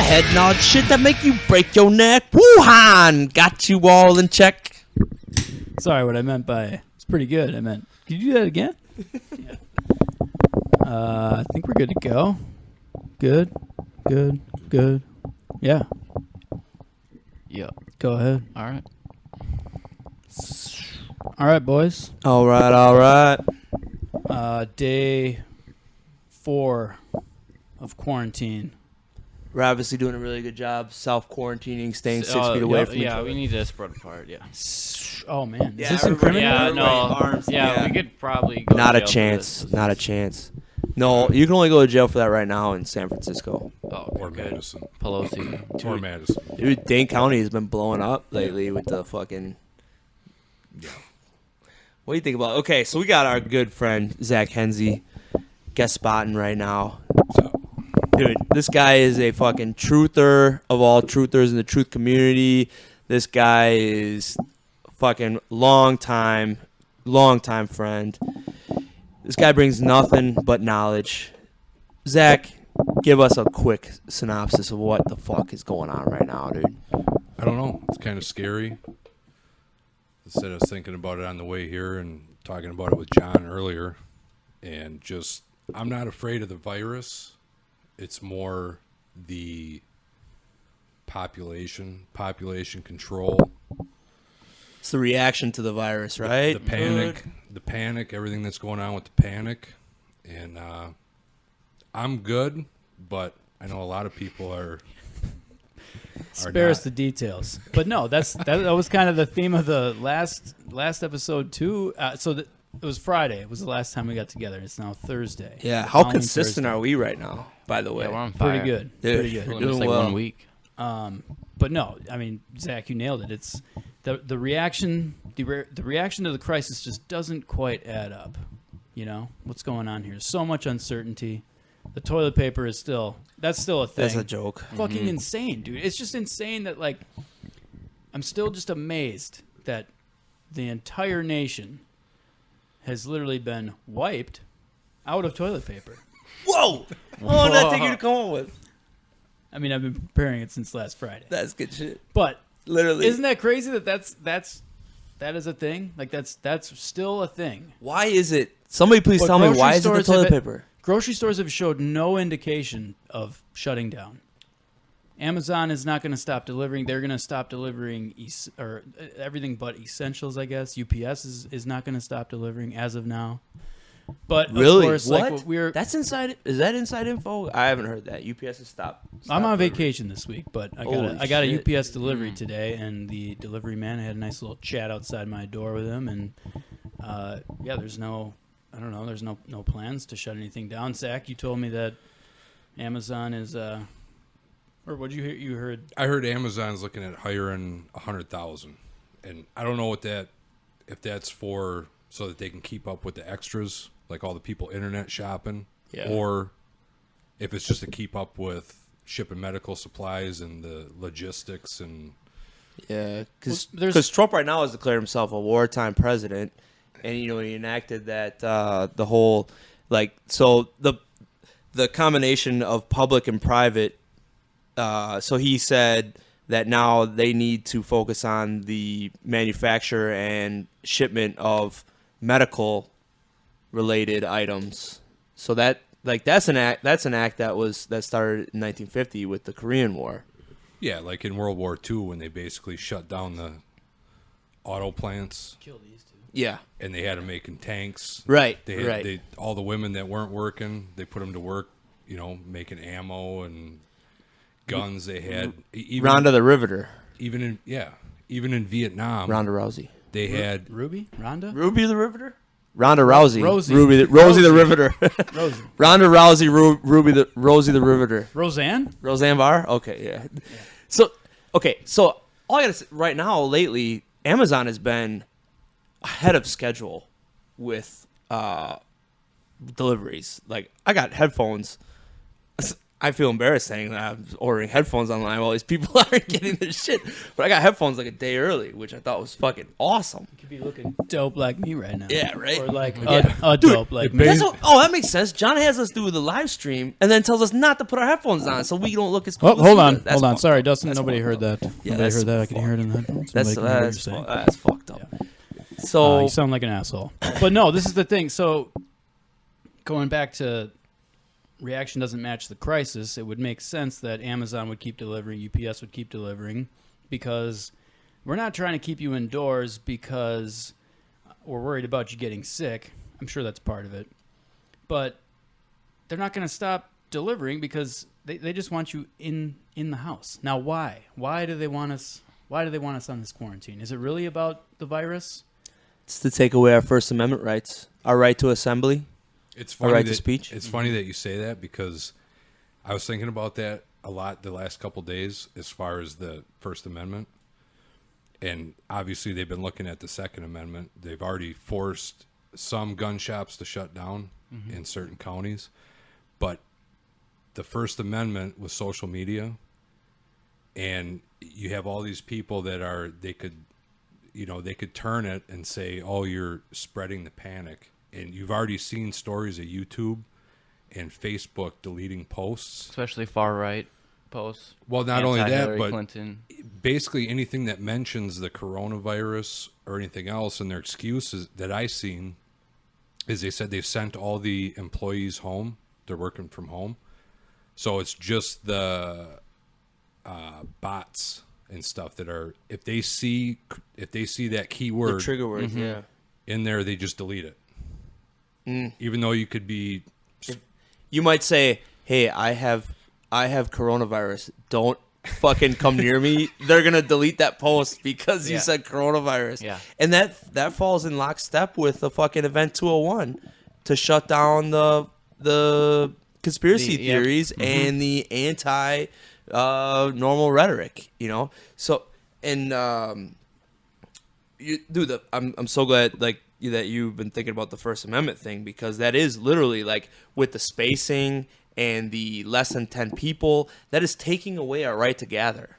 head nod shit that make you break your neck. Wuhan got you all in check. Sorry, what I meant by it's pretty good. I meant, could you do that again? Yeah. I think we're good to go. Good. Yeah. Yep. Go ahead. All right. All right, boys. All right. Day 4 of quarantine. We're obviously doing a really good job self-quarantining, staying 6 feet away from each Yeah, other. we need to spread apart. Yeah. Oh man, Yeah, is this everybody- incriminating? Yeah, no. Arms, Yeah, we could probably go Not to a jail for chance. this. Not a chance. No, you can only go to jail for that right now in San Francisco. Oh, Or good. Madison. Pelosi. Or Madison. Dude, Dane County has been blowing up lately with the fucking... Yeah. What do you think about... Okay, so we got our good friend, Zach Hensey, guest spotting right now. So, Dude, this guy is a fucking truther of all truthers in the truth community. This guy is fucking long time friend. This guy brings nothing but knowledge. Zach, give us a quick synopsis of what the fuck is going on right now, dude. I don't know. It's kind of scary. Instead of thinking about it on the way here and talking about it with John earlier, and just, I'm not afraid of the virus. It's more the population control. It's the reaction to the virus, right? The panic, everything that's going on with the panic. And I'm good, but I know a lot of people are Spare us not. the details. But no, that was kind of the theme of the last episode too. It was Friday. It was the last time we got together. It's now Thursday. Yeah, The how following consistent Thursday. are we right now, by the way? Yeah, we're on fire. Pretty good. Dude, Pretty good. we're We're just doing like well. 1 week. But no, I mean, Zach, you nailed it. It's the reaction. The reaction to the crisis just doesn't quite add up. You know what's going on here? So much uncertainty. The toilet paper is that's still a thing. That's a joke. Fucking insane, dude. It's just insane that like I'm still just amazed that the entire nation has literally been wiped out of toilet paper. Whoa! What did that take you to come up with? I mean, I've been preparing it since last Friday. That's good shit. But Literally. isn't that crazy that that is a thing? Like that's still a thing. Why is it? Somebody please But tell me, grocery why is it the stores toilet have paper? Grocery stores have showed no indication of shutting down. Amazon is not going to stop delivering. They're going to stop delivering everything but essentials, I guess. UPS is not going to stop delivering as of now. But Really? of course, What? like what we're That's inside. Is that inside info? I haven't heard that. UPS has stopped. I'm on delivering. vacation this week, but Holy I got a shit. UPS delivery today, and the delivery man, I had a nice little chat outside my door with him, and there's no plans to shut anything down. Zach, you told me that Amazon is or what did you hear? You heard? I heard Amazon's looking at hiring 100,000, and I don't know if that's for so that they can keep up with the extras, like all the people internet shopping, Yeah. or if it's just to keep up with shipping medical supplies and the logistics and Yeah, Well, because Trump right now has declared himself a wartime president, and he enacted that the whole so the combination of public and private. So he said that now they need to focus on the manufacture and shipment of medical related items. So that's an act that started in 1950 with the Korean War. yeah, like in World War II when they basically shut down the auto plants Kill these two. Yeah. and they had them making tanks. Right. They had, right. all the women that weren't working, they put them to work, making ammo and guns. They had even Rhonda the Riveter. even in Vietnam, Ronda Rousey. they had Ruby? Rhonda? Ruby the Riveter? Ronda Rousey. Rosie. Rosie the Riveter. Rosie. Ronda Rousey, Rosie the Riveter. Roseanne? Roseanne Barr? Okay, yeah. So all I gotta say right now, lately, Amazon has been ahead of schedule with deliveries. Like, I got headphones. I feel embarrassed saying that I'm ordering headphones online while these people aren't getting their shit. But I got headphones like a day early, which I thought was fucking awesome. You could be looking dope like me right now. Yeah, right? Or like Yeah. a dope like me. That makes sense. John has us do the live stream and then tells us not to put our headphones on so we don't look as cool. Oh, as hold he on, does. That's hold on. fucked Sorry, up. Dustin. That's Nobody fucked heard up. that. Yeah, Nobody that's heard that. I can fucked hear it up. in the headphones. That's Nobody can hear what you're saying. that's fucked up. So You sound like an asshole. But no, this is the thing. So going back to reaction doesn't match the crisis, it would make sense that Amazon would keep delivering, UPS would keep delivering, because we're not trying to keep you indoors because we're worried about you getting sick. I'm sure that's part of it. But they're not going to stop delivering because they just want you in the house. Now, why? Why do they want us on this quarantine? Is it really about the virus? it's to take away our First Amendment rights, our right to assembly. It's Our funny right that, to speech? It's funny that you say that because I was thinking about that a lot the last couple days as far as the First Amendment. And obviously they've been looking at the Second Amendment. They've already forced some gun shops to shut down in certain counties. But the First Amendment was social media. And you have all these people that they could turn it and say, oh, you're spreading the panic. And you've already seen stories of YouTube and Facebook deleting posts. Especially far right posts. Well, not only that, Anti-Hillary but Clinton. basically anything that mentions the coronavirus or anything else, and their excuses that I've seen is they said they've sent all the employees home. They're working from home. So it's just the bots and stuff that are, if they see that keyword The trigger words, yeah. in there, they just delete it. Even though you could be, You might say, "Hey, I have coronavirus. Don't fucking come near me." They're gonna delete that post because you Yeah. said coronavirus. Yeah. And that falls in lockstep with the fucking Event 201 to shut down the conspiracy Yeah. theories and the anti normal rhetoric. So and I'm so glad that you've been thinking about the First Amendment thing, because that is literally like with the spacing and the less than 10 people, that is taking away our right to gather,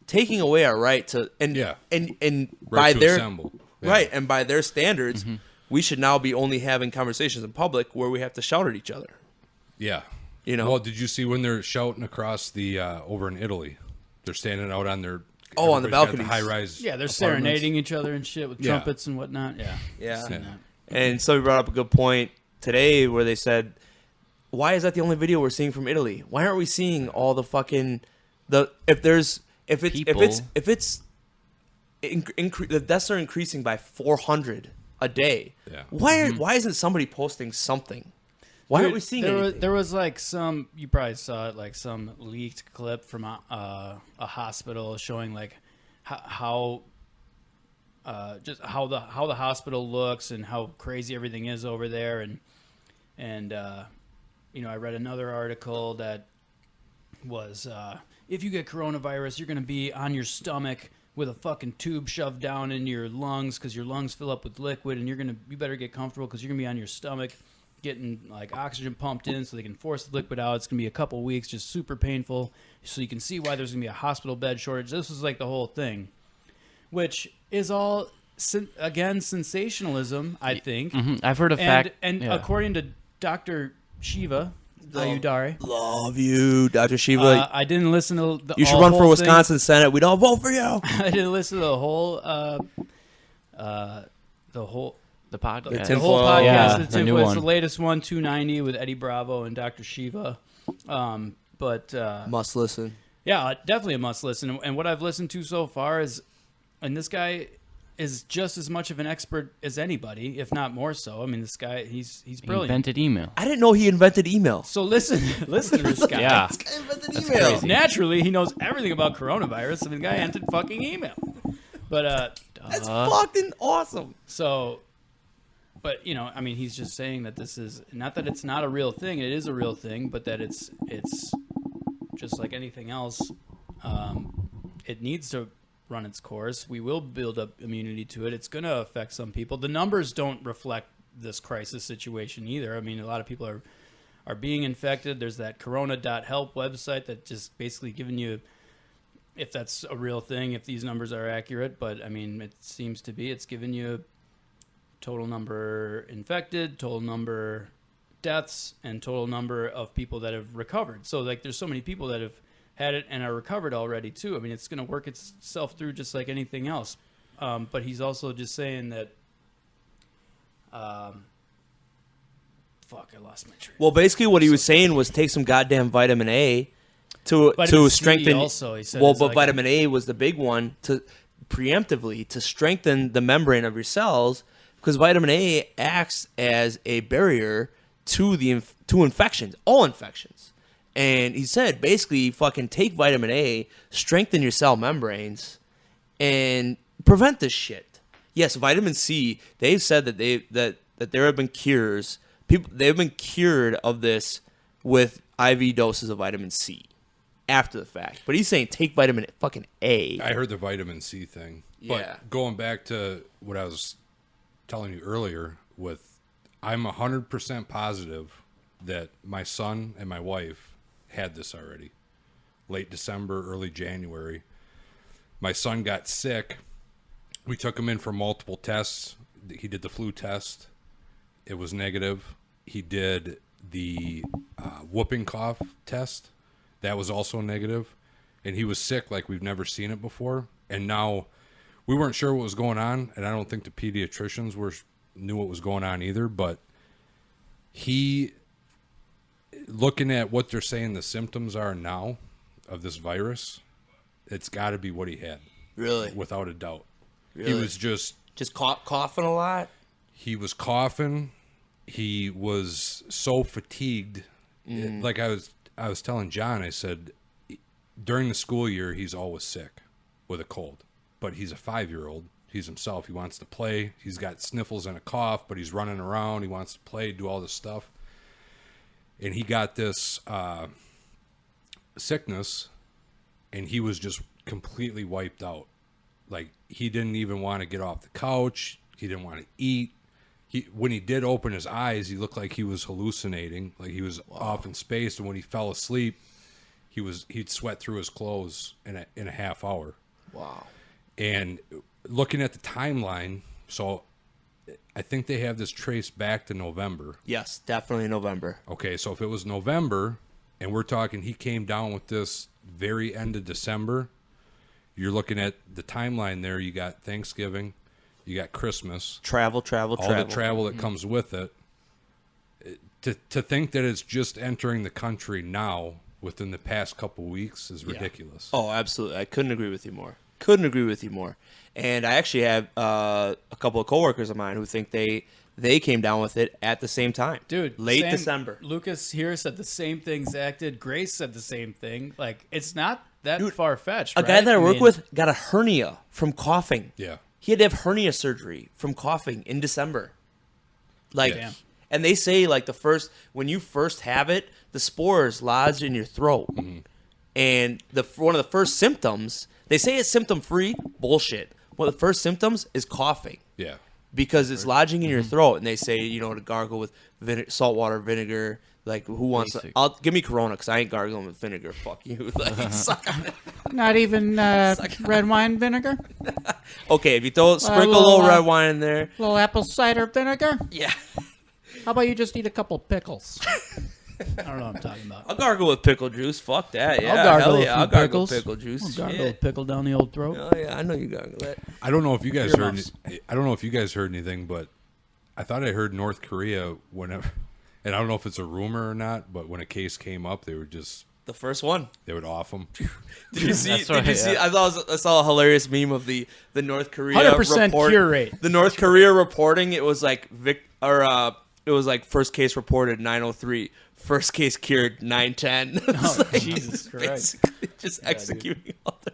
taking away our right to and Yeah. and by right to their assemble. Yeah. right and by their standards, we should now be only having conversations in public where we have to shout at each other. Yeah. Well, did you see when they're shouting across the over in Italy? They're standing out on their on the everybody's got balconies. high rise. Yeah, they're apartments. serenading each other and shit with Yeah. trumpets and whatnot. Yeah. Yeah. Seen that. And somebody brought up a good point today where they said, why is that the only video we're seeing from Italy? Why aren't we seeing all the fucking the the deaths are increasing by 400 a day. Yeah. Why isn't somebody posting something? Why aren't we seeing anything? There was like some, you probably saw it, like some leaked clip from a hospital showing like how the hospital looks and how crazy everything is over there, and I read another article that was if you get coronavirus, you're gonna be on your stomach with a fucking tube shoved down in your lungs because your lungs fill up with liquid, and you better get comfortable because you're gonna be on your stomach getting like oxygen pumped in so they can force the liquid out. It's gonna be a couple weeks, just super painful. So you can see why there's gonna be a hospital bed shortage. This was like the whole thing, which is all again sensationalism, I think. I've heard a fact. And yeah. according to Dr. Shiva Ayudari, Love you, Dr. Shiva. I didn't listen to the You should all run for whole Wisconsin Senate. We'd all vote for you. Thing. I didn't listen to the whole the podcast. The the whole Tinfoil, podcast. yeah, the the new Tinfoil. It's one. the latest one, 290 with Eddie Bravo and Dr. Shiva. But Must listen. yeah, definitely a must listen. And what I've listened to so far is, and this guy is just as much of an expert as anybody, if not more so. I mean, this guy, he's He brilliant. invented email. I didn't know he invented email. So listen to this guy. Yeah. This guy invented That's email. crazy. Naturally, he knows everything about coronavirus. I mean, the guy entered fucking email. But That's fucking awesome. so, but I mean, he's just saying that this is not that it's not a real thing. It is a real thing, but that it's just like anything else. It needs to run its course. We will build up immunity to it. It's going to affect some people. The numbers don't reflect this crisis situation either. I mean, a lot of people are being infected. There's that corona.help website that just basically giving you, if that's a real thing, if these numbers are accurate, but I mean, it seems to be, it's giving you total number infected, total number deaths, and total number of people that have recovered. So like there's so many people that have had it and are recovered already too. I mean, it's going to work itself through just like anything else. But he's also just saying that, fuck, I lost my train. Well, basically what he was saying was take some goddamn vitamin A to Vitamin C strengthen. also, he said, well, is but like vitamin A was the big one to preemptively to strengthen the membrane of your cells, because vitamin A acts as a barrier to to infections, all infections. And he said basically fucking take vitamin A, strengthen your cell membranes, and prevent this shit. Yes, vitamin C. They've said that there have been cures. They've been cured of this with IV doses of vitamin C after the fact. But he's saying take vitamin fucking A. I heard the vitamin C thing. Yeah. But going back to what I was telling you earlier, I'm 100% positive that my son and my wife had this already. Late December, early January. My son got sick. We took him in for multiple tests. He did the flu test. It was negative. He did the whooping cough test. That was also negative. And he was sick like we've never seen it before. And now we weren't sure what was going on, and I don't think the pediatricians knew what was going on either, but looking at what they're saying the symptoms are now of this virus, it's got to be what he had. Really? Without a doubt. Really? He was just coughing a lot. He was coughing. He was so fatigued. Like I was telling John, I said, during the school year, he's always sick with a cold. But he's a 5-year-old. He's himself. He wants to play. He's got sniffles and a cough, but he's running around. He wants to play, do all this stuff. And he got this sickness, and he was just completely wiped out. Like, he didn't even want to get off the couch. He didn't want to eat. When he did open his eyes, he looked like he was hallucinating, like he was off in space. And when he fell asleep, he'd sweat through his clothes in a half hour. Wow. And looking at the timeline, so I think they have this traced back to November. Yes, definitely November. Okay, so if it was November, and we're talking he came down with this very end of December, you're looking at the timeline there. You got Thanksgiving, you got Christmas. Travel. All the travel that comes with it. To think that it's just entering the country now within the past couple weeks is ridiculous. Oh, absolutely. I couldn't agree with you more. And I actually have a couple of coworkers of mine who think they came down with it at the same time. Dude, late December. Lucas here said the same thing Zach did. Grace said the same thing. Like, it's not that far-fetched, A guy that I work with got a hernia from coughing. Yeah. He had to have hernia surgery from coughing in December. Like, Damn. And they say, like, when you first have it, the spores lodge in your throat. Mm-hmm. And one of the first symptoms, they say it's symptom-free. Bullshit. One of the first symptoms is coughing. Yeah. Because it's lodging in your throat, and they say, to gargle with saltwater vinegar. Like, who wants to? Give me Corona, because I ain't gargling with vinegar. Fuck you. Like, suck on it. Not even red wine vinegar? Okay, if you sprinkle a little red wine in there. A little apple cider vinegar? Yeah. How about you just eat a couple pickles? I don't know what I'm talking about. I'll gargle with pickle juice. Fuck that. Yeah, I'll gargle with I'll few gargle pickles. with pickle juice. I'll gargle Yeah. a pickle down the old throat. Oh yeah, I know you gargle that. I don't know if you guys heard. Earmuffs. I don't know if you guys heard anything, but I thought I heard North Korea whenever, and I don't know if it's a rumor or not, but when a case came up, they would first one. they would off them. Did you see? That's Did right, you see? yeah. I saw a hilarious meme of the North Korea 100% report. cure rate. The North Korea reporting. It was like it was like first case reported 903, first case cured 910. Oh, Jesus Christ! Basically just executing all the.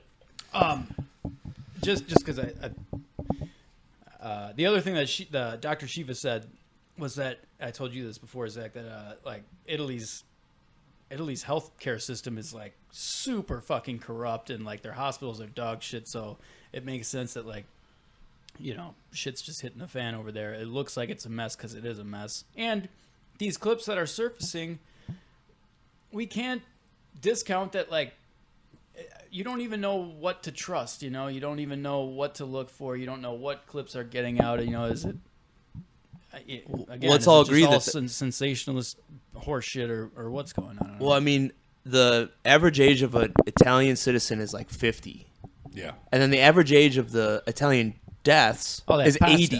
Just because the other thing that the Dr. Shiva said was that I told you this before, Zach, that like Italy's healthcare system is like super fucking corrupt, and like their hospitals are dog shit. So it makes sense that like, shit's just hitting the fan over there. It looks like it's a mess because it is a mess. And these clips that are surfacing we can't discount that. Like, you don't even know what to trust. You know, you don't even know what to look for. You don't know what clips are getting out. You know, is it? Again, Let's is all it just agree all that sensationalist horse shit or what's going on? I don't know. Well, I mean, the average age of an Italian citizen is like 50. Yeah. And then the average age of the Italian deaths that's is pasta. 80.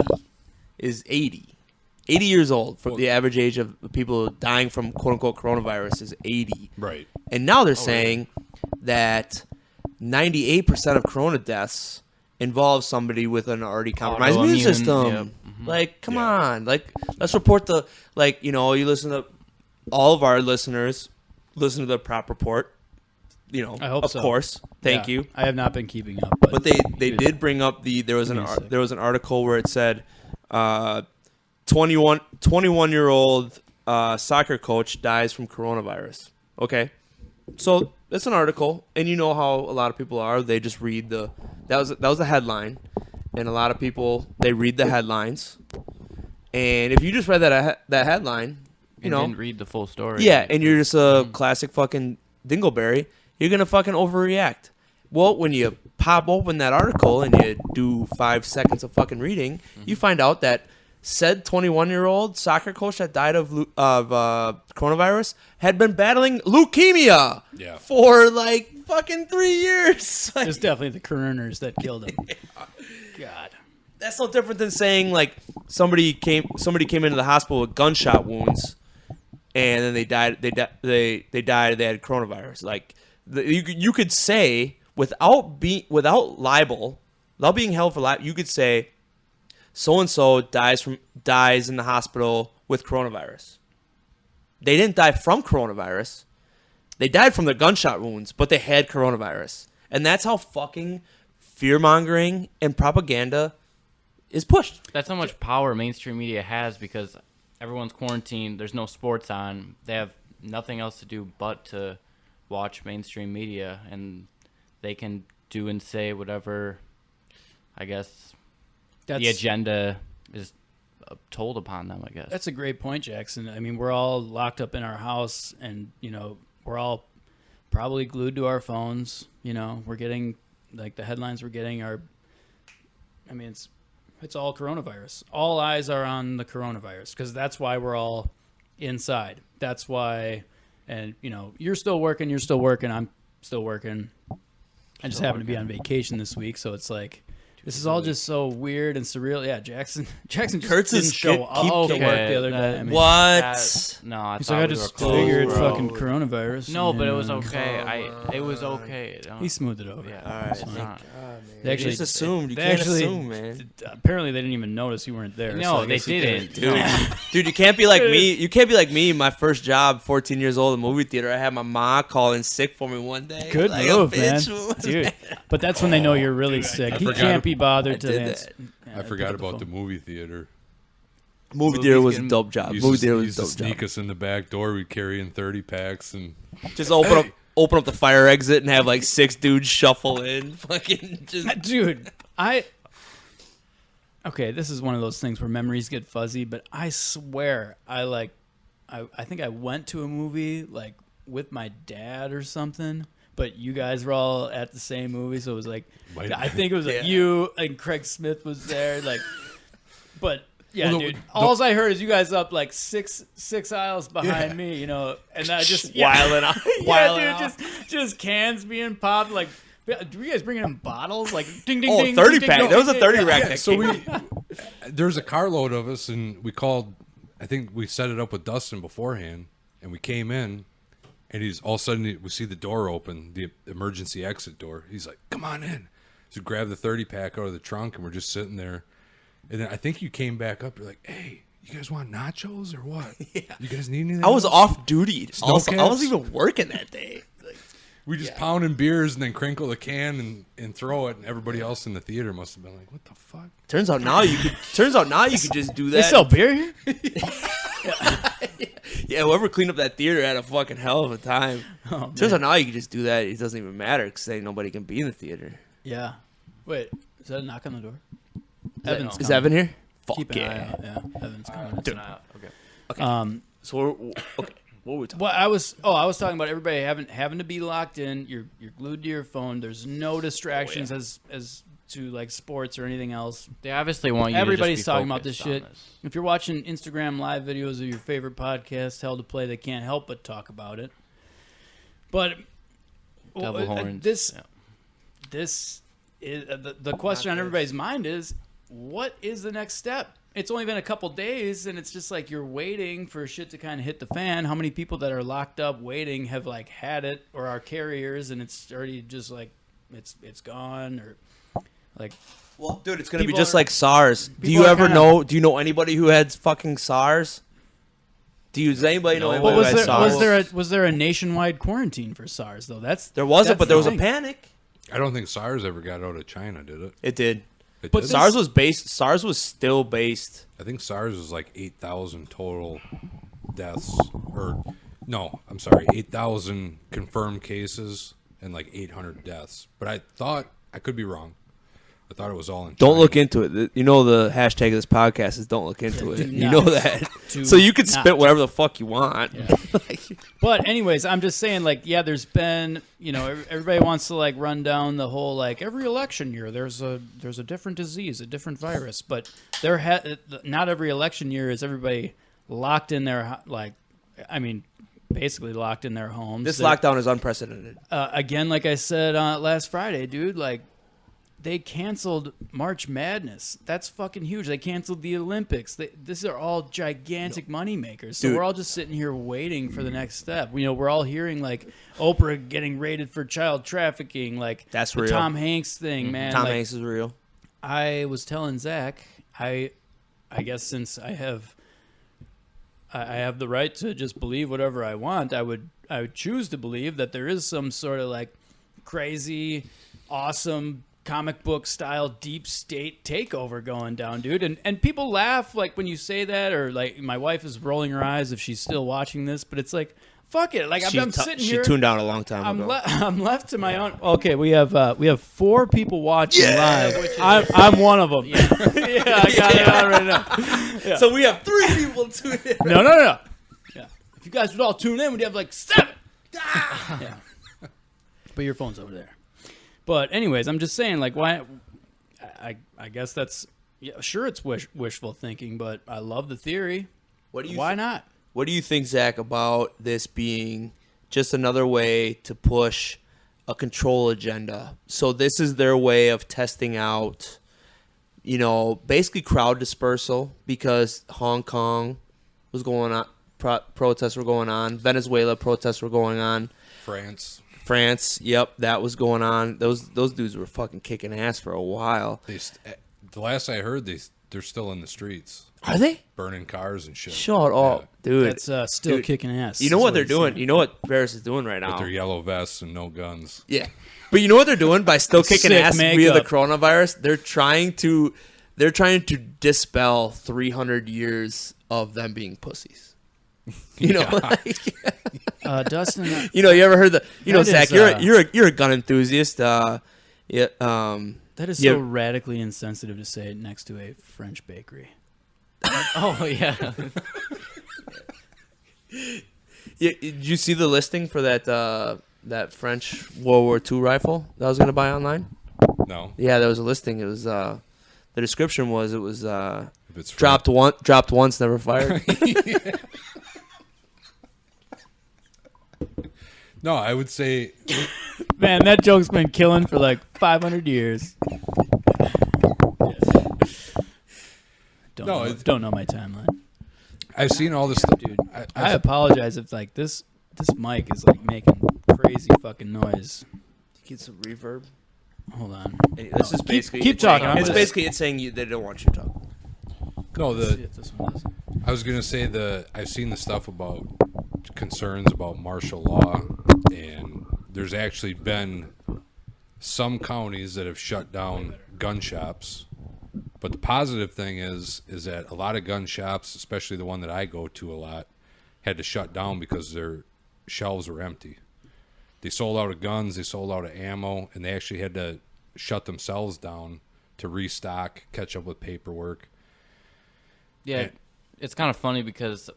Is 80. 80 years old. For the average age of people dying from quote-unquote coronavirus is 80. Right. And now they're saying that 98% of corona deaths involve somebody with an already compromised immune Autoimmune, system. yep. Like, come Yeah. on. Like, let's report the, like, you know, you listen to all of our listeners, listen to the prop report. You know, I hope of so. course. Thank Yeah, you. I have not been keeping up, But they did bring up there was Give me a sec. there was an article where it said 21-year-old soccer coach dies from coronavirus. Okay. So it's an article, and you know how a lot of people are. They just read that was the headline, and a lot of people they read the headlines, and if you just read that headline, you And know, didn't read the full story. yeah, and you're just a classic fucking dingleberry, you're gonna fucking overreact. Well, when you pop open that article and you do 5 seconds of fucking reading, you find out that said 21-year-old soccer coach that died of coronavirus had been battling leukemia for like fucking 3 years. Like, it's definitely the coroners that killed him. God, that's no different than saying like somebody came into the hospital with gunshot wounds, and then they died. They died. They had coronavirus. Like you could say without libel, without being held for libel, you could say so and so dies in the hospital with coronavirus. They didn't die from coronavirus. They died from their gunshot wounds, but they had coronavirus, and that's how fucking fear-mongering and propaganda is pushed. That's how much power mainstream media has because everyone's quarantined. There's no sports on. They have nothing else to do but to watch mainstream media, and they can do and say whatever, I guess, the agenda is told upon them, I guess. That's a great point, Jackson. I mean, we're all locked up in our house, and, you know, we're all probably glued to our phones. You know, we're getting, like, the headlines we're getting are, I mean, it's all coronavirus. All eyes are on the coronavirus because that's why we're all inside. That's why, and, you know, you're still working, I'm still working. I just happen to be on vacation this week, so it's like, this is all just so weird and surreal. Yeah, Jackson just Kurtz didn't is show up to work the other day. I mean, What? No, I he's thought like, I we just were figured close, bro. fucking coronavirus. No, but it was and okay. It was okay. He smoothed it over. Yeah, All right. it's not. They actually You just assumed. You they can't actually- assume, man. Apparently, they didn't even notice you weren't there. No, so I they guess you didn't. could- No. Dude, you can't be like me. You can't be like me. My first job, 14 years old, in the movie theater. I had my mom calling sick for me one day. Good Like, move, a man. bitch. Dude. But that's when they know you're really sick. He forgot can't be bothered I to did answer. that. I forgot about the movie theater. Movie theater was a getting- dope job. Used Movie to, theater was used a to dope job. sneak us in the back door. We'd carry in 30 packs and Just open up the fire exit and have like 6 dudes shuffle in. Fucking just. Dude, okay, this is one of those things where memories get fuzzy, but I swear I think I went to a movie like with my dad or something, but you guys were all at the same movie, so it was like I think it was like Yeah. you and Craig Smith was there, like, but yeah, Well, dude. All I heard is you guys up like six aisles behind me, you know, and I just Wilding out. Wilding dude, out. just cans being popped. Like, do you guys bring in bottles? Like, ding, ding, Oh, ding. 30 ding, ding, pack. ding, There was a ding, 30 yeah, rack yeah. that so came. there's a carload of us, and we called. I think we set it up with Dustin beforehand, and we came in, and he's all of a sudden we see the door open, the emergency exit door. He's like, "Come on in." So grab the 30 pack out of the trunk, and we're just sitting there. And then I think you came back up. You're like, "Hey, you guys want nachos or what? You guys need anything?" I was else?" off duty. Snow Also, I caps? wasn't even working that day. Like, We just pounding beers and then crinkle the can and throw it, and everybody else in the theater must have been like, "What the fuck?" turns out now you could just do that. They sell beer here? Yeah, whoever cleaned up that theater had a fucking hell of a time. Oh, Turns man. out now you can just do that. It doesn't even matter because nobody can be in the theater. Yeah. Wait, is that a knock on the door? Is coming. Evan here? Fuck Keep an eye yeah. out. Yeah, Evan's coming. It's not- okay. Um, So we're okay. What were we talking? Well, I was talking about everybody having to be locked in. You're glued to your phone. There's no distractions as to like sports or anything else. They obviously want you Everybody's to just be talking about this focused shit. on this. If you're watching Instagram live videos of your favorite podcast, Hell to Play, they can't help but talk about it. But Devil horns. this Yeah. this is the question on everybody's mind is, what is the next step? It's only been a couple days, and it's just like you're waiting for shit to kind of hit the fan. How many people that are locked up waiting have like had it or are carriers, and it's already just like it's gone, or like, Well, dude, it's gonna be People just are- like SARS. Do people you are ever kinda- know? Do you know anybody who had fucking SARS? Does anybody know No. anybody But who had SARS? was there a nationwide quarantine for SARS though? There wasn't, that's but there the was a thing. panic. I don't think SARS ever got out of China, did it? It did. It But did? SARS was based. SARS was still based. I think SARS was like 8,000 total deaths. Or, no, I'm sorry, 8,000 confirmed cases and like 800 deaths. But I thought, I could be wrong. I thought it was all in Don't China. look into it. You know the hashtag of this podcast is "Don't look into Do it." You not. know that, Do so you can not. spit whatever the fuck you want. But anyways, I'm just saying, like, yeah, there's been, everybody wants to like run down the whole like every election year there's a different disease, a different virus, but not every election year is everybody locked in their basically locked in their homes. This They're- lockdown is unprecedented. again, like I said last Friday, dude, like they canceled March Madness. That's fucking huge. They canceled the Olympics. These are all gigantic money makers. So Dude. we're all just sitting here waiting for the next step. We're all hearing like Oprah getting raided for child trafficking, like That's the real. Tom Hanks thing, man. Tom Like, Hanks is real. I was telling Zach, I guess since I have the right to just believe whatever I want, I would choose to believe that there is some sort of like crazy, awesome comic book style deep state takeover going down, dude. And people laugh like when you say that, or like my wife is rolling her eyes if she's still watching this, but it's like, fuck it. Like I'm sitting She here. tuned out a long time ago. I'm left to my own. Okay, we have 4 people watching Yeah, live. which is- I'm one of them. Yeah, I got it on right now. So we have 3 people tuned in. No. Yeah, if you guys would all tune in, we'd have like 7. Yeah, but your phone's over there. But anyways, I'm just saying, like, why? I guess that's sure it's wishful thinking, but I love the theory. What do you? Why not? What do you think, Zach, about this being just another way to push a control agenda? So this is their way of testing out, basically crowd dispersal, because Hong Kong was going on, protests were going on, Venezuela protests were going on, France, yep, that was going on. Those dudes were fucking kicking ass for a while. The last I heard, they're still in the streets, Are they? burning cars and shit. Shut up, dude. That's still Dude, kicking ass. You know is what they're he's doing? saying. You know what Paris is doing right With now? their yellow vests and no guns. Yeah. But you know what they're doing by still kicking Sick ass via the makeup. coronavirus? They're trying to dispel 300 years of them being pussies. Dustin. You ever heard That Zach, is, you're a gun enthusiast. That is Yeah. so radically insensitive to say it next to a French bakery. Oh yeah. Did you see the listing for that French World War II rifle that I was gonna buy online? No. Yeah, there was a listing. It was the description was If it's dropped once, never fired. No, I would say Man, that joke's been killing for like 500 years. Don't know my timeline, I've seen all this stuff. dude. I apologize if like this mic is like making crazy fucking noise. Get some reverb. Hold on. This is basically keep talking. It's basically it's saying they don't want you to talk. No, See if this one does. I was gonna say I've seen the stuff about concerns about martial law, and there's actually been some counties that have shut down gun shops. But the positive thing is that a lot of gun shops, especially the one that I go to a lot, had to shut down because their shelves were empty. They sold out of guns, they sold out of ammo, and they actually had to shut themselves down to restock, catch up with paperwork. Yeah, it's kind of funny because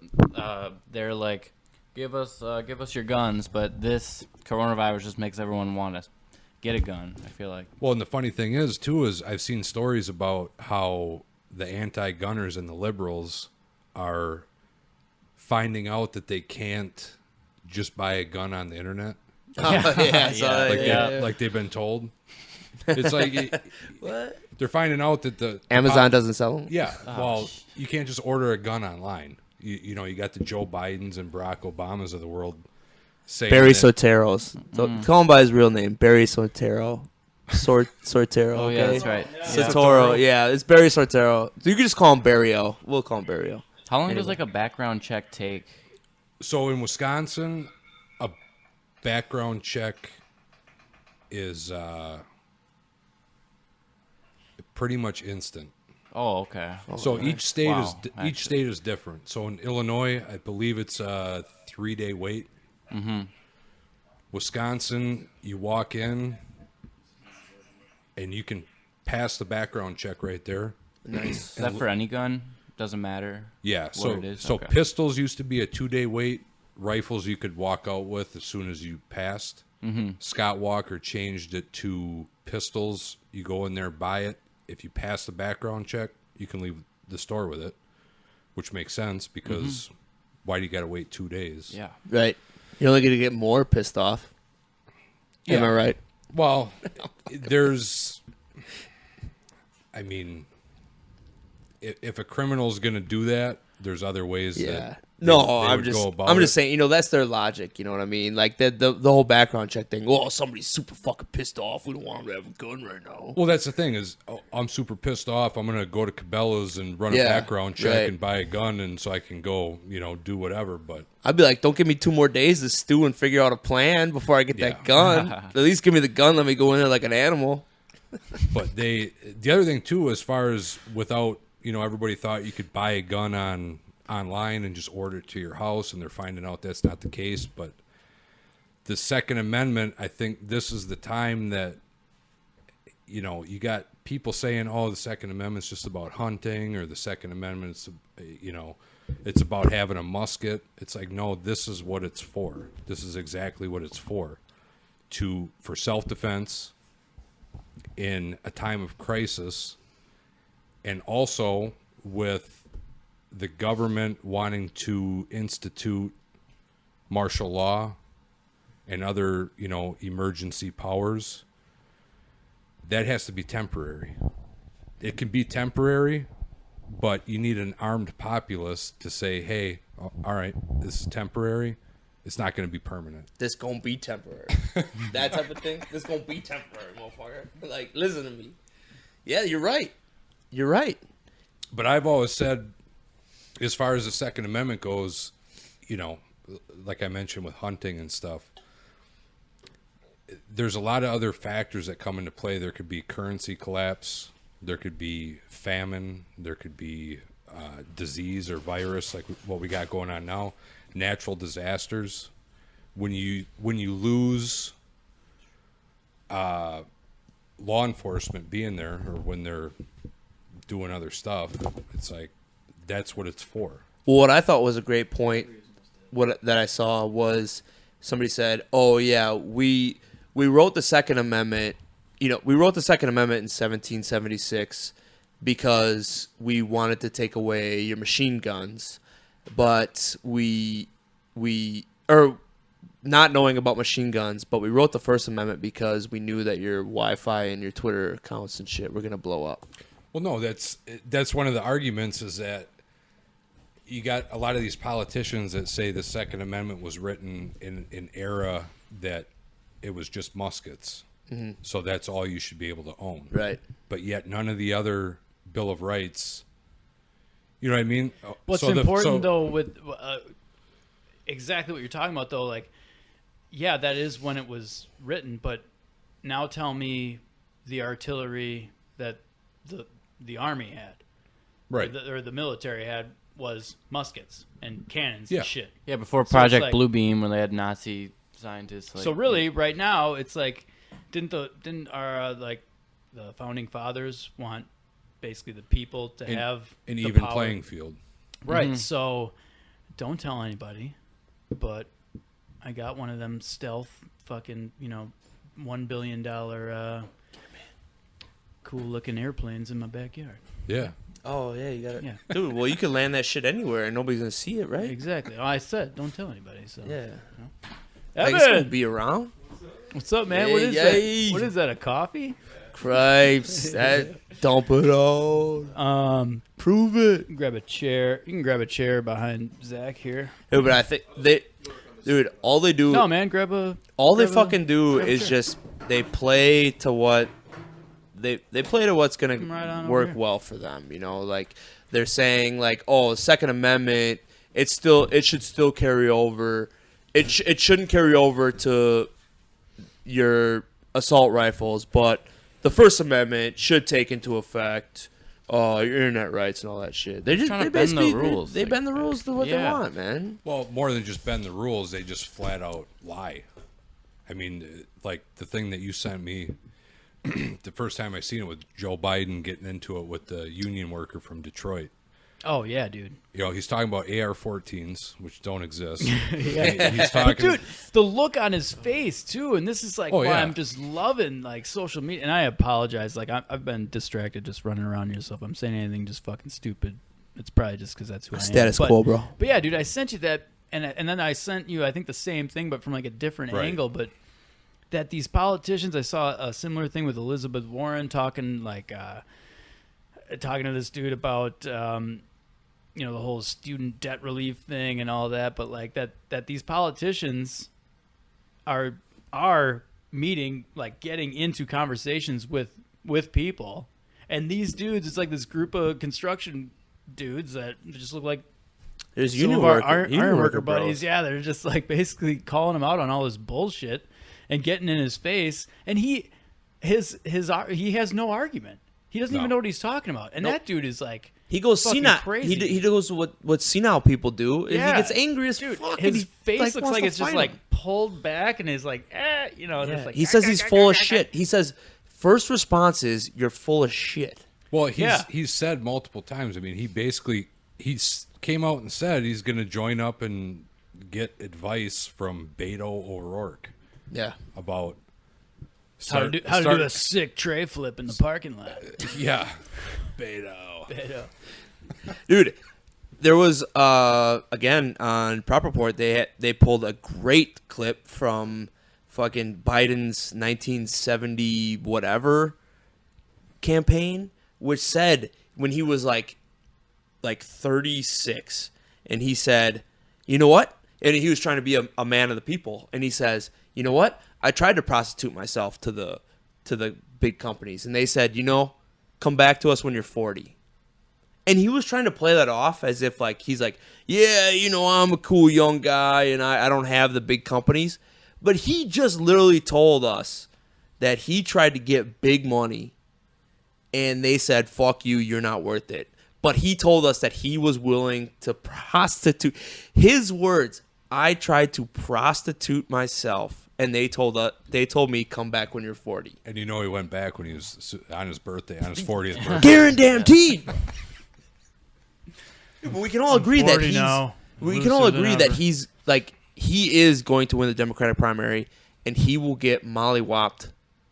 they're like give us your guns, but this coronavirus just makes everyone want to get a gun. I feel like. Well, and the funny thing is too is I've seen stories about how the anti-gunners and the liberals are finding out that they can't just buy a gun on the internet. Like they've been told. It's like What? they're finding out that the Amazon doesn't sell them? Yeah, well, you can't just order a gun online. You know, you got the Joe Bidens and Barack Obamas of the world saying Barry that, Soteros. So, call him by his real name, Barry Sotero. Sortero. Oh okay? yeah, that's right. Sotoro. Yeah, it's Barry Sortero. You can just call him Barrio. We'll call him Barrio. How long does like a background check take? So in Wisconsin, a background check is pretty much instant. Oh, okay. So each state Wow, each state is different. So in Illinois, I believe it's a 3-day wait. Mm-hmm. Wisconsin, you walk in and you can pass the background check right there. Nice. Is that for any gun? Doesn't matter. Yeah. So it is? so Okay. pistols used to be a 2-day wait. Rifles you could walk out with as soon as you passed. Mm-hmm. Scott Walker changed it to pistols. You go in there, buy it. If you pass the background check, you can leave the store with it, which makes sense because why do you got to wait 2 days? Yeah. Right. You're only going to get more pissed off. Am Yeah. I right? Well, there's, I mean, if a criminal's going to do that, there's other ways Yeah. that No, they I'm would just go about I'm it. just saying, that's their logic, you know what I mean? Like the whole background check thing. Oh, somebody's super fucking pissed off. We don't want him to have a gun right now. Well, that's the thing is, I'm super pissed off. I'm going to go to Cabela's and run a Yeah, background check right. and buy a gun, and so I can go, do whatever. But I'd be like, don't give me 2 more days to stew and figure out a plan before I get Yeah. that gun. At least give me the gun. Let me go in there like an animal. the other thing too, as far as without, everybody thought you could buy a gun online and just order it to your house, and they're finding out that's not the case. But the Second Amendment, I think this is the time that, you got people saying, oh, the Second Amendment's just about hunting, or the Second Amendment's, it's about having a musket. It's like, no, this is what it's for. This is exactly what it's for. For self-defense in a time of crisis, and also with the government wanting to institute martial law and other, emergency powers. That has to be temporary. It can be temporary, but you need an armed populace to say, hey, all right, this is temporary. It's not going to be permanent. This gonna be temporary. That type of thing. This gonna be temporary, motherfucker. Like, listen to me. Yeah, you're right. You're right. But I've always said, as far as the Second Amendment goes, like I mentioned with hunting and stuff, there's a lot of other factors that come into play. There could be currency collapse. There could be famine. There could be disease or virus like what we got going on now. Natural disasters. When you lose law enforcement being there, or when they're doing other stuff, it's like that's what it's for. Well, what I thought was a great point, that I saw was somebody said, "Oh yeah, we wrote the Second Amendment. We wrote the Second Amendment in 1776 because we wanted to take away your machine guns, but we not knowing about machine guns, but we wrote the First Amendment because we knew that your Wi-Fi and your Twitter accounts and shit were gonna blow up." Well, no, that's one of the arguments is that you got a lot of these politicians that say the Second Amendment was written in an era that it was just muskets. Mm-hmm. So that's all you should be able to own. Right. But yet none of the other Bill of Rights, you know what I mean? What's important, though, with exactly what you're talking about, though, like, yeah, that is when it was written, but now tell me the artillery that the Army had, right, or the military had, was muskets and cannons Yeah. and shit. Yeah, before So Project it's like- Bluebeam, when they had Nazi scientists. So really, right now, it's like, didn't our like the founding fathers want basically the people to have an the even power? playing field. Right. So don't tell anybody. but I got one of them stealth fucking, $1 billion cool looking airplanes in my backyard. Yeah. Oh yeah, you got it. Yeah. Dude, well you can land that shit anywhere and nobody's gonna see it, right? Exactly. Oh, I said don't tell anybody. So Yeah. Like, it's Evan, gonna be around. what's up, man? What is Yay. that? What is that? A coffee? Cripes, that dump it on. Prove it. Grab a chair. You can grab a chair behind Zach here. Dude, but I think all they do, No, man, grab a. all they grab a- fucking do grab a is chair. just they play to what they play to what's gonna Come right on over work here. well for them. Like they're saying like, oh, Second Amendment, it should still carry over. It shouldn't carry over to your assault rifles, but the First Amendment should take into effect your internet rights and all that shit. They just Trying they to bend the basically rules, they like- bend the rules to what they Yeah. want, man. Well, more than just bend the rules, they just flat out lie. I mean, like the thing that you sent me, the first time I seen it with Joe Biden getting into it with the union worker from Detroit. Oh yeah, dude. He's talking about AR-14s, which don't exist. Yeah. He's talking. Dude, the look on his face too, and this is like Oh, why yeah. I'm just loving like social media. And I apologize, like I've been distracted just running around here. So if I'm saying anything just fucking stupid, it's probably just because that's who I am. Status But- quo, bro. But yeah, dude, I sent you that, and then I sent you, I think, the same thing, but from like a different Right. angle. But that these politicians, I saw a similar thing with Elizabeth Warren talking to this dude about, the whole student debt relief thing and all that. But like that these politicians are meeting, like getting into conversations with people, and these dudes, it's like this group of construction dudes that just look like There's some union of our worker, iron worker bros. buddies. Yeah, they're just like basically calling him out on all this bullshit and getting in his face, and he has no argument. He doesn't even know what he's talking about, and that dude is like. He goes fucking senile. crazy. He goes what senile people do. Is Yeah. he gets angry as Dude, fuck. and his he, face looks wants like to it's just fight like him. pulled back, and he's like, just Yeah. like He says he's full of shit. He says first response is you're full of shit. Well, Yeah. he's said multiple times. I mean, he came out and said he's going to join up and get advice from Beto O'Rourke Yeah. about how to do a sick tray flip in the parking lot. Yeah, Beto. Dude, there was again on Prop Report they pulled a great clip from fucking Biden's 1970 whatever campaign, which said when he was like 36, and he said, you know what? And he was trying to be a man of the people, and he says, you know what? I tried to prostitute myself to the big companies, and they said, come back to us when you're 40. And he was trying to play that off as if like he's like, yeah, I'm a cool young guy and I don't have the big companies. But he just literally told us that he tried to get big money and they said, fuck you, you're not worth it. But he told us that he was willing to prostitute. His words, I tried to prostitute myself, and they told me, come back when you're 40. And he went back when he was on his birthday, on his 40th birthday. Guaranteed. But we can all agree that 40 he's. now. We can all Looser than agree that ever. he's like he is going to win the Democratic primary, and he will get mollywopped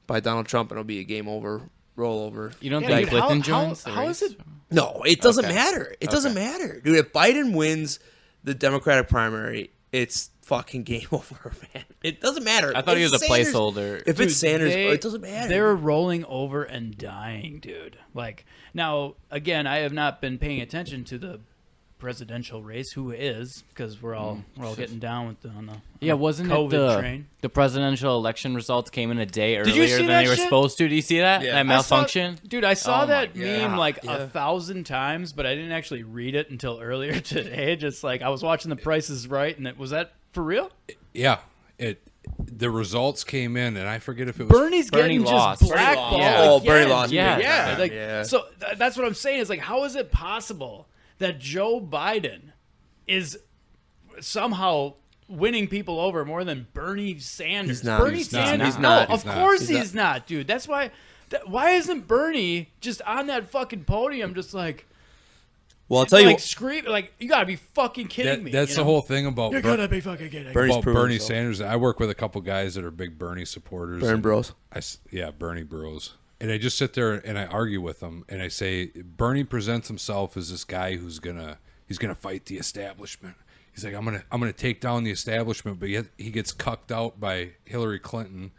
by Donald Trump, and it'll be a game over, rollover. You don't Yeah, think dude, Clinton how joins the how is race? it? No, it doesn't Okay. matter. It doesn't matter, dude. If Biden wins the Democratic primary, it's fucking game over, man. It doesn't matter. I thought he If was a Sanders- placeholder. If it's Sanders, they- it doesn't matter. They're rolling over and dying, dude. Like now, again, I have not been paying attention to the presidential race. Who is? Because we're all getting down with on the Yeah, wasn't COVID it train. the presidential election results came in a day you earlier see than that they were shit? supposed to? Do you see that? Yeah. That malfunction? I saw Oh my that God. meme like Yeah. 1,000 times, but I didn't actually read it until earlier today. Just like I was watching The Price is Right, and was that for real? Yeah, the results came in, and I forget if it was Bernie's Bernie getting lost. just Bernie blackballed. lost. Yeah. Oh, again, Bernie lost. dude. Yeah. Yeah, like Yeah. so. That's what I'm saying. Is like, how is it possible that Joe Biden is somehow winning people over more than Bernie Sanders? He's not. Bernie He's not. Sanders. He's No, not. of He's not. course He's he's not, dude. That's why. Why isn't Bernie just on that fucking podium, just like, Well, I'll tell you like what, scream, like you gotta be fucking kidding me. That's you the know? whole thing about You're gonna be fucking kidding me. Bernie's about proven Bernie himself. Sanders. I work with a couple guys that are big Bernie supporters. Burn and Bros. Bernie bros. And I just sit there and I argue with them, and I say Bernie presents himself as this guy who's gonna fight the establishment. He's like, I'm gonna take down the establishment, but yet he gets cucked out by Hillary Clinton.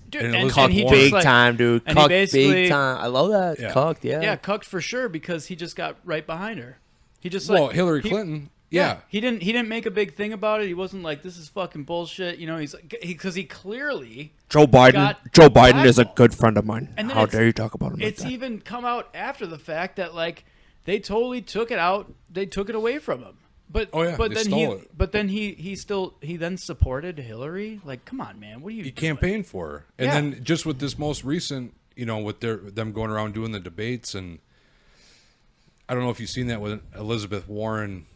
Dude, and and Elizabeth he Warren. just, Big like- time, dude. and he Cucked basically- big time. I love that. Yeah. Cucked, yeah. Yeah, cucked for sure because he just got right behind her. He just Well, like Hillary he- Clinton, yeah. He didn't make a big thing about it. He wasn't like this is fucking bullshit. You know, he's like because he clearly Joe Biden. got Joe Biden is a blackballed. good friend of mine. And then How it's- dare you talk about him like it's that? even come out after the fact that like they totally took it out. They took it away from him. But Oh, yeah, but they then stole it. but then he then supported Hillary. Like, come on, man, what are you? He doing? campaigned for her, and Yeah. then just with this most recent, with them going around doing the debates, and I don't know if you've seen that with Elizabeth Warren,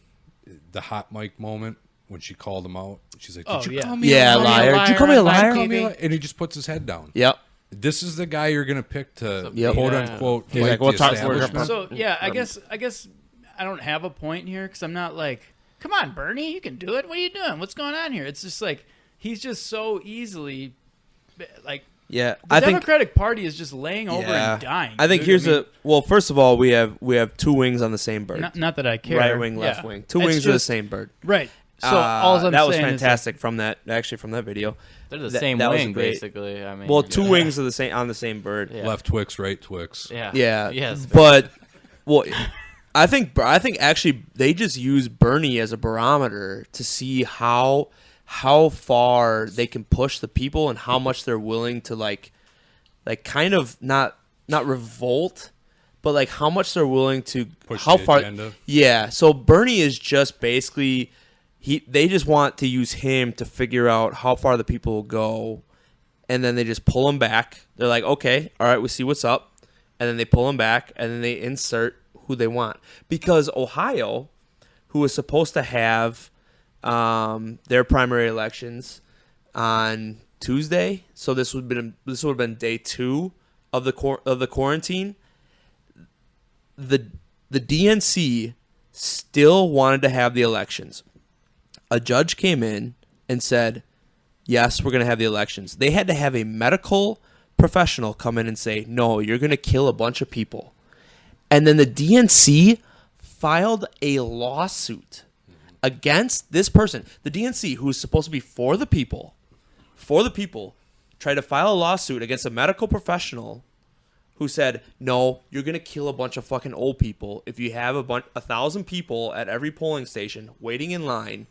the hot mic moment when she called him out. She's like, Oh, "Did you yeah. call me Yeah, a liar? liar. Did you call me a liar? Call me a liar?" And he just puts his head down. Yep. This is the guy you're going to pick to Yep. quote Yeah. unquote He's fight like, "We'll the talk- establishment." So yeah, I guess I don't have a point here because I'm not like, come on, Bernie, you can do it. What are you doing? What's going on here? It's just like he's just so easily like Yeah. the I think. Democratic Party is just laying over Yeah. and dying. I think dude. here's I mean, well. First of all, we have two wings on the same bird. not that I care. Right wing, left Yeah. wing. Two It's wings of the just- same bird. Right. So all I'm that was saying fantastic from that video. They're the That- same that was wing, great. basically. I mean, Well, two wings of the same on the same bird. Yeah. Left Twix, right Twix. Yeah. Yeah. Yes. But well, I think actually they just use Bernie as a barometer to see how far they can push the people and how much they're willing to like kind of not revolt, but like how much they're willing to Push how the far. agenda. Yeah. So Bernie is just basically they just want to use him to figure out how far the people will go, and then they just pull him back. They're like, okay, all right, we see what's up, and then they pull him back, and then they insert who they want because Ohio, who was supposed to have their primary elections on Tuesday, so this would have been day 2 of the quarantine. The DNC still wanted to have the elections. A judge came in and said, yes, we're going to have the elections. They had to have a medical professional come in and say, no, you're going to kill a bunch of people. And then the DNC filed a lawsuit against this person. The DNC, who is supposed to be for the people, tried to file a lawsuit against a medical professional who said, no, you're going to kill a bunch of fucking old people if you have 1,000 people at every polling station waiting in line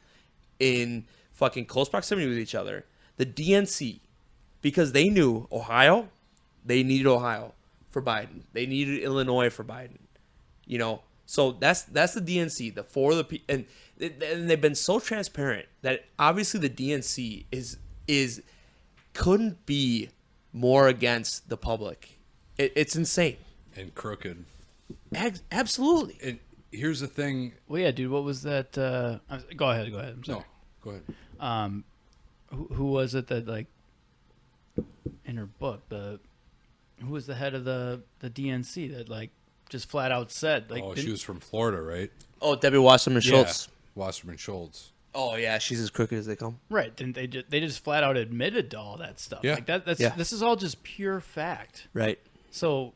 in fucking close proximity with each other. The DNC, because they knew Ohio, they needed Ohio for Biden. They needed Illinois for Biden. So that's the DNC, the for the people, and they've been so transparent that obviously the DNC is couldn't be more against the public. It's insane. And crooked. Absolutely. And here's the thing. Well, yeah, dude. What was that? Go ahead. I'm sorry. No, go ahead. Who was it that like in her book who was the head of the DNC that like just flat out said like She was from Florida, right? Oh, Debbie Wasserman Schultz. Yeah, Wasserman Schultz. Oh yeah, she's as crooked as they come. right? Didn't they just flat out admitted to all that stuff? Yeah. Like that's Yeah. this is all just pure fact. Right. So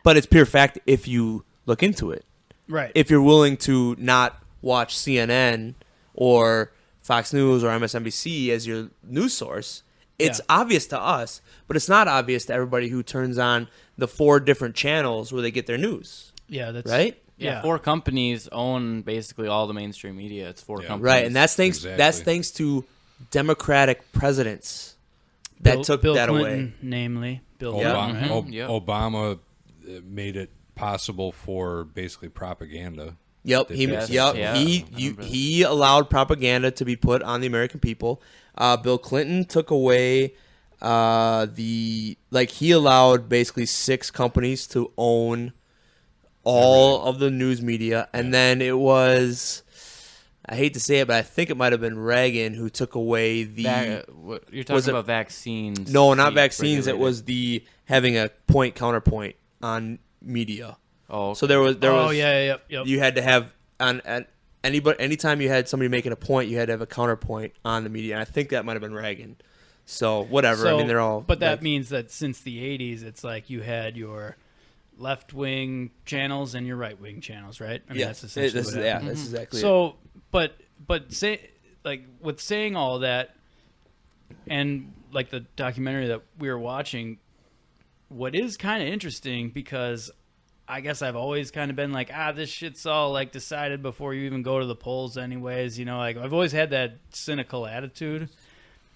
But it's pure fact if you look into it. right. If you're willing to not watch CNN or Fox News or MSNBC as your news source, it's Yeah. obvious to us, but it's not obvious to everybody who turns on the 4 different channels where they get their news, yeah, that's right? Yeah, 4 companies own basically all the mainstream media. It's 4 Yeah. companies. Right, and that's thanks Exactly. to Democratic presidents that took Bill that Clinton, away. namely Bill Obama, Clinton. right? Yep. Obama made it possible for basically propaganda. Yep, Yes, yeah, I remember that. he allowed propaganda to be put on the American people. Bill Clinton took away he allowed basically 6 companies to own all of the news media, and then it was, I hate to say it, but I think it might have been Reagan who took away the You're Was talking it- about vaccines. no, not the vaccines. It regulated- was the having a point counterpoint on media. Oh, So there was Oh yeah, yep. you had to have on anybody, anytime you had somebody making a point, you had to have a counterpoint on the media. And I think that might have been Reagan. So whatever. I mean, they're all. But that means that since the 80s, it's like you had your left-wing channels and your right-wing channels, right? I mean, that's essentially what happened. That's exactly. So, but say like with saying all that, and like the documentary that we were watching, what is kind of interesting, because I guess I've always kind of been like, this shit's all like decided before you even go to the polls anyways, like I've always had that cynical attitude.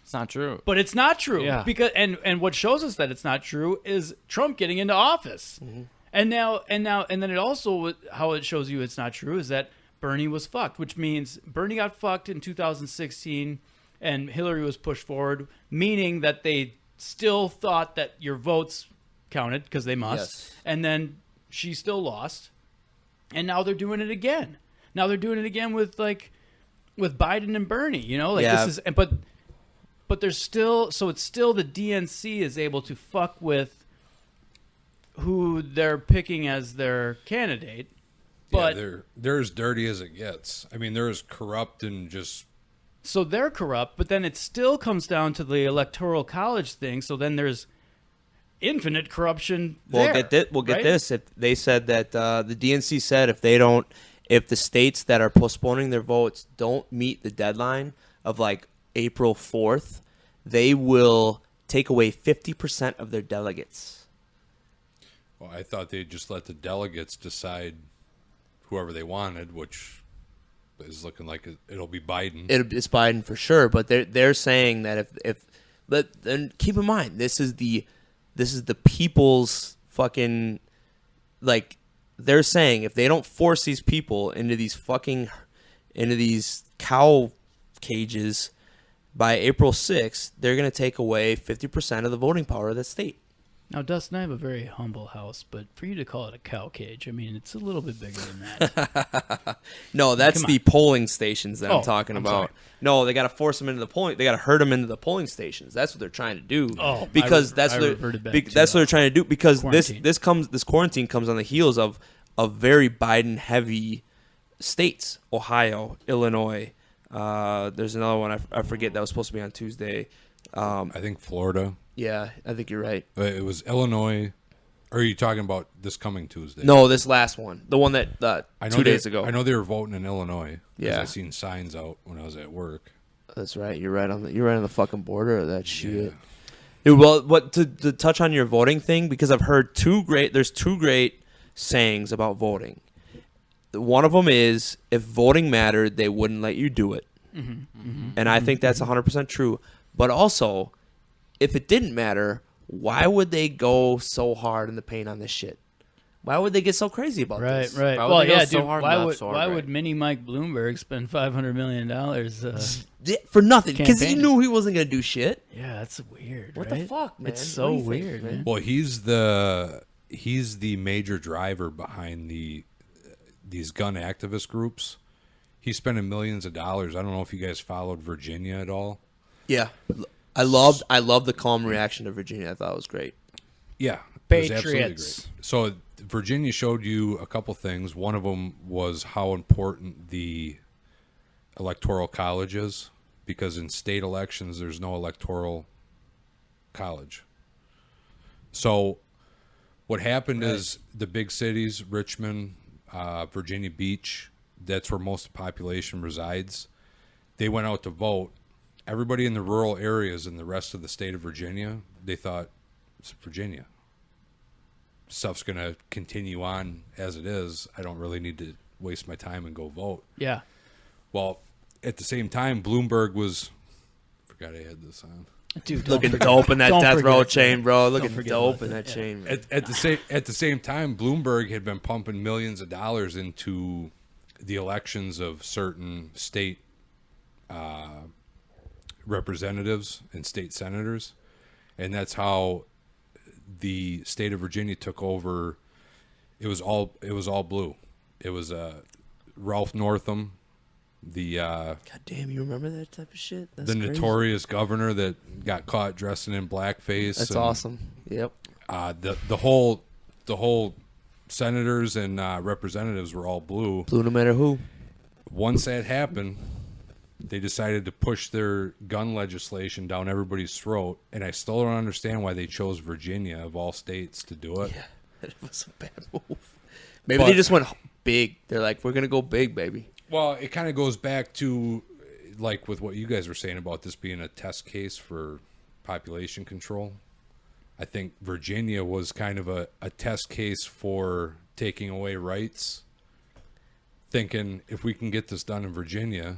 It's not true. But it's not true. Yeah. Because and what shows us that it's not true is Trump getting into office. Mm-hmm. And then it also, how it shows you it's not true is that Bernie was fucked, which means Bernie got fucked in 2016 and Hillary was pushed forward, meaning that they still thought that your votes counted because they must. Yes. And then she still lost. And now they're doing it again. Now they're doing it again with Biden and Bernie, this is, but there's still, so it's still the DNC is able to fuck with who they're picking as their candidate. But they're as dirty as it gets. I mean, they're as corrupt and just. So they're corrupt, but then it still comes down to the Electoral College thing. So then there's infinite corruption. We'll get this. If they said that the DNC said if the states that are postponing their votes don't meet the deadline of like April 4th, they will take away 50% of their delegates. Well, I thought they'd just let the delegates decide whoever they wanted, which is looking like it'll be Biden. It's Biden for sure, but they're saying that but then keep in mind this is the people's fucking, like, they're saying if they don't force these people into these cow cages by April 6th, they're going to take away 50% of the voting power of the state. Now, Dustin, I have a very humble house, but for you to call it a cow cage, I mean, it's a little bit bigger than that. No, that's the polling stations that I'm talking about. Sorry. No, they got to force them into the polling. They got to herd them into the polling stations. That's what they're trying to do. Oh, because that's what they're trying to do. Because quarantine. this quarantine comes on the heels of very Biden heavy states: Ohio, Illinois. There's another one I forget that was supposed to be on Tuesday. I think Florida. Yeah, I think you're right. It was Illinois. Or are you talking about this coming Tuesday? No, this last one. The one that 2 days ago. I know they were voting in Illinois. Yeah. I seen signs out when I was at work. That's right. You're right on the fucking border of that shit. Dude, well, to touch on your voting thing, because I've heard there's two great sayings about voting. One of them is, if voting mattered, they wouldn't let you do it. Mm-hmm, mm-hmm, and I think that's 100% true. But also, if it didn't matter, why would they go so hard in the paint on this shit? Why would they get so crazy about this? Right. Why would Well, they go yeah, so dude. hard Why and would absorb, why right? would Mini Mike Bloomberg spend $500 million? For nothing, because he Campaigning. knew he wasn't gonna do shit. Yeah, that's weird. What right? the fuck, man? It's What so do you think, weird, man? man. Well, he's the major driver behind these gun activist groups. He's spending millions of dollars. I don't know if you guys followed Virginia at all. Yeah, I loved the calm reaction to Virginia. I thought it was great. Yeah, it was absolutely Patriots. great. So Virginia showed you a couple things. One of them was how important the electoral college is, because in state elections there's no electoral college. So what happened is the big cities, Richmond, Virginia Beach, that's where most of the population resides. They went out to vote. Everybody in the rural areas in the rest of the state of Virginia, they thought, it's Virginia. Stuff's going to continue on as it is. I don't really need to waste my time and go vote. Yeah. Well, at the same time, Bloomberg was... forgot I had this on. Dude, Looking dope in that Don't death row forget chain, bro. Looking forget dope about in that, that chain. At the same time, Bloomberg had been pumping millions of dollars into the elections of certain state representatives and state senators, and that's how the state of Virginia took over. It was all blue. It was Ralph Northam, the God damn, you remember that type of shit? That's the crazy. notorious governor that got caught dressing in blackface. That's and, awesome. Yep. The whole senators and representatives were all blue. Blue no matter who. Once that happened, they decided to push their gun legislation down everybody's throat, and I still don't understand why they chose Virginia of all states to do it. Yeah, it was a bad move. Maybe they just went big. They're like, we're gonna go big, baby. Well, it kind of goes back to like with what you guys were saying about this being a test case for population control. I think Virginia was kind of a test case for taking away rights, thinking if we can get this done in Virginia,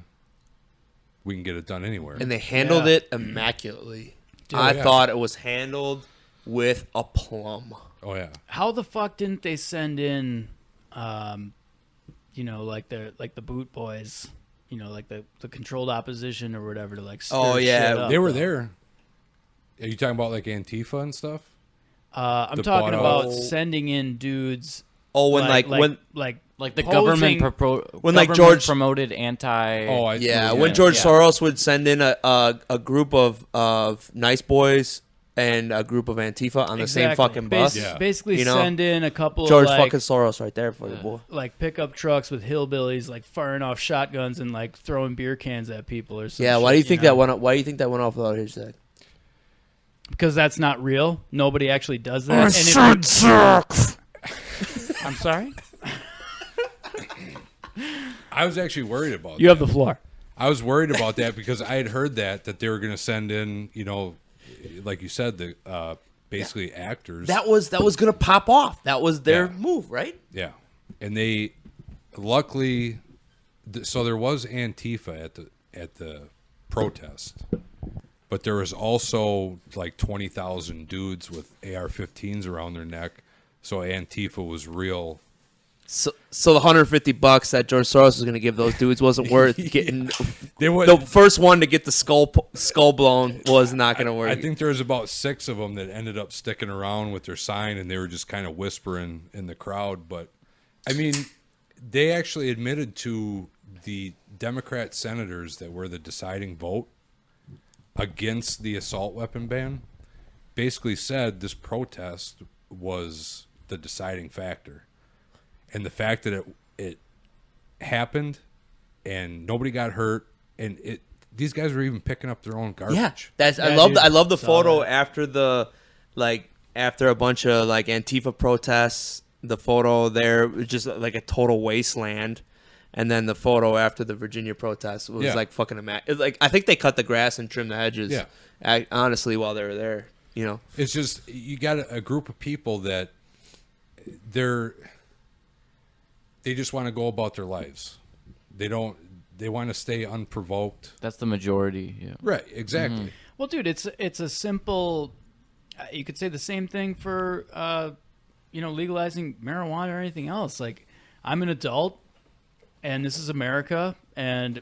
we can get it done anywhere. And they handled it immaculately. I thought it was handled with aplomb. Oh, yeah. How the fuck didn't they send in, like the boot boys, like the controlled opposition or whatever to like stir shit up, they were there. Are you talking about like Antifa and stuff? I'm talking about sending in dudes. Oh, when like the government when like George promoted anti. Oh, when George Soros would send in a group of nice boys and a group of Antifa on the same fucking bus. Basically, send in a couple George of fucking Soros right there for you, boy. Like pickup trucks with hillbillies, like firing off shotguns and like throwing beer cans at people or something. Yeah, why do you think that went? Why do you think that went off without a hitch, Zach? Because that's not real. Nobody actually does that. I'm sorry. I was actually worried about You have the floor. I was worried about that because I had heard that they were going to send in, like you said, the basically actors. That was going to pop off. That was their move, right? Yeah. And they luckily so there was Antifa at the protest. But there was also like 20,000 dudes with AR-15s around their neck. So Antifa was real. So the $150 that George Soros was going to give those dudes wasn't worth getting. The first one to get the skull blown was not going to work. I think there was about 6 of them that ended up sticking around with their sign, and they were just kind of whispering in the crowd. But I mean, they actually admitted to the Democrat senators that were the deciding vote against the assault weapon ban. Basically said this protest was the deciding factor. And the fact that it happened and nobody got hurt, and these guys were even picking up their own garbage. Yeah, I love the photo after after a bunch of like Antifa protests. The photo there was just like a total wasteland, and then the photo after the Virginia protest was like fucking like I think they cut the grass and trimmed the hedges. Yeah, honestly, while they were there, it's just you got a group of people that they just want to go about their lives. They want to stay unprovoked. That's the majority. Yeah. Right. Exactly. Mm-hmm. Well, dude, it's a simple. You could say the same thing for legalizing marijuana or anything else. Like, I'm an adult, and this is America, and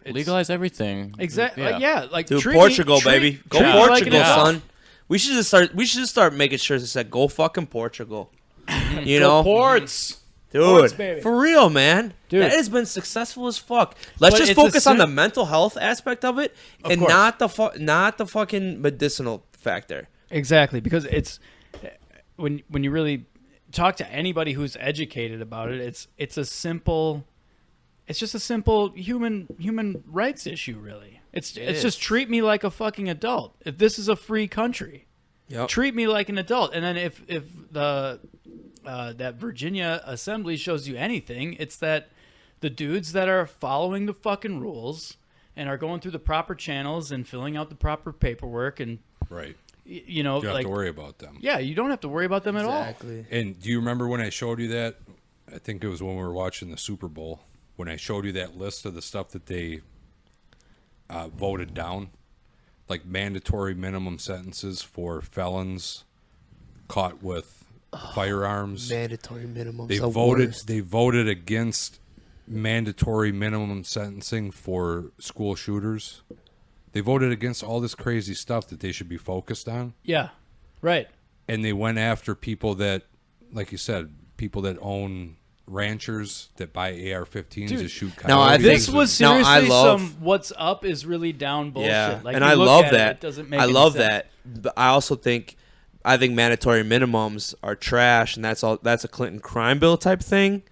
legalize everything. Exactly. Yeah. Dude, Portugal, baby. Go Portugal, son. We should just start making shirts that said "Go fucking Portugal." Go Ports. Dude, Ports, for real, man. Dude. That has been successful as fuck. Let's just focus on the mental health aspect of it, and not the fucking medicinal factor. Exactly, because it's when you really talk to anybody who's educated about it, it's just a simple human rights issue, really. It's just treat me like a fucking adult. If this is a free country, treat me like an adult. And then if the that Virginia Assembly shows you anything, it's that the dudes that are following the fucking rules and are going through the proper channels and filling out the proper paperwork and right. You don't have to worry about them. Yeah, you don't have to worry about them at all. Exactly. And do you remember when I showed you that? I think it was when we were watching the Super Bowl, when I showed you that list of the stuff that they voted down, like mandatory minimum sentences for felons caught with firearms. Mandatory minimums. They voted against mandatory minimum sentencing for school shooters. They voted against all this crazy stuff that they should be focused on. Yeah, right. And they went after people that, like you said, people that own ranchers that buy AR-15s to shoot coyotes. Now, this was seriously some what's up is really down bullshit. Yeah, like, and I love that. It doesn't make I any love sense. that. But I also think I think mandatory minimums are trash, and that's a Clinton crime bill type thing.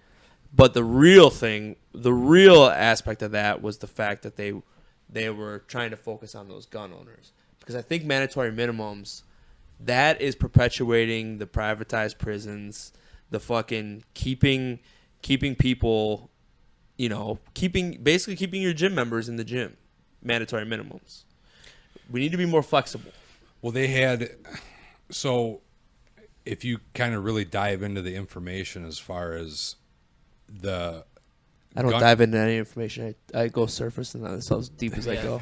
But the real aspect of that was the fact that they were trying to focus on those gun owners, because I think mandatory minimums, that is perpetuating the privatized prisons, the fucking keeping people, basically keeping your gym members in the gym. Mandatory minimums. We need to be more flexible. Well, so if you kind of really dive into the information as far as I don't dive into any information. I go surface, and that's as deep as I go.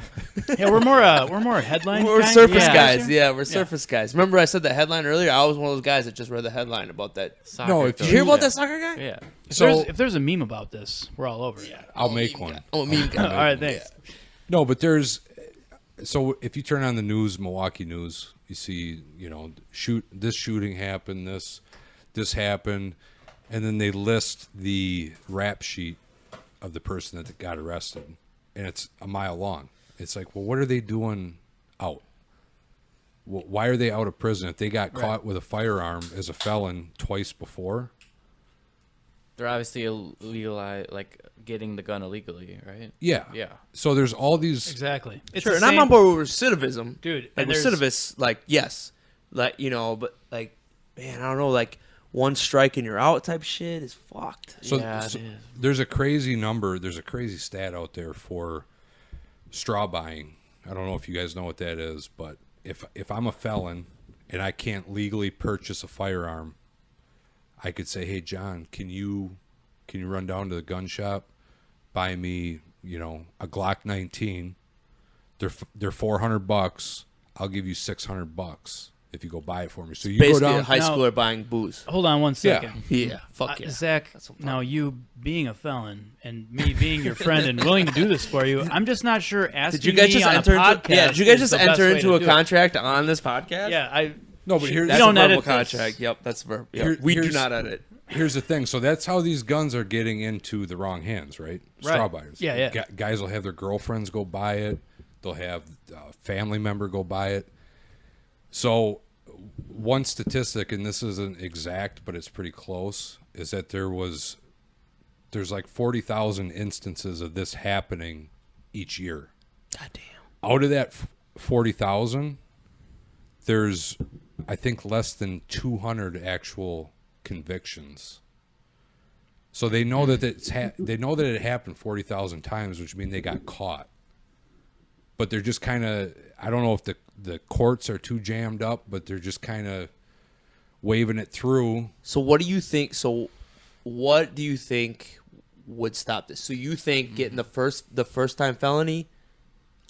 Yeah, we're more headline. We're kind? surface Yeah. guys. Yeah, we're surface guys. Remember, I said the headline earlier. I was one of those guys that just read the headline about that. Soccer No, if Did you coach. hear about that soccer guy? Yeah. If there's a meme about this, we're all over it. I'll make one. Oh, meme guy. All right, thanks. No, but so if you turn on the news, Milwaukee news, you see, this shooting happened, this happened, and then they list the rap sheet of the person that got arrested, and it's a mile long. It's like, well, what are they doing out? Why are they out of prison? If they got caught with a firearm as a felon twice before, They're obviously illegal, like getting the gun illegally, right? yeah. Yeah. So there's all these. Exactly. It's Sure, the and I'm same- on board with recidivism, Dude, Like and there's- recidivists, like yes, like but like, man, I don't know, like one strike and you're out type shit is fucked. So, Yeah, it so is. there's a crazy number. There's a crazy stat out there for straw buying. I don't know if you guys know what that is, but if I'm a felon and I can't legally purchase a firearm, I could say, "Hey, John, can you run down to the gun shop, buy me, a Glock 19? They're $400. I'll give you $600 if you go buy it for me." So you go Basically, down. a high Now- schooler buying booze. Hold on one second. Yeah, fuck yeah. Zach, That's what I'm now you being a felon and me being your friend and willing to do this for you, I'm just not sure asking Did you guys me just on enter a into? podcast Yeah, did you guys is just the best enter way into to a do it. contract on this podcast? Yeah, No, but here's That's don't a verbal edit this. contract. Yep, that's verb. Yep. Here- We do here's- not edit. Here's the thing. So that's how these guns are getting into the wrong hands, right? Straw Right. buyers. Yeah, yeah. Guys will have their girlfriends go buy it. They'll have a family member go buy it. So one statistic, and this isn't exact, but it's pretty close, is that there's like 40,000 instances of this happening each year. God damn. Out of that 40,000, there's, I think, less than 200 actual convictions. So they know that they know that it happened 40,000 times, which means they got caught. But they're just kind of, I don't know if the courts are too jammed up, but they're just kind of waving it through. So what do you think? Would stop this? So you think getting the first time felony,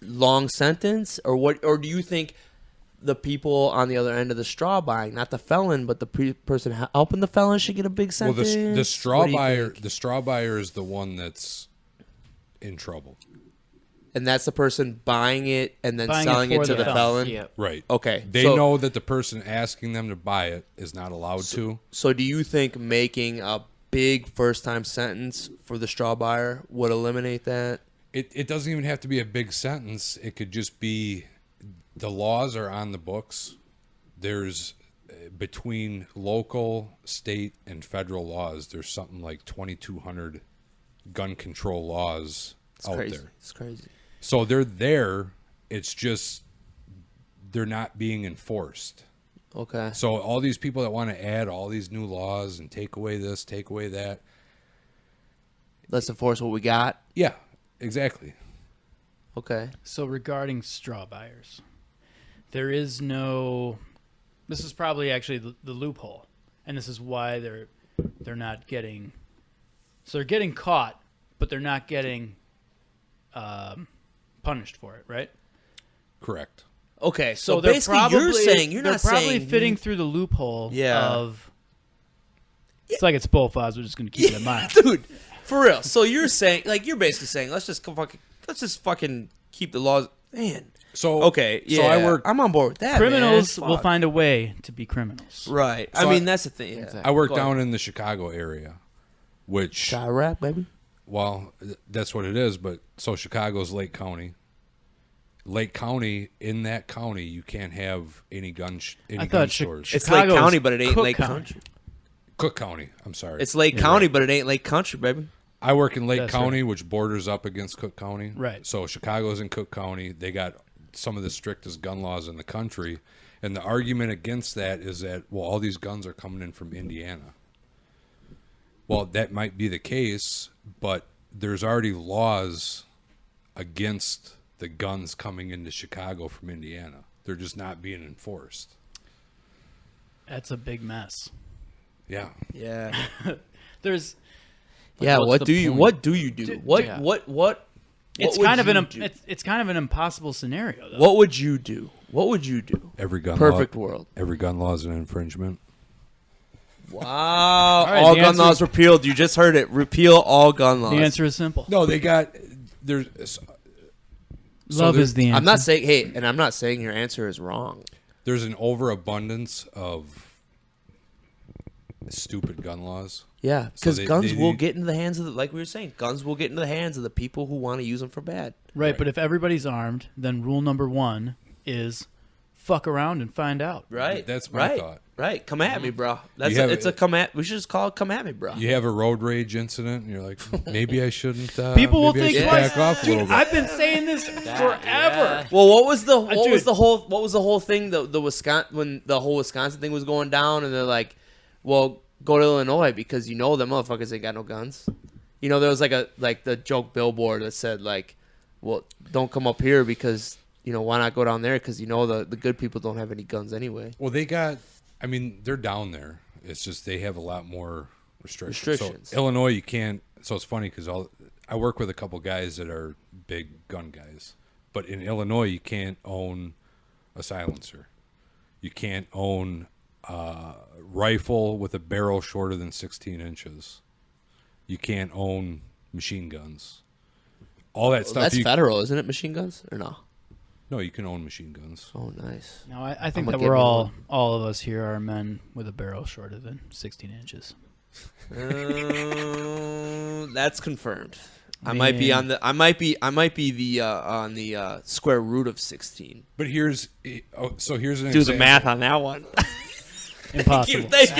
long sentence, or what? Or do you think the people on the other end of the straw buying, not the felon, but the person helping the felon, should get a big Well, sentence? the What straw do you buyer, think? the straw buyer is the one that's in trouble. And that's the person buying it and then Buying it selling it, for to the the felon. felon. Yeah. Right. Okay. They so, know that the person asking them to buy it is not allowed to. So do you think making a big first time sentence for the straw buyer would eliminate that? It doesn't even have to be a big sentence. It could just be the laws are on the books. There's between local, state, and federal laws, there's something like 2,200 gun control laws out Crazy. there. It's crazy. So they're there. It's just they're not being enforced. Okay. So all these people that want to add all these new laws and take away this, take away that. Let's enforce what we got. Yeah, exactly. Okay. So regarding straw buyers, there is no. This is probably actually the loophole, and this is why they're not getting. So they're getting caught, but they're not getting punished for it, right? Correct. Okay. So, they're basically, probably, you're saying you're they're not probably saying fitting through the loophole Yeah. of. It's like it's both odds. We're just going to keep it in mind. dude, for real. So you're saying, like, you're basically saying, let's just fucking keep the laws. Man. So Okay. Yeah. So I work. I'm on board with that. Criminals man. will Fuck. find a way to be criminals. Right. So I mean, that's the thing. Yeah. Exactly. I work Go ahead. down in the Chicago area, which Chirac, baby. well, that's what it is. But so Chicago's Lake County, Lake County, in that county, you can't have any gun I gun thought stores. It's Lake Chicago's County, but it ain't Cook Lake County. Country. Cook County. I'm sorry. It's Lake County, but it ain't Lake Country, baby. I work in Lake That's County, which borders up against Cook County. Right. So Chicago's in Cook County. They got some of the strictest gun laws in the country. And the argument against that is that, well, all these guns are coming in from Indiana. Well, that might be the case, but there's already laws against the guns coming into Chicago from Indiana. They're just not being enforced. That's a big mess. Yeah. Yeah. There's Yeah. what's What the do you? point? What do you do? What? yeah. What? it's would kind of you an do? it's kind of an impossible scenario though. What would you do? What would you do? Every gun Perfect law, world. Every gun law is an infringement. Wow. right, All the gun answer- laws repealed. You just heard it. Repeal all gun laws. The answer is simple. No, they got there's Love is the answer. I'm not saying hey, and I'm not saying your answer is wrong. there's an overabundance of stupid gun laws. Yeah, So because they- guns they will need- get into the hands of the, like we were saying, guns will get into the hands of the people who want to use them for bad. Right, but if everybody's armed, then rule number 1 is fuck around and find out. Right. That's my right. thought. Right. Come at me, bro. That's You have- it's a come at. We should just call it come at me, bro. You have a road rage incident, and you're like, maybe I shouldn't. People will maybe I think should twice. back off a Dude, little bit. I've been saying this forever. yeah. Well, what was the dude. whole thing the Wisconsin when the whole Wisconsin thing was going down and they're like, well, go to Illinois because you know them motherfuckers ain't got no guns. You know there was like the joke billboard that said like, well, don't come up here because you know why not go down there because you know the good people don't have any guns anyway. Well, they got. I mean, they're down there. It's just they have a lot more restrictions. So Illinois, you can't. So it's funny because I work with a couple guys that are big gun guys, but in Illinois, you can't own a silencer. You can't own a rifle with a barrel shorter than 16 inches. You can't own machine guns. All that stuff. That's federal, isn't it? Machine guns or no? No, you can own machine guns. Oh, nice. No, I think I'ma that get we're me all of us here are men with a barrel shorter than 16 inches. That's confirmed. I might be on the. I might be the on the square root of 16. But here's so here's an Do example. the math on that one. Impossible. Thank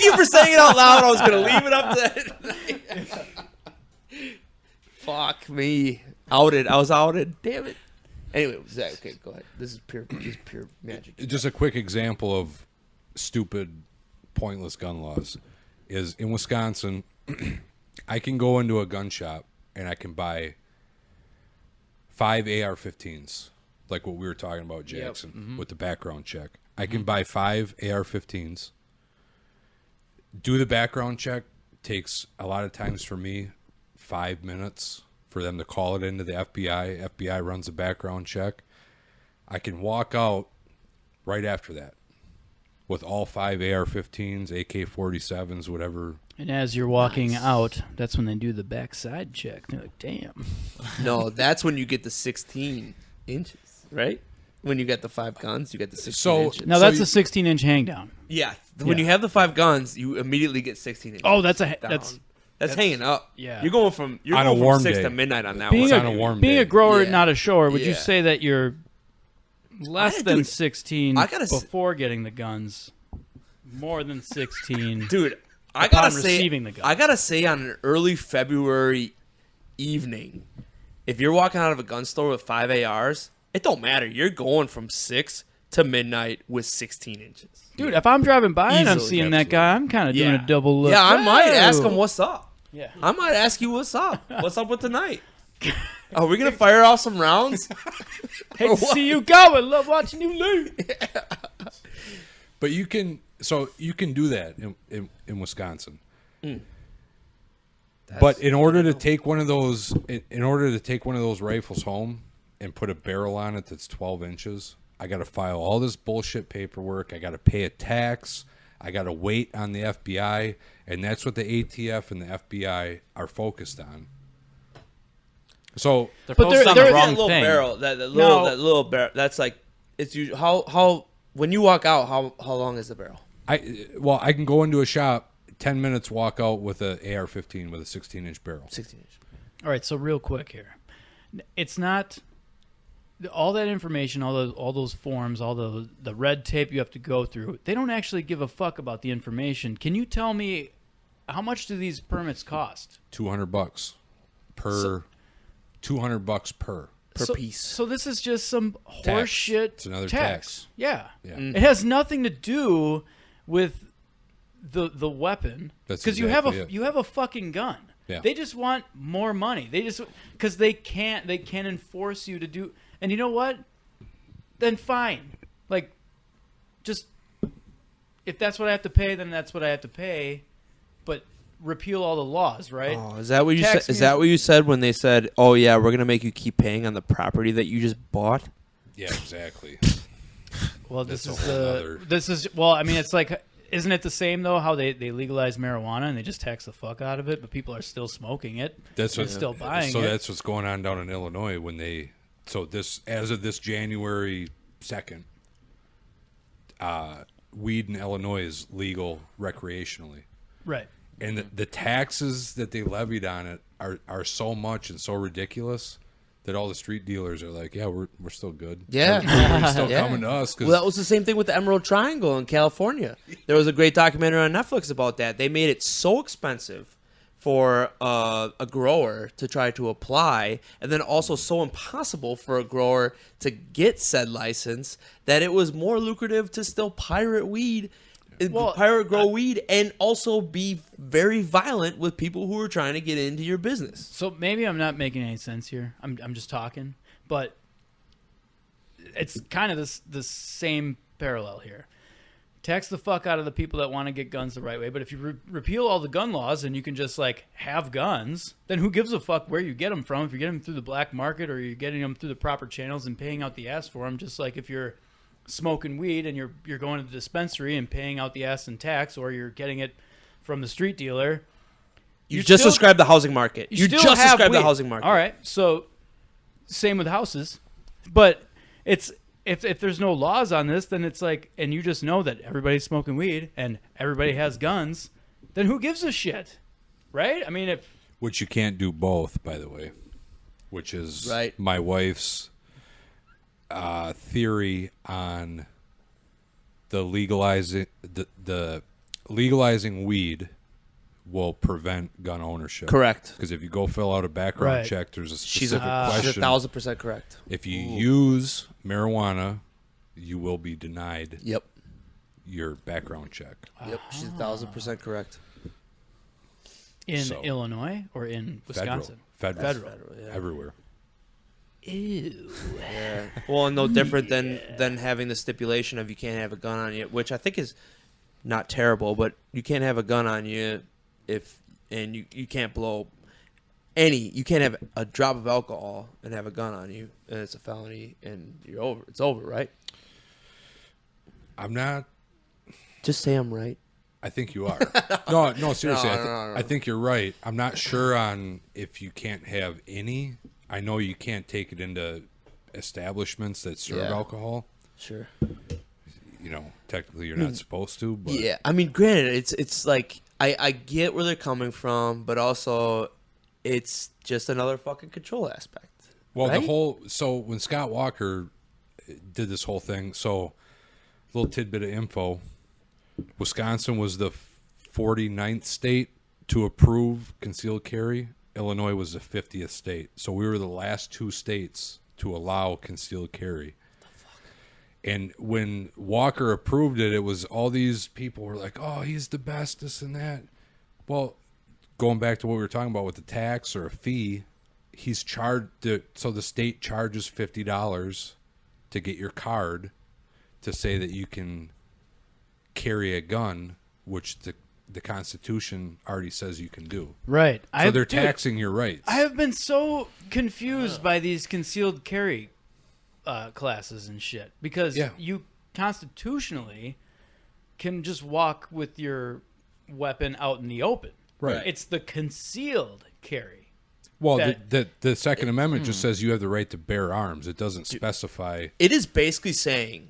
you for saying it out loud. I was gonna leave it up to. Fuck me. Outed. I was outed. Damn it. Anyway, Zach. Okay, go ahead. This is pure magic. Just a quick example of stupid, pointless gun laws is in Wisconsin. I can go into a gun shop and I can buy 5 AR-15s, like what we were talking about, Jackson, with the background check. I can buy 5 AR-15s. Do the background check takes a lot of times for me 5 minutes for them to call it into the FBI. FBI runs a background check. I can walk out right after that with all 5 AR-15s, AK-47s, whatever. And as you're walking out, that's when they do the backside check. They're like, damn. No, that's when you get the 16 inches, right? When you get the 5 guns, you get the 16 So- inches. Now So that's you- a 16-inch hangdown. Yeah, when Yeah. you have the 5 guns, you immediately get 16 inches. Oh, that's down. That's hanging up. Yeah. You're going from On a going warm from 6 day. to midnight on that being one. on a warm being day. a grower, Yeah. not a shower. Would you Yeah. say that you're less than Dude, 16 I gotta s- before getting the guns, more than 16? Dude, I upon gotta say, receiving the gun. I gotta say, on an early February evening, if you're walking out of a gun store with 5 ARs, it don't matter. You're going from 6 to midnight with 16 inches. Dude, if I'm driving by and I'm Easily. seeing that guy, I'm kind of doing a double look. Yeah, I might ask Whoa. him what's up. Yeah. I might ask you what's up. What's up with tonight? Are we gonna fire off some rounds? Hate to see you go. I love watching you lose. But you can do that in Wisconsin. But in order to take one of those rifles home and put a barrel on it that's 12 inches, I got to file all this bullshit paperwork. I got to pay a tax. I got to wait on the FBI, and that's what the ATF and the FBI are focused on. So They're But focused they're- on they're- the That wrong little thing. barrel, that No. little barrel. That's like it's usually how when you walk out, how long is the barrel? I can go into a shop, 10 minutes, walk out with an AR-15 with a 16-inch barrel. 16 inches. All right, so real quick here. It's not all that information, all those forms, all the red tape you have to go through, they don't actually give a fuck about the information. Can you tell me how much do these permits cost? $200 per. $200 per piece. So this is just some Tax. horseshit It's another tax. tax. Yeah. Yeah. It has nothing to do with the weapon, That's because exactly it. you have a fucking gun. Yeah. They just want more money. They just because they can't enforce you to do. And you know what? Then fine. Like, just if that's what I have to pay, then that's what I have to pay. But repeal all the laws, right? Oh, is that what you Tax said? Is me- that what you said when they said, "Oh yeah, we're gonna make you keep paying on the property that you just bought"? Yeah, exactly. Well, this That's is a whole nother- well, I mean, it's like, isn't it the same though? How they legalize marijuana and they just tax the fuck out of it, but people are still smoking it. That's and what's still buying So it. that's what's going on down in Illinois when they. So this, as of this January 2nd, weed in Illinois is legal recreationally, Right. and the taxes that they levied on it are so much and so ridiculous that all the street dealers are like, yeah, we're still good. Yeah. Everybody's still Yeah. coming to us because Well, that was the same thing with the Emerald Triangle in California. There was a great documentary on Netflix about that. They made it so expensive for a grower to try to apply, and then also so impossible for a grower to get said license that it was more lucrative to still pirate weed, Well, grow weed, and also be very violent with people who are trying to get into your business. So maybe I'm not making any sense here. I'm just talking, but it's kind of the same parallel here. Tax the fuck out of the people that want to get guns the right way, but if you repeal all the gun laws and you can just like have guns, then who gives a fuck where you get them from? If you get them through the black market or you're getting them through the proper channels and paying out the ass for them, just like if you're smoking weed and you're going to the dispensary and paying out the ass in tax, or you're getting it from the street dealer. You just still- described the housing market. You still just have described the weed. housing market. All right, so same with houses, but it's if there's no laws on this, then it's like, and you just know that everybody's smoking weed and everybody has guns, then who gives a shit, right? I mean, if which you can't do both, by the way, which is Right. my wife's theory on the legalizing weed will prevent gun ownership. Correct. Because if you go fill out a background Right. check, there's a She's specific a question. 1,000% correct. If you use marijuana, you will be denied Yep. your background check. Yep. She's 1,000% correct. in So- Illinois or in Wisconsin, Federal. Federal, yeah. Everywhere. Ew. Yeah. Well, and no different than having the stipulation of you can't have a gun on you, which I think is not terrible, but you can't have a gun on you and you can't you can't have a drop of alcohol and have a gun on you, and it's a felony, and it's over, right? I'm not. Just say I'm right. I think you are. No, seriously. No. I think you're right. I'm not sure on if you can't have any. I know you can't take it into establishments that serve Yeah. alcohol. Sure. You know, technically you're not supposed to. But Yeah, I mean, granted, it's like I get where they're coming from, but also it's just another fucking control aspect. Well, right? so when Scott Walker did this whole thing, so little tidbit of info, Wisconsin was the 49th state to approve concealed carry. Illinois was the 50th state. So we were the last two states to allow concealed carry. And when Walker approved it, it was all these people were like, oh, he's the best, this and that. Well, going back to what we were talking about with the tax or a fee, he's charged. So the state charges $50 to get your card to say that you can carry a gun, which the Constitution already says you can do. Right. So they're taxing your rights. I have been so confused by these concealed carry classes and shit, because Yeah. you constitutionally can just walk with your weapon out in the open. Right. It's the concealed carry. Well, that- the Second Amendment just says you have the right to bear arms. It doesn't specify. It is basically saying,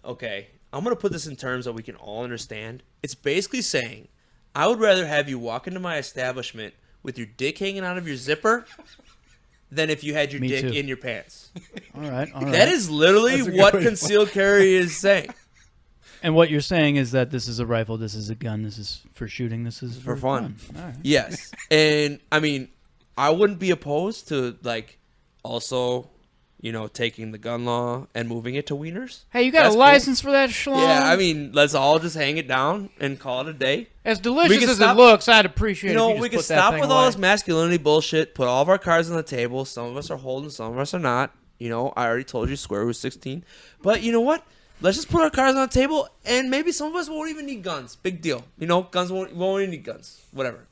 okay, I'm going to put this in terms that we can all understand. It's basically saying, I would rather have you walk into my establishment with your dick hanging out of your zipper than if you had your Me dick too. in your pants. All right. That is literally That's a what good concealed carry is saying. And what you're saying is that this is a rifle, this is a gun, this is for shooting, this is For fun. All right. Yes. And I mean, I wouldn't be opposed to like also, taking the gun law and moving it to wieners. Hey, you got That's a cool. license for that schlong? Yeah, I mean, let's all just hang it down and call it a day. As we delicious can as stop- it looks, I'd appreciate it if you We just can put that stop thing with away. all this masculinity bullshit, put all of our cards on the table. Some of us are holding, some of us are not. I already told you square root 16. But you know what? Let's just put our cards on the table, and maybe some of us won't even need guns. Big deal. Guns won't even need guns. Whatever.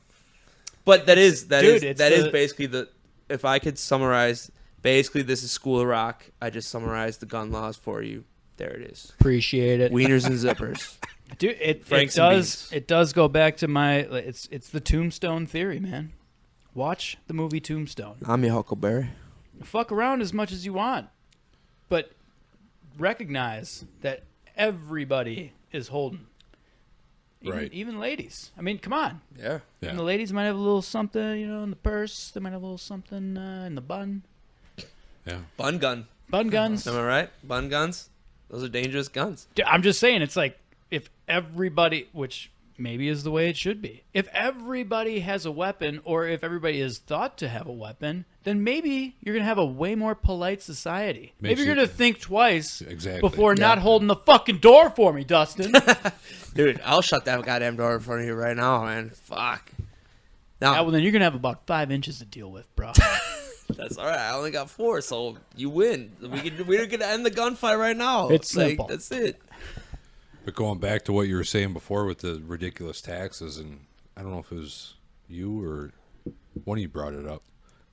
But that is basically if I could summarize, basically this is School of Rock. I just summarized the gun laws for you. There it is. Appreciate it. Wieners and zippers. Dude, it Franks and does. beans. It does go back to my. It's the Tombstone theory, man. Watch the movie Tombstone. I'm your Huckleberry. Fuck around as much as you want, but recognize that everybody is holding. Right. Even ladies. I mean, come on. Yeah. Yeah. And the ladies might have a little something, in the purse. They might have a little something in the bun. Yeah. Bun gun. Bun guns. Am I right? Bun guns. Those are dangerous guns. Dude, I'm just saying, it's like if everybody, which maybe is the way it should be, if everybody has a weapon or if everybody is thought to have a weapon, then maybe you're going to have a way more polite society. Makes Maybe you're it- going to think twice Exactly. before not holding the fucking door for me, Dustin. Dude, I'll shut that goddamn door in front of you right now, man. Fuck. Yeah, Now, well, then you're going to have about 5 inches to deal with, bro. that's all right. I only got 4, so you win. We're going to end the gunfight right now. It's simple. That's it. But going back to what you were saying before with the ridiculous taxes, and I don't know if it was you or one of you brought it up,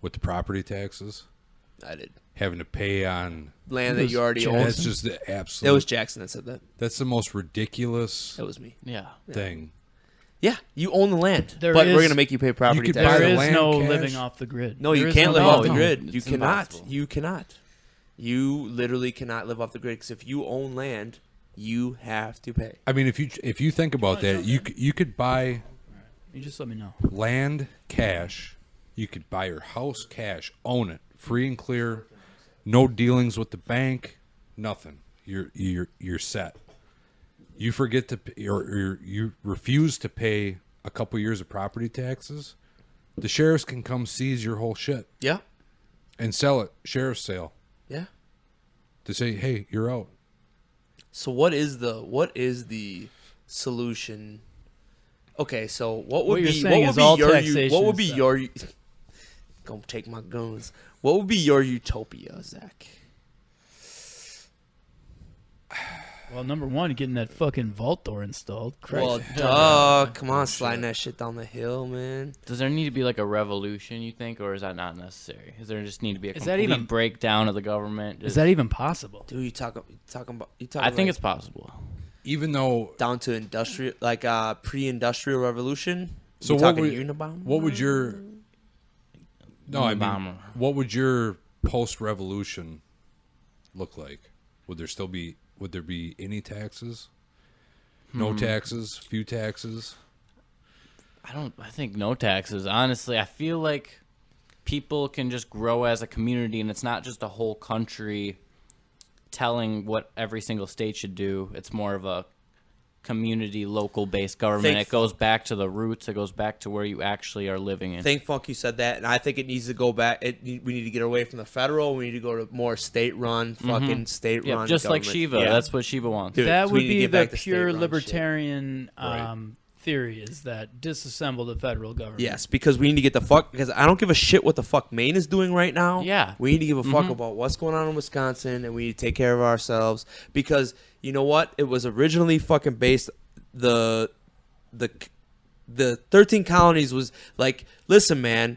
with the property taxes, I did. having to pay on. Land It that was you already Jackson. own. That's just the That absolute. was Jackson that said that. That's the most ridiculous That was me. Yeah. thing. Yeah, you own the land. There but is- we're going to make you pay property could taxes. buy There the is land no cash. living off the grid. No, you There is can't no live living off the off- grid. You It's cannot. impossible. You cannot. You literally cannot live off the grid because if you own land, you have to pay. I mean, if you think about that, you could buy You just let me know. land cash. You could buy your house cash, own it, free and clear, no dealings with the bank, nothing. You're set. You forget to pay, or you refuse to pay a couple years of property taxes, the sheriffs can come seize your whole shit Yeah. and sell it, sheriff's sale, Yeah. to say, hey, you're out. So what is the solution? Okay, so what would What you're be saying what is would all be your taxation what would is be stuff. your gonna take my guns? What would be your utopia, Zach? Well, number one, getting that fucking vault door installed. Christ. Well, duh. Come on, sliding that shit down the hill, man. Does there need to be like a revolution, you think, or is that not necessary? Is there just need to be a Is that complete even- breakdown of the government? Is that even possible? Dude, you talking about I think it's possible. Even though, down to industrial, like pre-industrial revolution. so You what talking would, Unabomber? what would your, no, I mean, Bomber. what would your post-revolution look like? Would there be any taxes? No taxes, few taxes. I think no taxes. Honestly, I feel like people can just grow as a community, and it's not just a whole country telling what every single state should do. It's more of a community, local-based government. Think- It goes back to the roots. It goes back to where you actually are living in. Think Funk, you said that, and I think it needs to go back. We need to get away from the federal. We need to go to more state-run, fucking state-run. Yeah, just like government. Shiva. Yeah. That's what Shiva wants. Dude, That so we would need to be get the back to pure state-run shit. libertarian Right. theory, is that disassemble the federal government. Yes, because we need to get the fuck. Because I don't give a shit what the fuck Maine is doing right now. Yeah. we need to give a fuck about what's going on in Wisconsin, and we need to take care of ourselves. Because you know what? It was originally fucking based. The 13 colonies was like, listen, man,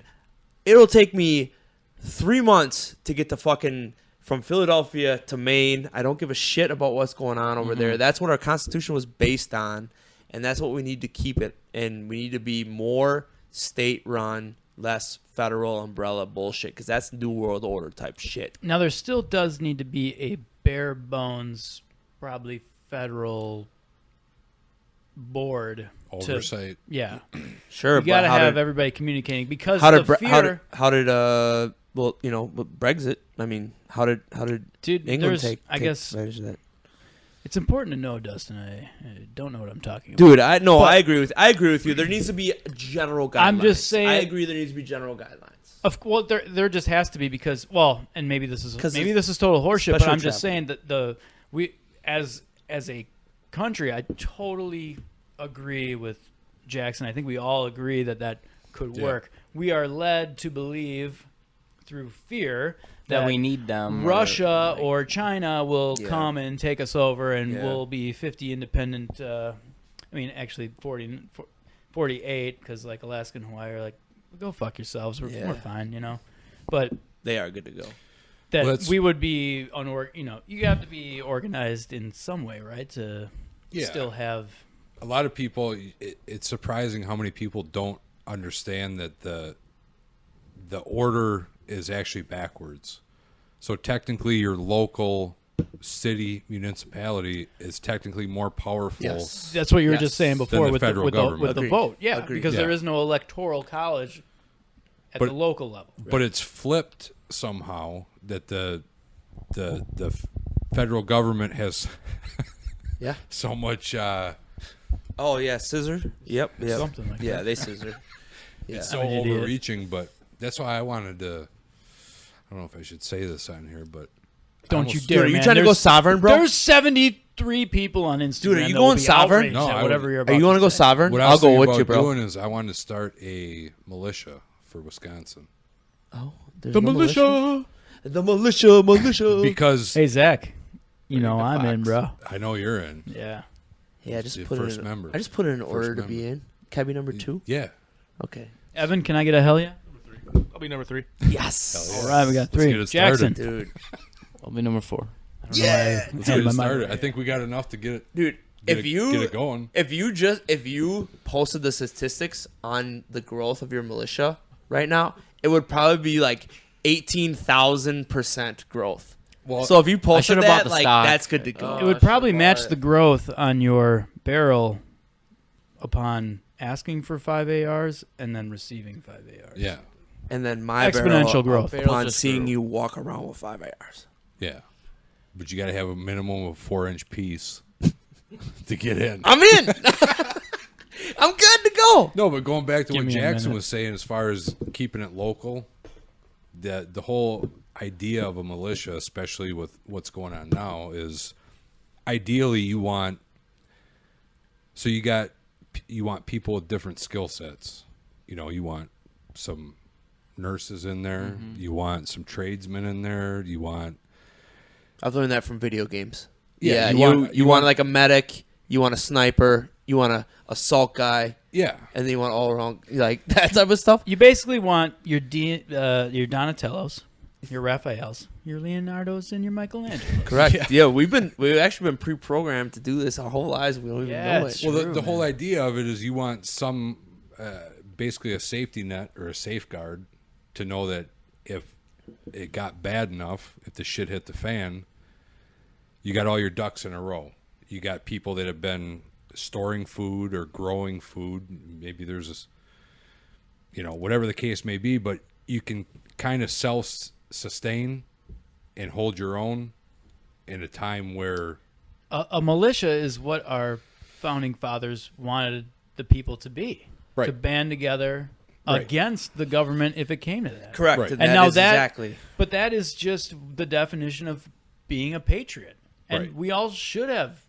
it'll take me 3 months to get to fucking from Philadelphia to Maine. I don't give a shit about what's going on over there. That's what our Constitution was based on, and that's what we need to keep it. And we need to be more state-run, less federal umbrella bullshit, because that's New World Order type shit. Now, there still does need to be a bare bones, probably federal board to, Oversight. yeah. Sure, You got to but have everybody communicating because how the did fear. how did Well, but Brexit. I mean, how did Dude, England take I guess advantage of that? it's important to know, Dustin. I don't know what I'm talking about. Dude, I agree with you. There needs to be general guidelines. I'm just saying. I agree. There needs to be general guidelines. Well, there just has to be because and maybe this is it's total horseshit, but special I'm just travel. saying that we as a country, I totally agree with Jackson. I think we all agree that could work. We are led to believe through fear that we need them. Russia or China will Yeah. come and take us over, and Yeah. we'll be 50 independent. Actually 48, because like Alaska and Hawaii are like, go fuck yourselves. We're Yeah. fine, But They are good to go. that Well, we would be you have to be organized in some way, right? To still have. A lot of people, it's surprising how many people don't understand that the order is actually backwards. So technically your local city municipality is technically more powerful. Yes. That's what you were Yes. just saying Than before the with federal with government. the Agreed. vote. Yeah, Agreed. because Yeah. there is no electoral college at But- the local level. But it's flipped somehow that the federal government has Yeah. so much Oh yeah, scissor. Yep. Something like Yeah, that. they scissor. Yeah. it's so I'm an idiot. overreaching, but that's why I wanted to. I don't know if I should say this on here, but I Don't you almost- dare, Dude, are you man. trying to go There's- sovereign, bro? There's 73 people on Instagram. Dude, are you that will going be sovereign? outraged No, at I whatever would- you're Are about you to want to go say. sovereign? What I I'll was go thinking with about you, bro. doing is I want to start a militia for Wisconsin Oh, there's The no militia. The militia. because Hey Zach, Like I'm the in, Fox. bro. I know you're in. Yeah. Yeah, I just The put first it in. member. I just put it in First order to member. be in. Can I be number 2? Yeah. Okay. Evan, can I get a hell yeah? I'll be number 3. Yes. Hell All right, we got Let's 3. get it started. Jackson. Dude. I'll be number 4. I don't know why I Let's handed get my it mic started. away. I think we got enough to get it. Dude, Get if it you going. if you posted the statistics on the growth of your militia right now, it would probably be like 18,000% growth. Well, So if you posted should've that, bought the like stock. that's good to go. It would probably match the growth on your barrel upon asking for 5 ARs and then receiving 5 ARs. yeah, And then my Exponential barrel, growth. upon just seeing grew. you walk around with 5 ARs. yeah. But you got to have a minimum of 4-inch piece to get in. I'm in. I'm good to go. No, but going back to Give what me a Jackson minute. was saying, as far as keeping it local, the whole idea of a militia, especially with what's going on now, is ideally you want people with different skill sets. You want some nurses in there. Mm-hmm. You want some tradesmen in there. You want I've learned that from video games. Yeah, Yeah, you you want want- like a medic, you want a sniper, you want a assault guy, yeah. and then you want all around like that type of stuff. You basically want your Donatellos, your Raphaels, your Leonardos, and your Michelangelos. Correct. Yeah, we've actually been pre-programmed to do this our whole lives. We don't even Yeah, know it's it. Well, True, the whole man. idea of it is you want some, basically a safety net or a safeguard to know that if it got bad enough, if the shit hit the fan, you got all your ducks in a row. You got people that have been storing food or growing food. Maybe there's this, whatever the case may be, but you can kind of self-sustain and hold your own in a time where A militia is what our founding fathers wanted the people to be. Right. To band together Right. against the government if it came to that. Correct. Right. And, And that now is that- exactly. But that is just the definition of being a patriot. And Right. we all should have.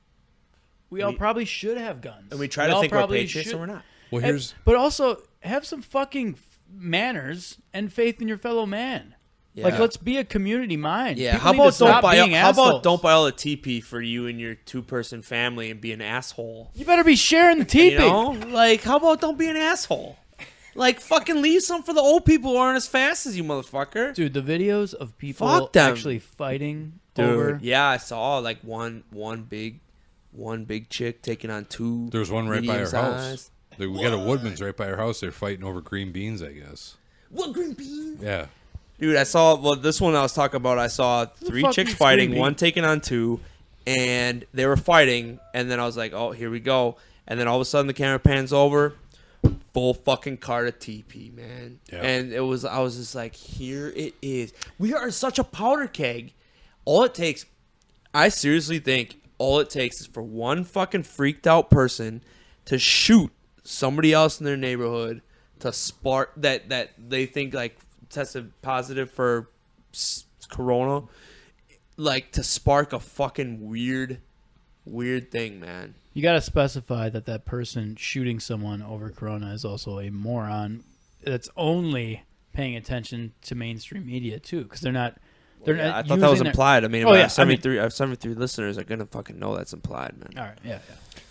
We all probably should have guns. And we try to all think we're probably patriots, and we're not. well, And- here's but also have some fucking manners and faith in your fellow man. Yeah. Like, let's be a community mind. Yeah. People How need to about stop being how about assholes. don't buy all the TP for you and your 2-person family and be an asshole? You better be sharing the teepee. You know, like how about don't be an asshole? Like fucking leave some for the old people who aren't as fast as you, motherfucker. Dude, the videos of people Fuck them. actually fighting Dude, over. yeah, I saw like one big chick taking on 2. There's one right by our medium house. size. We got a Woodman's right by our house. They're fighting over green beans, I guess. What green bean? Yeah. Dude, I saw this one I was talking about. I saw 3 fuck chicks eats fighting, green bean? one taking on 2, and they were fighting. And then I was like, "Oh, here we go!" And then all of a sudden, the camera pans over. full fucking cart of TP, man. Yeah. And I was just like, here it is. We are such a powder keg. All it takes, I seriously think all it takes is for one fucking freaked out person to shoot somebody else in their neighborhood to spark that they think like tested positive for corona, like to spark a fucking weird thing, man. You got to specify that person shooting someone over corona is also a moron that's only paying attention to mainstream media too, because they're not. I thought that was implied. I mean, Oh, yeah, 73 listeners are gonna fucking know that's implied, man. All right, yeah.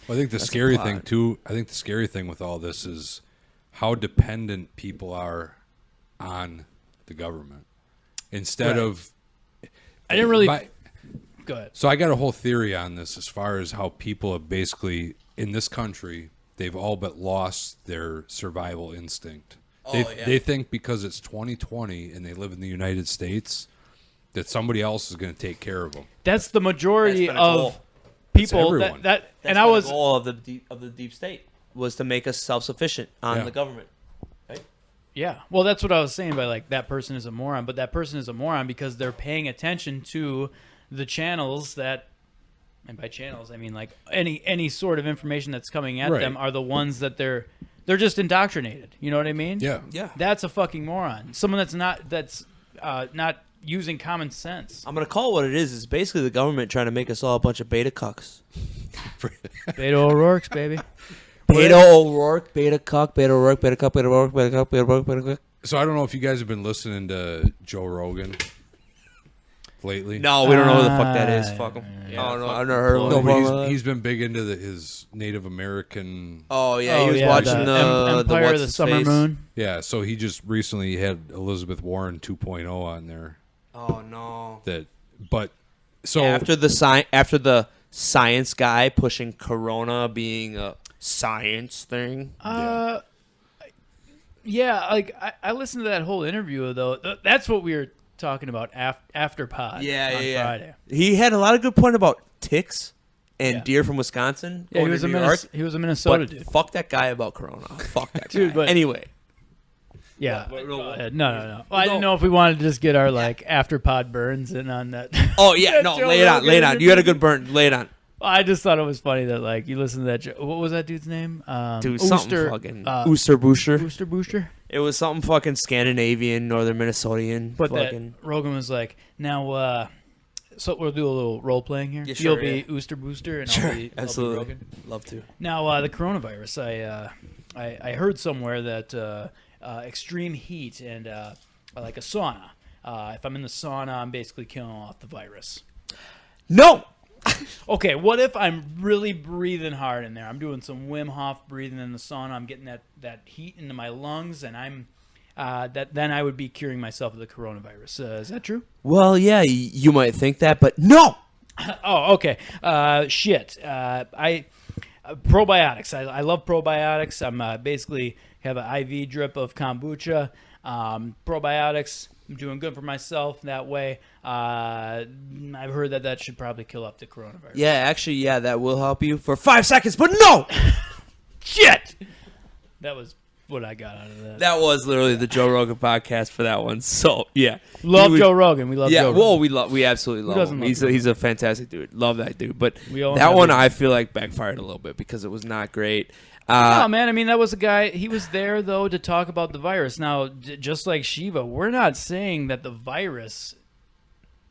Well, I think the scary thing too. I think the scary thing with all this is how dependent people are on the government. Instead Right. of, I didn't really. Go ahead. So I got a whole theory on this as far as how people have basically in this country they've all but lost their survival instinct. They think because it's 2020 and they live in the United States that somebody else is going to take care of them. That's the majority That's been a goal. of people everyone. that That's and I been was the goal of the deep state was to make us self-sufficient on Yeah. the government. Yeah. Well, that's what I was saying by like that person is a moron, but that person is a moron because they're paying attention to the channels that, and by channels I mean like any sort of information that's coming at Right. them are the ones that they're just indoctrinated. You know what I mean? Yeah. Yeah. That's a fucking moron. Someone that's not using common sense. I'm gonna call it what it is. It's basically the government trying to make us all a bunch of beta cucks. Beto O'Rourke's, baby. Beta O'Rourke, beta cuck, beta O'Rourke, beta cuck, beta O'Rourke, beta cuck, beta O'Rourke, beta cuck. So I don't know if you guys have been listening to Joe Rogan lately. No, we don't know who the fuck that is. Fuck him. Yeah, I don't know. fuck I've never heard of No, him. but he's been big into his Native American. Oh yeah, he was watching the Empire of what's the his Summer face? Moon. Yeah, so he just recently had Elizabeth Warren 2.0 on there. Oh no. So after the science guy pushing Corona being a science thing. Yeah, like I listened to that whole interview though. That's what we were talking about after pod. on Friday. He had a lot of good point about ticks and Yeah. deer from Wisconsin. Yeah, he going was to a New York. he was a Minnesota But dude. fuck that guy about Corona. Fuck that Dude, guy. but- Anyway, Yeah. What- Go ahead. No. Well, I didn't know if we wanted to just get our like after pod burns in on that. oh yeah, no, Joe lay it on, Rogan lay it on. You had a interview. good burn. Lay it on, I just thought it was funny that like you listen to that. What was that dude's name? dude. Something Ooster, fucking Ooster Ooster Booster. Booster. It was something fucking Scandinavian, northern Minnesotian. But fucking. that Rogan was like, now, so we'll do a little role playing here. Yeah, sure, You'll be yeah. Ooster Booster, and Sure, I'll be absolutely. Rogan. Love to. Now, the coronavirus. I heard somewhere that extreme heat and like a sauna. If I'm in the sauna, I'm basically killing off the virus. No. Okay, what if I'm really breathing hard in there? I'm doing some Wim Hof breathing in the sauna. I'm getting that heat into my lungs, and I'm then I would be curing myself of the coronavirus. Is that true? Well, yeah, you might think that, but no. Oh, okay. Shit. Probiotics. I love probiotics. I'm basically have an IV drip of kombucha. Probiotics. I'm doing good for myself that way. I've heard that should probably kill off the coronavirus. Yeah, actually, yeah, that will help you for 5 seconds, but no. Shit. That was what I got out of that. That was literally the Joe Rogan podcast for that one. So yeah, Love He was- Joe Rogan. We love Yeah, Joe well, Rogan. we absolutely love doesn't him. love He's Joe he's a fantastic dude. Love that dude. But We all that have one it. I feel like backfired a little bit because it was not great. No, man. I mean, that was a guy. He was there, though, to talk about the virus. Now, just like Shiva, we're not saying that the virus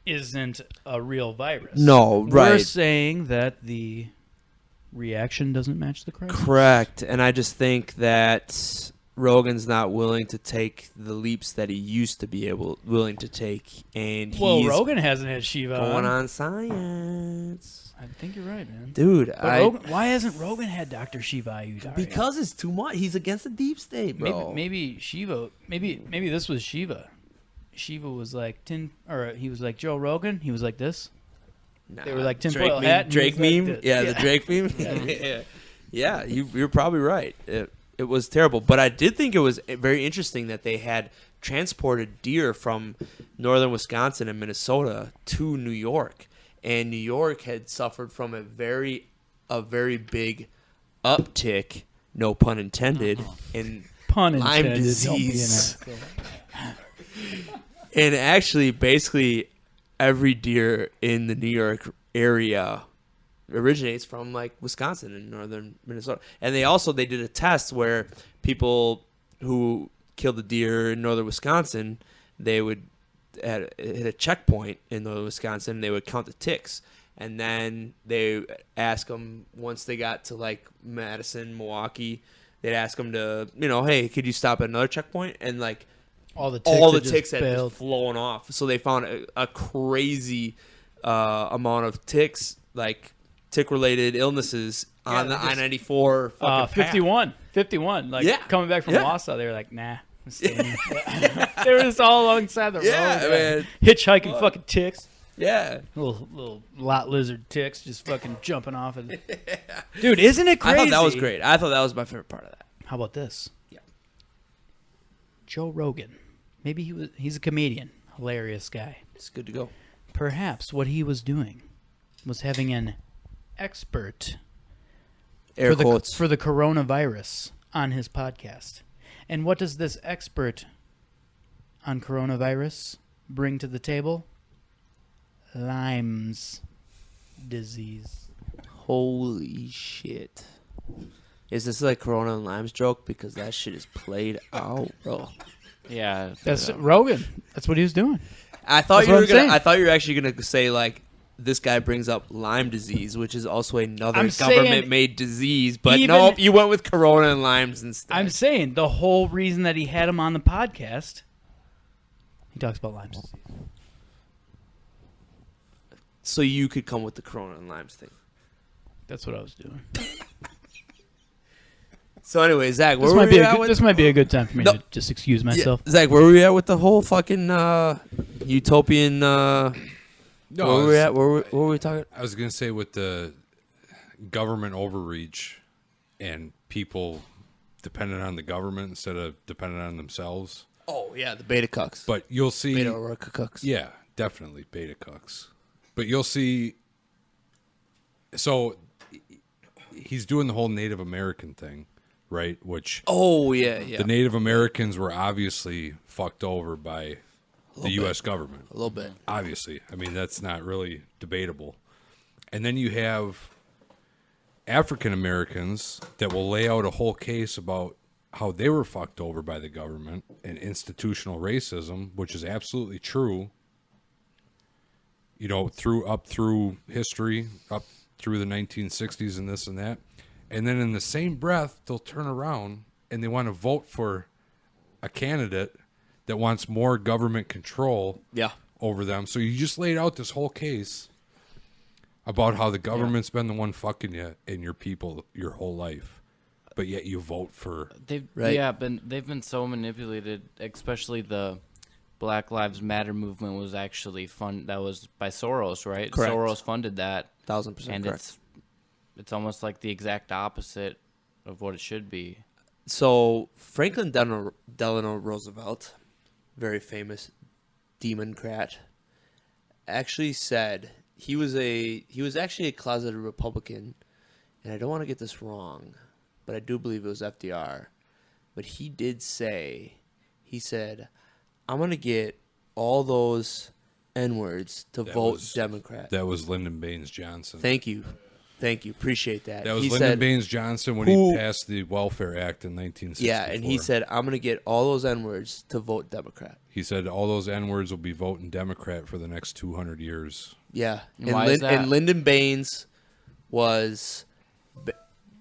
isn't a real virus. No, We're right. saying that the reaction doesn't match the crisis. Correct, and I just think that Rogan's not willing to take the leaps that he used to be willing to take, and Well, he's Rogan hasn't had Shiva going on science. I think you're right, man. Dude, But why hasn't Rogan had Dr. Shiva Ayudhya? because it's too much. He's against the deep state, bro. maybe Shiva. Maybe this was Shiva. Shiva was like he was like Joe Rogan. He was like this. Nah, They were like Drake tinfoil meme, hat and Drake he was like meme. this. Yeah, the Yeah. Drake meme. Yeah, you're probably right. It was terrible, but I did think it was very interesting that they had transported deer from northern Wisconsin and Minnesota to New York, and New York had suffered from a very big uptick no pun intended, and Pun Lyme intended. disease. Don't be an asshole. And actually, basically, every deer in the New York area originates from like Wisconsin and northern Minnesota. And they did a test where people who killed a deer in northern Wisconsin, they would hit a checkpoint in northern Wisconsin. They would count the ticks, and then they ask them once they got to like Madison, Milwaukee, they'd ask them to, hey, could you stop at another checkpoint? And like All the ticks had failed. just flown off. So they found a crazy amount of ticks, like tick-related illnesses on the I-94 fucking 51. Like Yeah. coming back from Yeah. Wausau, they were like, nah. I'm staying here. They were just all alongside the Yeah, road. man. Hitchhiking fucking ticks. Yeah. Little lot lizard ticks just fucking jumping off. Dude, isn't it crazy? I thought that was great. I thought that was my favorite part of that. How about this? Yeah. Joe Rogan. Maybe he's a comedian. Hilarious guy. It's good to go. Perhaps what he was doing was having an expert Air quotes. for the coronavirus on his podcast. And what does this expert on coronavirus bring to the table? Lyme's disease. Holy shit. Is this like Corona and Lime's joke? Because that shit is played out, bro. Yeah. That's Rogan. That's what he was doing. I thought That's you what were I'm gonna. saying. I thought you were actually gonna say like this guy brings up Lyme disease, which is also another I'm saying government-made disease. But even- nope, you went with Corona and Lyme's instead. I'm saying the whole reason that he had him on the podcast, he talks about Lyme's disease. So you could come with the Corona and Lyme's thing. That's what I was doing. So anyway, Zach, where This were might be we a at good, with? this might be a good time for me No. to just excuse myself. Yeah, Zach, where were we at with the whole fucking utopian? No, Where were we at? What were we talking? I was going to say with the government overreach and people dependent on the government instead of dependent on themselves. Oh yeah, the beta cucks. But you'll see. Beta Aurora cucks. Yeah, definitely beta cucks. But you'll see. So he's doing the whole Native American thing, right? Which Oh yeah, yeah. the Native Americans were obviously fucked over by the U.S. government. A little bit. Obviously. I mean, that's not really debatable. And then you have African Americans that will lay out a whole case about how they were fucked over by the government and institutional racism, which is absolutely true. Through history, up through the 1960s and this and that. And then in the same breath, they'll turn around and they want to vote for a candidate that wants more government control Yeah. over them. So you just laid out this whole case about how the government's been the one fucking you and your people your whole life, but yet you vote for. They've been so manipulated, especially the Black Lives Matter movement was actually that was by Soros, right? Correct. Soros funded that, 1000% and correct. it's almost like the exact opposite of what it should be. So Franklin Delano Roosevelt, very famous Democrat, actually said he was actually a closeted Republican, and I don't want to get this wrong, but I do believe it was FDR. But he did say, he said, I'm gonna get all those N-words to vote Democrat. That was Lyndon Baines Johnson. Thank you. Appreciate that. That was He Lyndon said, Baines Johnson when he passed the Welfare Act in 1964. yeah, and he said, I'm gonna get all those N-words to vote Democrat. He said all those N-words will be voting Democrat for the next 200 years. Yeah, And why is that? And Lyndon Baines was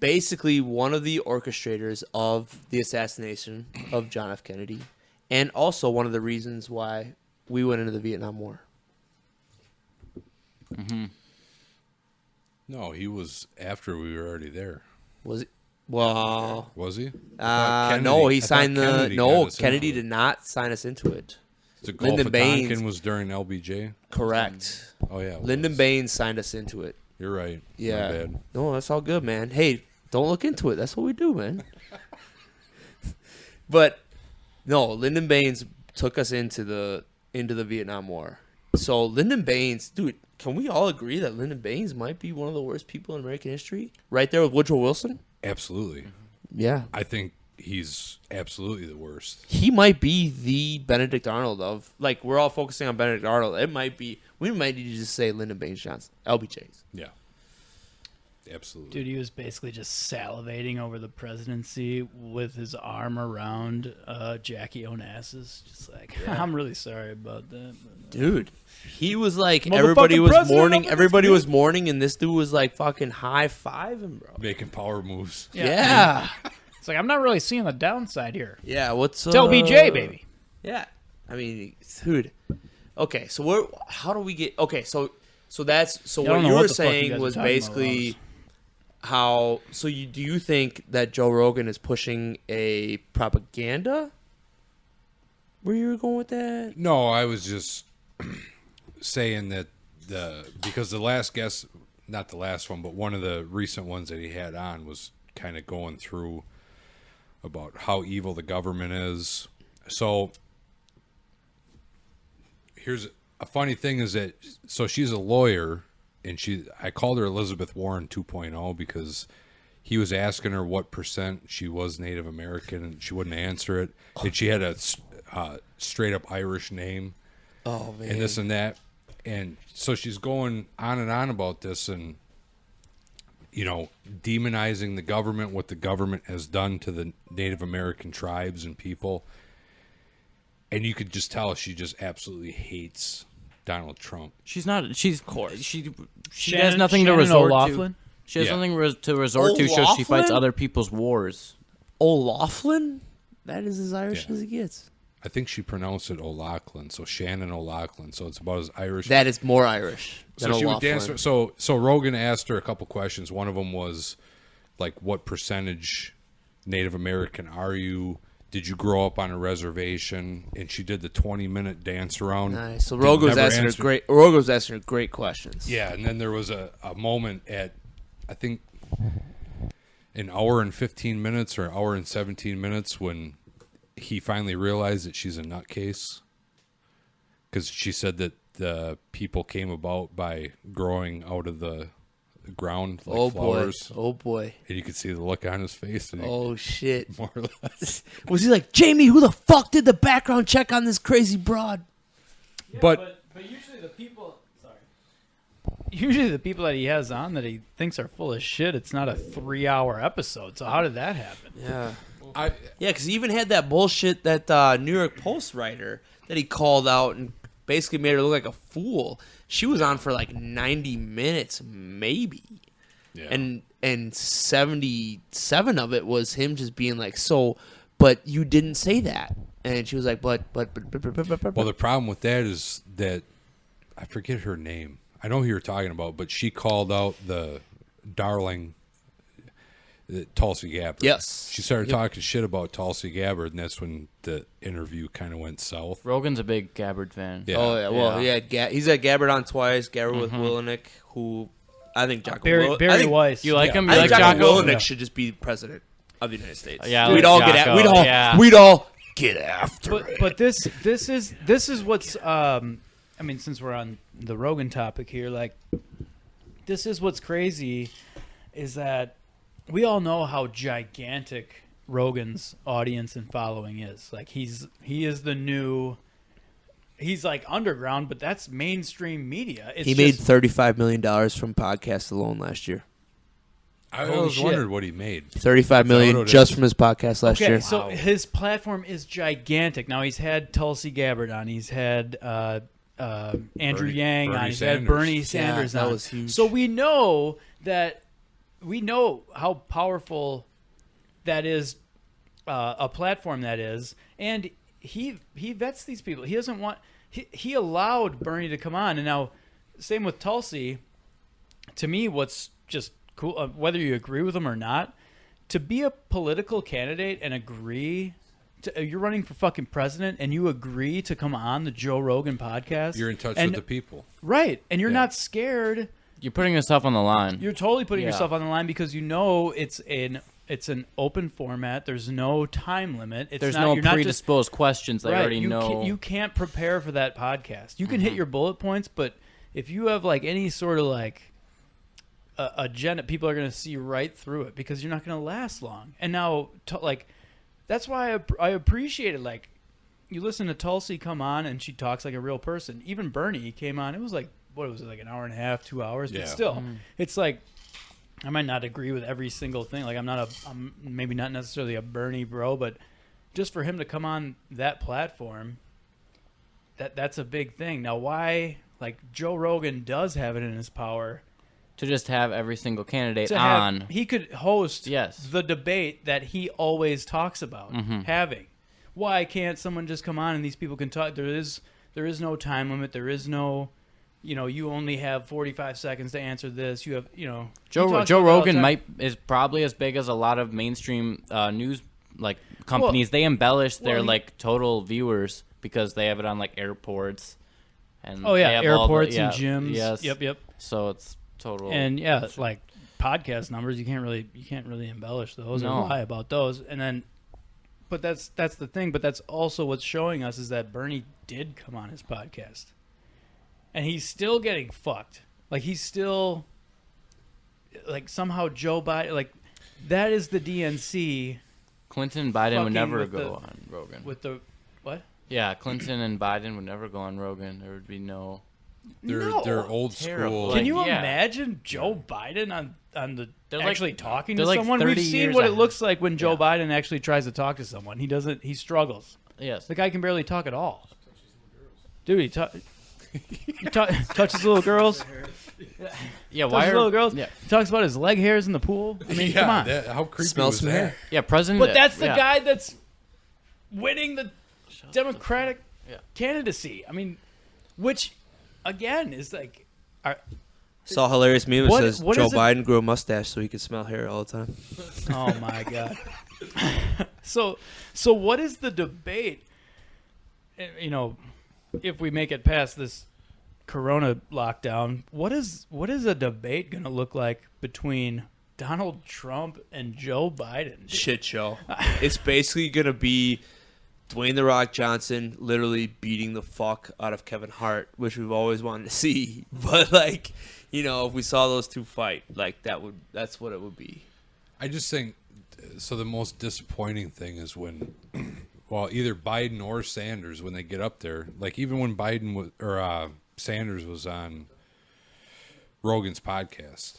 basically one of the orchestrators of the assassination of John F. Kennedy, and also one of the reasons why we went into the Vietnam War. No, he was after we were already there. Was it? Well, Was he? no, he signed the. Kennedy No, got us Kennedy into it. did not sign us into it. The Gulf Lyndon of Baines- Tonkin was during LBJ. Correct. Oh yeah, it Lyndon was. Baines signed us into it. You're right. Yeah. My bad. No, that's all good, man. Hey, don't look into it. That's what we do, man. But no, Lyndon Baines took us into the Vietnam War. So Lyndon Baines, dude, can we all agree that Lyndon Baines might be one of the worst people in American history? Right there with Woodrow Wilson? Absolutely. Yeah. I think he's absolutely the worst. He might be the Benedict Arnold of, like, we're all focusing on Benedict Arnold. It might be, we might need to just say Lyndon Baines Johnson, LBJ's. Yeah. Absolutely. Dude, he was basically just salivating over the presidency with his arm around Jackie Onassis. Just like, I'm really sorry about that. But, Dude, he was like, Motherfucking everybody was president mourning. of this Everybody bitch. was mourning, and this dude was like fucking high-fiving, bro. Making power moves. Yeah. It's like, I'm not really seeing the downside here. Yeah, what's It's LBJ, baby. Yeah, I mean, dude. Okay, so how do we get? Okay, so that's so I don't what know you what were the fuck you saying guys are was talking about, basically Ross. how. So do you think that Joe Rogan is pushing a propaganda? Where you were going with that? No, I was just saying that because the last guest, not the last one, but one of the recent ones that he had on was kind of going through about how evil the government is. So here's a funny thing is that so she's a lawyer and I called her Elizabeth Warren 2.0 because he was asking her what percent she was Native American and she wouldn't answer it. And she had a straight up Irish name. Oh man, And this and that. And so she's going on and on about this and, you know, demonizing the government, what the government has done to the Native American tribes and people. And you could just tell she just absolutely hates Donald Trump. She's not. She's she has Shannon- nothing to Shannon resort O'Loughlin? to. She has Yeah. nothing to resort to. So she fights O'Loughlin? other people's wars. O'Loughlin? That is as Irish Yeah. as it gets. I think she pronounced it O'Loughlin, so Shannon O'Loughlin. So it's about as Irish. That is more Irish than So she would O'Loughlin. dance. So Rogan asked her a couple questions. One of them was like, "What percentage Native American are you? Did you grow up on a reservation?" And she did the 20-minute dance around. Nice. So Did Rogo's never asking her answer- Rogo's asking her great questions. Yeah, and then there was a moment at I think an hour and 15 minutes or hour and 17 minutes when he finally realized that she's a nutcase because she said that the people came about by growing out of the ground like Oh flowers. boy. Oh boy. And you could see the look on his face. And Oh shit. more or less. Was he like, Jamie, who the fuck did the background check on this crazy broad? But usually the people. Sorry. Usually the people that he has on that he thinks are full of shit. It's not a 3-hour episode. So how did that happen? Yeah. I Yeah, because he even had that bullshit that New York Post writer that he called out and basically made her look like a fool. She was on for like 90 minutes, maybe. yeah. And 77 of it was him just being like, so, but you didn't say that. And she was like, but. Well, the problem with that is that I forget her name. I know who you're talking about, but she called out the darling Tulsi Gabbard. Yes. She started talking shit about Tulsi Gabbard, and that's when the interview kind of went south. Rogan's a big Gabbard fan. Yeah. Oh, yeah. Well, Yeah. he's had Gabbard on twice. Gabbard with Willenick, who I think Jocko Barry I think, Weiss. You like him? You I like think Jocko Jocko? Willenick should just be president of the United States. Yeah, I we'd like all Jocko, get yeah. we'd all get after it. But this is what's I mean, since we're on the Rogan topic here, like this is what's crazy is that we all know how gigantic Rogan's audience and following is. Like he is the new. He's like underground, but that's mainstream media. It's He made $35 million from podcasts alone last year. I Holy always shit. wandering what he made. $35 million what it just is? from his podcast last Okay, year. so Wow. his platform is gigantic. Now he's had Tulsi Gabbard on. He's had Andrew Yang on. Bernie He's had Sanders. Bernie Sanders that on. was huge. So we know how powerful that is, a platform that is, and he vets these people. He doesn't want. He allowed Bernie to come on, and now same with Tulsi. To me, what's just cool, whether you agree with him or not, to be a political candidate and agree to, you're running for fucking president and you agree to come on the Joe Rogan podcast. You're in touch and, with the people. right, and you're Yeah. not scared. You're putting yourself on the line. You're totally putting Yeah. yourself on the line because you know it's an open format. There's no time limit. It's There's not, no you're not just, predisposed questions that you already you know. You can't prepare for that podcast. You can hit your bullet points, but if you have like any sort of like agenda. People are going to see right through it because you're not going to last long. And now, that's why I appreciate it. Like, you listen to Tulsi come on and she talks like a real person. Even Bernie came on. It was like, what was it, like an hour and a half, 2 hours? Yeah. But still, it's like, I might not agree with every single thing. Like, I'm maybe not necessarily a Bernie bro, but just for him to come on that platform, that's a big thing. Now, why, like, Joe Rogan does have it in his power To just have every single candidate to have, on. he could host Yes. the debate that he always talks about having. Why can't someone just come on and these people can talk? There is no time limit. There is no, you only have 45 seconds to answer this. You have, Joe he talks about it all the Rogan time. is probably as big as a lot of mainstream news companies. They embellish their total viewers because they have it on like airports. And Oh yeah, they have all the- airports and gyms. Yes. Yep. So it's total. And yeah, like podcast numbers, you can't really embellish those No. or lie about those. And then, but that's the thing. But that's also what's showing us is that Bernie did come on his podcast, and he's still getting fucked. Like he's still, like somehow Joe Biden, like that is the DNC Clinton and Biden would fucking never with go the- on Rogan. with the what? Yeah, Clinton and Biden would never go on Rogan. There would be no. They're old Terrible. school. Can you yeah. imagine Joe Biden on the They're like- actually talking they're to like someone? 30 We've seen years what it ahead. looks like when Joe Yeah. Biden actually tries to talk to someone. He struggles. Yes. The guy can barely talk at all. Dude, he touches little girls. Yeah. Touches Why little are girls. Yeah. He talks about his leg hairs in the pool. I mean, yeah, come on. how creepy Smell was some that? hair. Yeah. President. But that's the yeah. guy that's winning the Democratic Yeah. candidacy. I mean, which again is like, Saw a hilarious meme that What- says what Joe is it- Biden grew a mustache so he could smell hair all the time. oh my god. So what is the debate? If we make it past this Corona lockdown, what is a debate going to look like between Donald Trump and Joe Biden? Shit show. It's basically gonna be Dwayne the Rock Johnson literally beating the fuck out of Kevin Hart, which we've always wanted to see. But if we saw those two fight, that's what it would be. I just think so. The most disappointing thing is when, well, either Biden or Sanders when they get up there. Like even when Biden was or Sanders was on Rogan's podcast,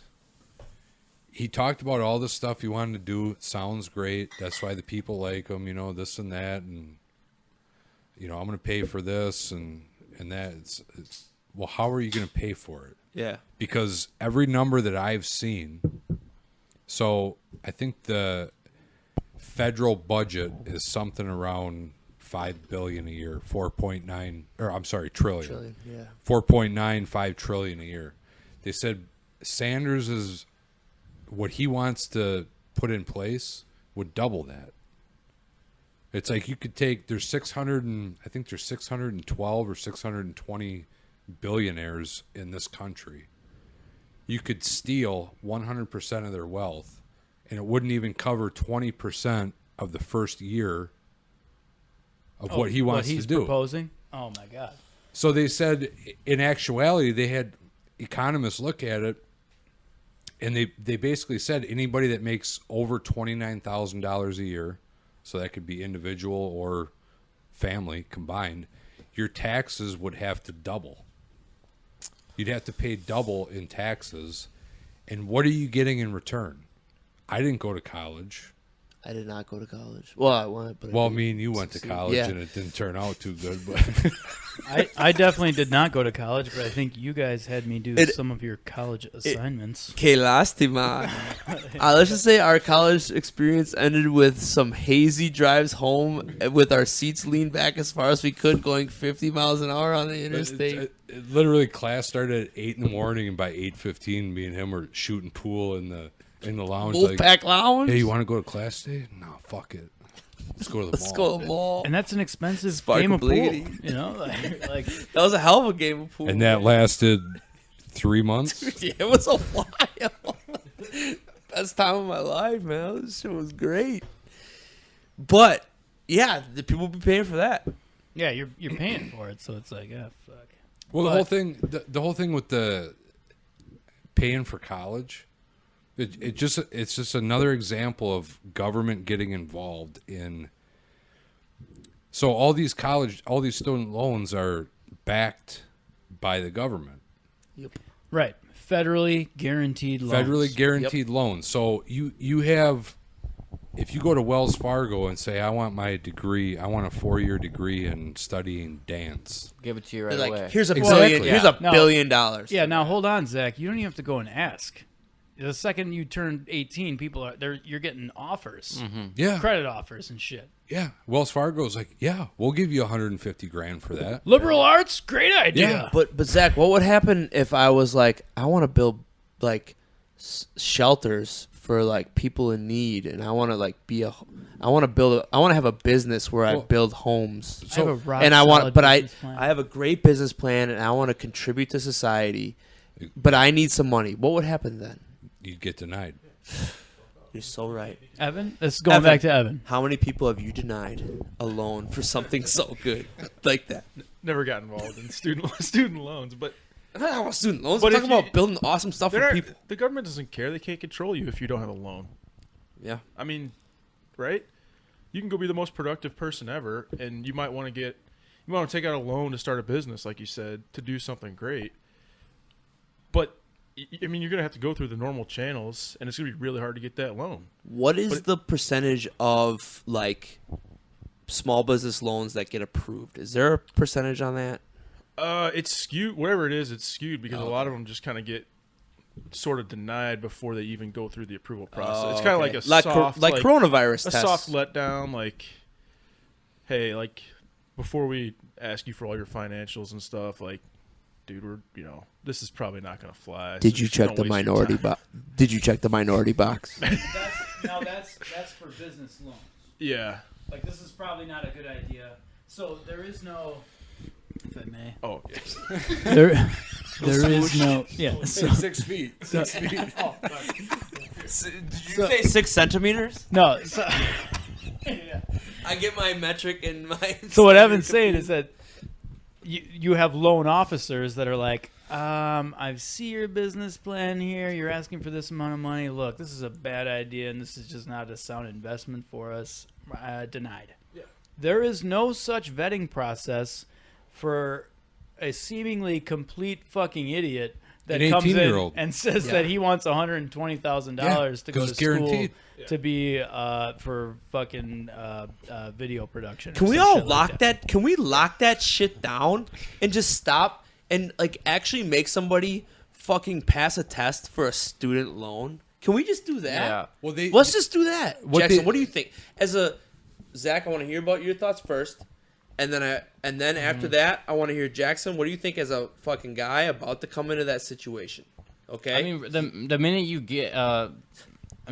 he talked about all the stuff he wanted to do. It sounds great. That's why the people like him. This and that, and I'm going to pay for this and that. It's well, how are you going to pay for it? Yeah. Because every number that I've seen, so I think the federal budget is something around $5 billion a year, 4.9, or I'm sorry, trillion. Yeah. 4.95 trillion a year. They said Sanders is what he wants to put in place would double that. It's like you could take there's 612 or 620 billionaires in this country. You could steal 100% of their wealth, and it wouldn't even cover 20% of the first year of what he wants he's to do. proposing? Oh my god. So they said, in actuality, they had economists look at it, and they basically said anybody that makes over $29,000 a year, so that could be individual or family combined, your taxes would have to double. You'd have to pay double in taxes. And what are you getting in return? I didn't go to college. I did not go to college. Well, I went, but Well, me and you went to college, Yeah. and it didn't turn out too good. But I definitely did not go to college, but I think you guys had me do some of your college assignments. Que lástima. Let's just say our college experience ended with some hazy drives home with our seats leaned back as far as we could, going 50 miles an hour on the interstate. literally, class started at 8 in the morning, and by 8:15, me and him were shooting pool in the lounge. Wolfpack Lounge? Hey, you want to go to class today? No, fuck it. Let's go to the Let's mall. go to the mall. And that's an expensive Sparkle game of pool. Bliggity. Like That was a hell of a game of pool. And that lasted 3 months. Yeah, it was a while. Best time of my life, man. This shit was great. But yeah, the people be paying for that. yeah, you're paying for it, so it's like, ah, fuck. Well, But- the whole thing with the paying for college, It's just another example of government getting involved in. So all these student loans are backed by the government. Right. Federally guaranteed loans. Federally guaranteed loans. So you have, if you go to Wells Fargo and say, I want my degree, I want a 4-year degree in studying dance. Give it to you right Like, away. here's a Exactly. billion. Here's a No. $1 billion. Yeah, now hold on, Zach. You don't even have to go and ask. The second you turn 18, you're getting offers, Yeah. credit offers and shit. Yeah. Wells Fargo's like, yeah, we'll give you $150,000 for that. Liberal arts, great idea. Yeah. But Zach, what would happen if I was like, I want to build like shelters for like people in need, and I want to like I want to have a business where I build homes. I have a rock And I want, solid but business plan. I have a great business plan, and I want to contribute to society, but I need some money. What would happen then? You'd get denied. You're so right. Evan, this is going Evan. back to Evan. How many people have you denied a loan for something so good like that? Never got involved in student loans, but I'm not talking about student loans. But I'm if talking about you- building awesome stuff for people. the government doesn't care. They can't control you if you don't have a loan. Yeah. I mean, right? You can go be the most productive person ever, and you might want to take out a loan to start a business, like you said, to do something great. But I mean, you're gonna have to go through the normal channels, and it's gonna be really hard to get that loan. What is But- the percentage of like small business loans that get approved? Is there a percentage on that? It's skewed. Whatever it is, it's skewed because a lot of them just kind of get sort of denied before they even go through the approval process. It's kind of like a soft, like coronavirus a tests. soft letdown. Like, hey, like before we ask you for all your financials and stuff, like, dude, this is probably not going to fly. so Did you just check don't the waste your minority time. box? Did you check the minority box? That's for business loans. Yeah. Like, this is probably not a good idea. So there is no, if I may, Oh, yes. there is no, yeah. So, 6 feet. 6 feet. Did you say 6 centimeters? no. So, I get my metric and my. so what Evan's saying is that you have loan officers that are like, I see your business plan here. You're asking for this amount of money. Look, this is a bad idea, and this is just not a sound investment for us. Denied. Yeah. There is no such vetting process for a seemingly complete fucking idiot that An comes in 18-year-old. and says that he wants $120,000 to go 'cause to it's guaranteed. school to be for fucking video production. or Can we some all shit like lock that? Can we lock that shit down and just stop and like actually make somebody fucking pass a test for a student loan? Can we just do that? Yeah. Well, Let's just do that. What Jackson, they- what do you think? Zach, I want to hear about your thoughts first, and then after that, I want to hear Jackson. What do you think as a fucking guy about to come into that situation? Okay. I mean, the minute you get a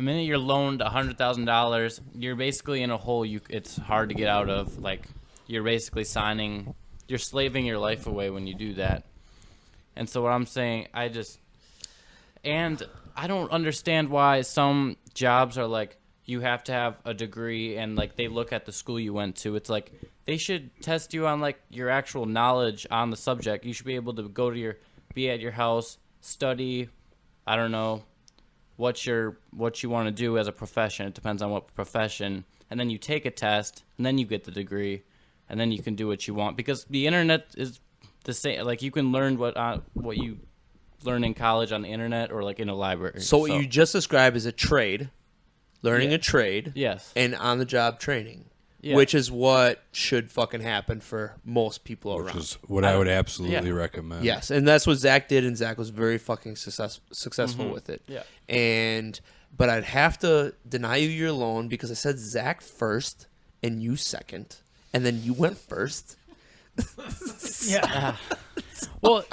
minute you're loaned $100,000, you're basically in a hole. It's hard to get out of. Like, you're basically you're slaving your life away when you do that. And so what I'm saying, I don't understand why some jobs are like, you have to have a degree, and like they look at the school you went to. It's like they should test you on like your actual knowledge on the subject. You should be able to be at your house, study, I don't know, what you want to do as a profession. It depends on what profession. And then you take a test, and then you get the degree, and then you can do what you want. Because the internet is the same. Like, you can learn what you learn in college on the internet or like in a library. so what you just described is a trade, learning a trade, Yes. and on-the-job training, Yeah. which is what should fucking happen for most people Which around. is what I would absolutely recommend. Yes, and that's what Zach did, and Zach was very fucking successful with it. Yeah. But I'd have to deny you your loan because I said Zach first and you second, and then you went first. Yeah. Well,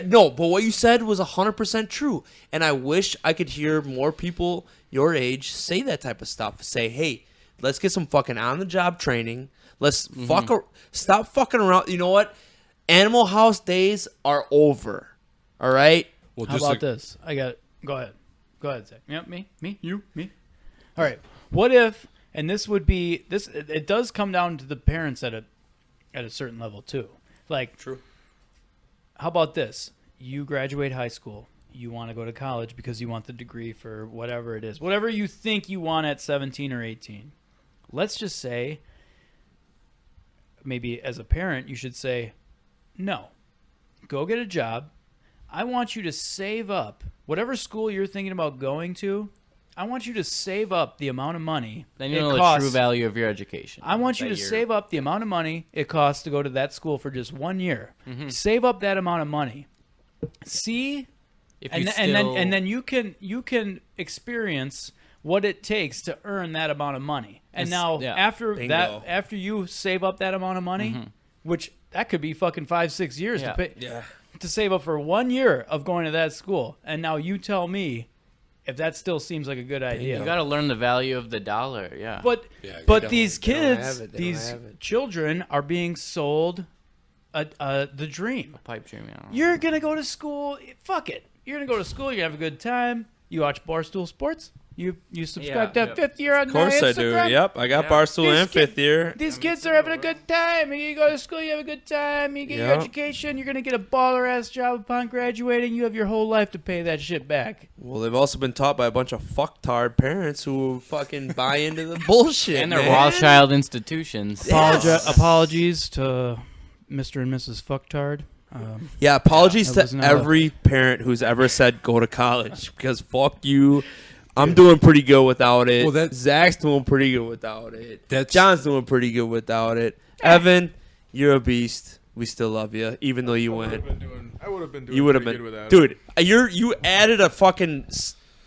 No, but what you said was 100% true, and I wish I could hear more people your age say that type of stuff. Say, hey, let's get some fucking on-the-job training. Let's stop fucking around. You know what? Animal House days are over. All right? Well, how just about this? Go ahead, Zach. Yeah, me, you, me. All right. What if? And this would be this. It does come down to the parents at a certain level too. Like, True. how about this? You graduate high school. you want to go to college because you want the degree for whatever it is, whatever you think you want at 17 or 18. Let's just say, maybe as a parent, you should say, no, go get a job. I want you to save up whatever school you're thinking about going to. I want you to save up the amount of money Then you it know costs. the true value of your education. I want you that to you're- save up the amount of money it costs to go to that school for just 1 year. Mm-hmm. Save up that amount of money. See, If and you then you can experience what it takes to earn that amount of money. And It's- now yeah. Bingo. after you save up that amount of money, which that could be fucking 5-6 years Yeah. to pay Yeah. to save up for 1 year of going to that school. And now you tell me if that still seems like a good idea. you got to learn the value of the dollar. Yeah. But Yeah, you but don't- these they don't kids, have it, they don't these have it. children are being sold the dream. pipe dream. I don't know. You're gonna go to school. Fuck it. You're gonna go to school. You have a good time. You watch Barstool Sports. You subscribe Yeah, to yep. Fifth Year on Of course I do. Instagram. Yep, I got Yeah. Barstool These and kid- fifth year. These kids are having a good time. You go to school, you have a good time. You get your Yeah. education. You're gonna get a baller ass job upon graduating. You have your whole life to pay that shit back. Well, they've also been taught by a bunch of fucktard parents who fucking buy into the bullshit. And their man. Rothschild institutions. Apologies to Mr. and Mrs. Fucktard. Yeah, apologies that was to not every parent who's ever said go to college because fuck you. I'm doing pretty good without it. Well, that- Zach's doing pretty good without it. That's- John's doing pretty good without it. Evan, you're a beast. We still love you, even though you I would went. have been doing You would have pretty been, good without it. dude. You added a fucking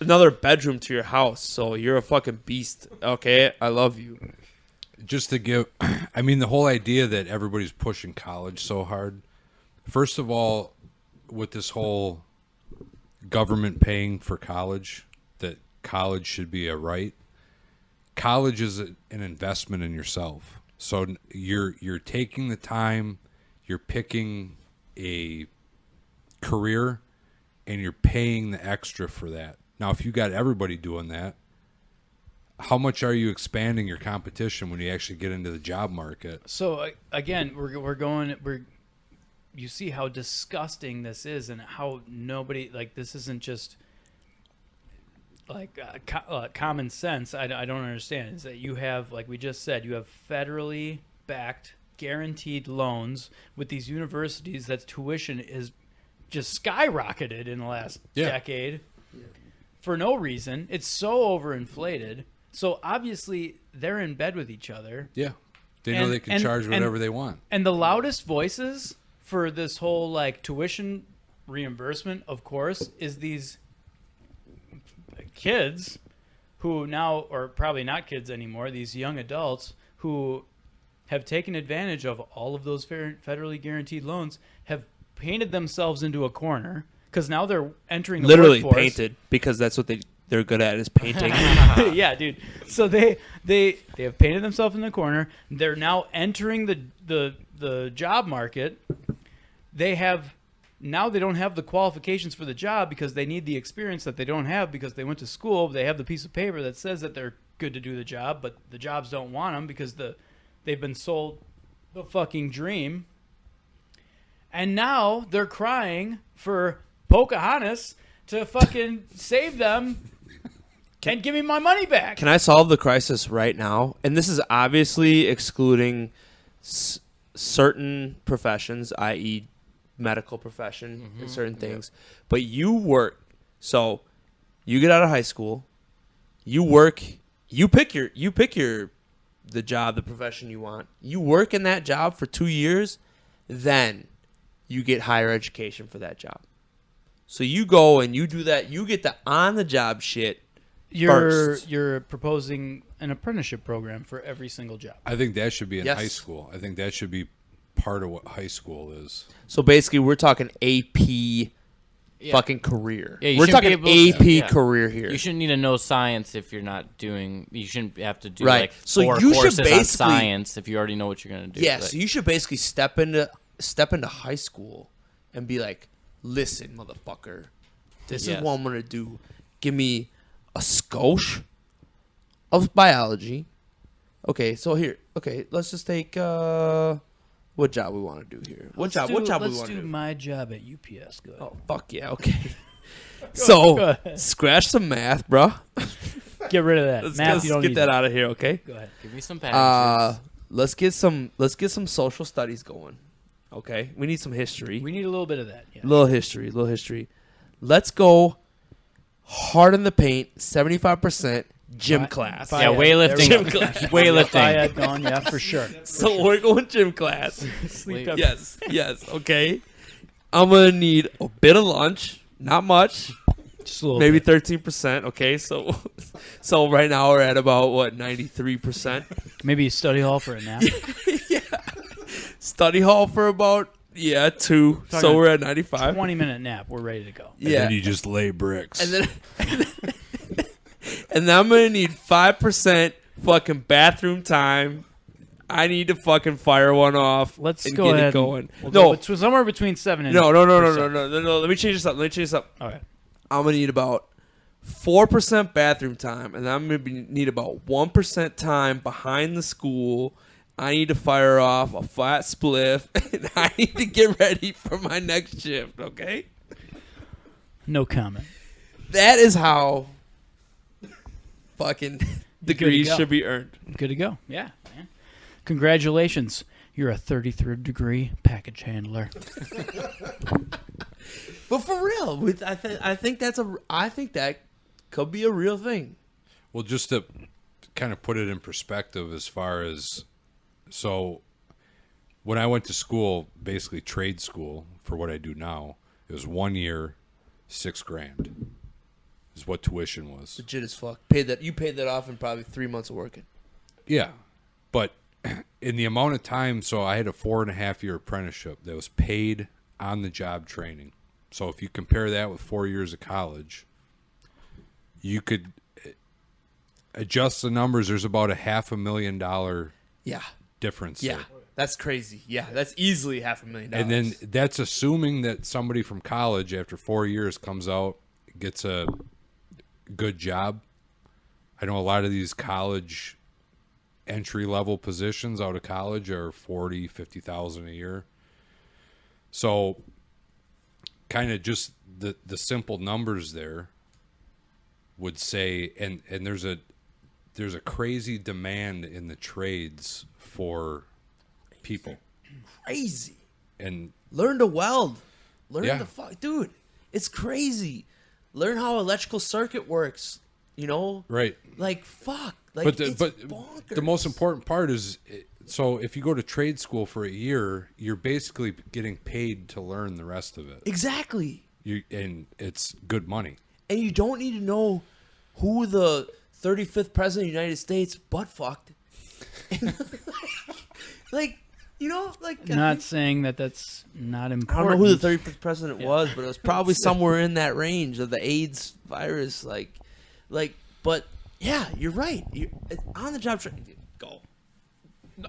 another bedroom to your house, so you're a fucking beast. Okay, I love you. Just to give, I mean, the whole idea that everybody's pushing college so hard. First of all, with this whole government paying for college, that college should be a right. College is an investment in yourself. So you're taking the time, you're picking a career, and you're paying the extra for that. Now, if you got everybody doing that, how much are you expanding your competition when you actually get into the job market? So again, you see how disgusting this is, and how nobody this isn't just common sense. I don't understand. Is that you have, like we just said, you have federally backed, guaranteed loans with these universities that's tuition is just skyrocketed in the last decade for no reason. It's so overinflated. So obviously they're in bed with each other. Yeah. They know they can charge whatever they want. And the loudest voices for this whole tuition reimbursement, of course, is these kids who now, or probably not kids anymore, these young adults who have taken advantage of all of those federally guaranteed loans, have painted themselves into a corner because now they're entering the Literally workforce. painted because that's what they're good at is painting. Yeah, dude. So they have painted themselves in the corner. They're now entering the job market. They don't have the qualifications for the job because they need the experience that they don't have because they went to school. They have the piece of paper that says that they're good to do the job, but the jobs don't want them because they've been sold the fucking dream. And now they're crying for Pocahontas to fucking save them and give me my money back. Can I solve the crisis right now? And this is obviously excluding certain professions, i.e., medical profession and certain things. But you work, so you get out of high school, you work, you pick the job, the profession you want. You work in that job for 2 years, then you get higher education for that job. So you go and you do that. You get the on-the-job shit. You're proposing an apprenticeship program for every single job. I think that should be in Yes. high school. I think that should be part of what high school is. So basically, we're talking AP fucking career. Yeah, you we're shouldn't talking be able to- AP career here. You shouldn't need to know science if you're not doing. You shouldn't have to do Right. like So 4 you should courses on basically- science if you already know what you're going to do. Yeah, Like, so you should basically step into high school and be like, listen, motherfucker, this is Yes. what I'm gonna do. Give me a skosh of biology. Okay, so here, let's just take what job we want to do here. What job we want Let's to do do? my job at UPS. Go ahead. Oh fuck yeah, okay. So scratch some math, bro. Get rid of that. Let's Math, you don't get need that out of here, okay? Go ahead. Give me some packages. Let's get some social studies going. Okay, we need some history. We need a little bit of that. Yeah. Little history. Let's go hard in the paint. 75% gym class. Yeah, weightlifting. Gym class. Weightlifting. Going, yeah, for sure. So we're going gym class. Sleep. Yes. Okay. I'm gonna need a bit of lunch. Not much. Just a little Maybe bit. 13%. Okay, so right now we're at about what 93%. Maybe study hall for a nap. Study hall for about 2. So Talking we're at 95. 20-minute nap. We're ready to go. And then you just lay bricks. And then I'm gonna need 5% fucking bathroom time. I need to fucking fire one off. Let's and go get ahead. it going. We'll No, go somewhere between 7 and no. 8%. Let me change this up. All right. I'm gonna need about 4% bathroom time, and I'm gonna need about 1% time behind the school. I need to fire off a flat spliff, and I need to get ready for my next shift. Okay, No comment. that is how fucking to degrees go. should be earned. Good to go. Yeah, man. Congratulations. You're a 33rd degree package handler. But for real, I think that could be a real thing. Well, just to kind of put it in perspective as far as, so when I went to school, basically trade school for what I do now, it was 1 year, $6,000 is what tuition was. Legit as fuck. You paid that off in probably 3 months of working. Yeah. But in the amount of time, so I had a 4.5 year apprenticeship that was paid on the job training. So if you compare that with 4 years of college, you could adjust the numbers. There's about $500,000 Yeah. difference Yeah. there. That's crazy. Yeah, that's easily $500,000. And then that's assuming that somebody from college after 4 years comes out, gets a good job. I know a lot of these college entry level positions out of college are 40, 50,000 a year. So kind of just the simple numbers there would say, and there's a crazy demand in the trades for people. crazy. And Learn to weld. Learn Yeah. to fuck, dude. It's crazy. Learn how electrical circuit works. You know, right. like fuck. Like But it's the bonkers. most important part is, so if you go to trade school for a year, you're basically getting paid to learn the rest of it. Exactly. And it's good money. And you don't need to know who the 35th president of the United States butt fucked. Like, you know, like Not saying that that's not I important. don't know who the 35th president was, but it was probably somewhere in that range of the AIDS virus. But yeah, you're right. On the job training. Go.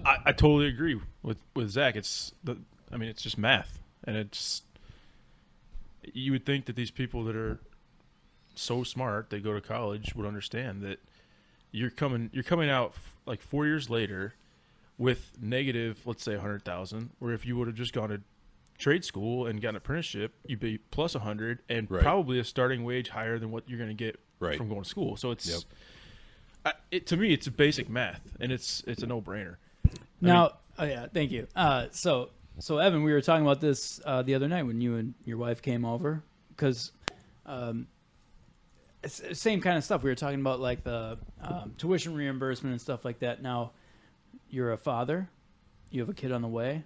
I totally agree with Zach. It's just math, and it's, you would think that these people that are so smart, they go to college, would understand that you're coming out like 4 years later with negative, let's say 100,000, where if you would have just gone to trade school and got an apprenticeship, you'd be plus 100 and Right. probably a starting wage higher than what you're going to get Right. from going to school. So it's, Yep. to me, it's a basic math, and it's a no-brainer. Now, oh yeah, thank you. So Evan, we were talking about this the other night when you and your wife came over, because it's the same kind of stuff. We were talking about like the tuition reimbursement and stuff like that. Now, you're a father, you have a kid on the way.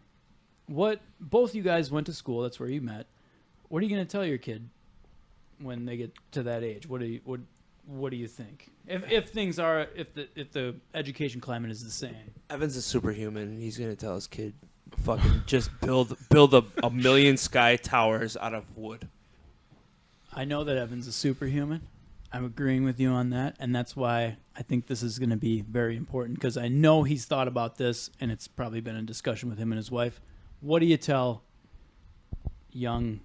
Both you guys went to school. That's where you met. What are you going to tell your kid when they get to that age? What do you think? If the education climate is the same. Evan's a superhuman. He's gonna tell his kid, fucking just build a million sky towers out of wood. I know that Evan's a superhuman. I'm agreeing with you on that, and that's why I think this is going to be very important, because I know he's thought about this, and it's probably been a discussion with him and his wife. What do you tell young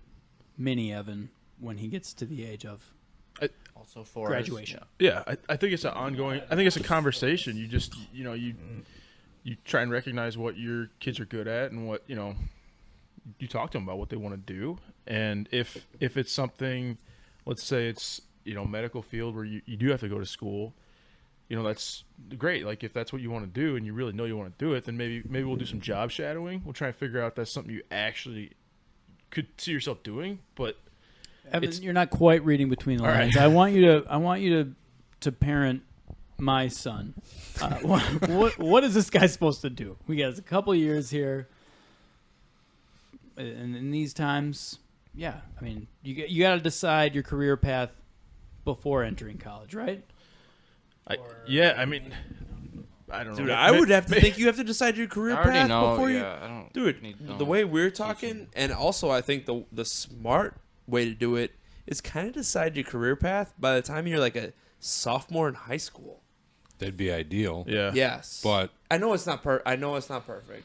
mini Evan when he gets to the age of Also for graduation? Yeah, I think it's an ongoing. I think it's a conversation. You just you try and recognize what your kids are good at, and what you talk to them about what they want to do, and if it's something let's say it's, medical field where you do have to go to school, that's great. Like if that's what you want to do and you really know you want to do it, then maybe we'll do some job shadowing. We'll try and figure out if that's something you actually could see yourself doing. But Evan, you're not quite reading between the lines. right. I want you to parent my son. What is this guy supposed to do? We got a couple years here, and in these times, yeah. I mean, you got to decide your career path before entering college, right? I don't know. Dude, I would have to think you have to decide your career I already path know. before you. I don't. Dude, need the no way we're teaching. talking, and also I think the smart way to do it is kind of decide your career path by the time you're like a sophomore in high school. That'd be ideal. Yeah. Yes, But I know it's not I know it's not perfect.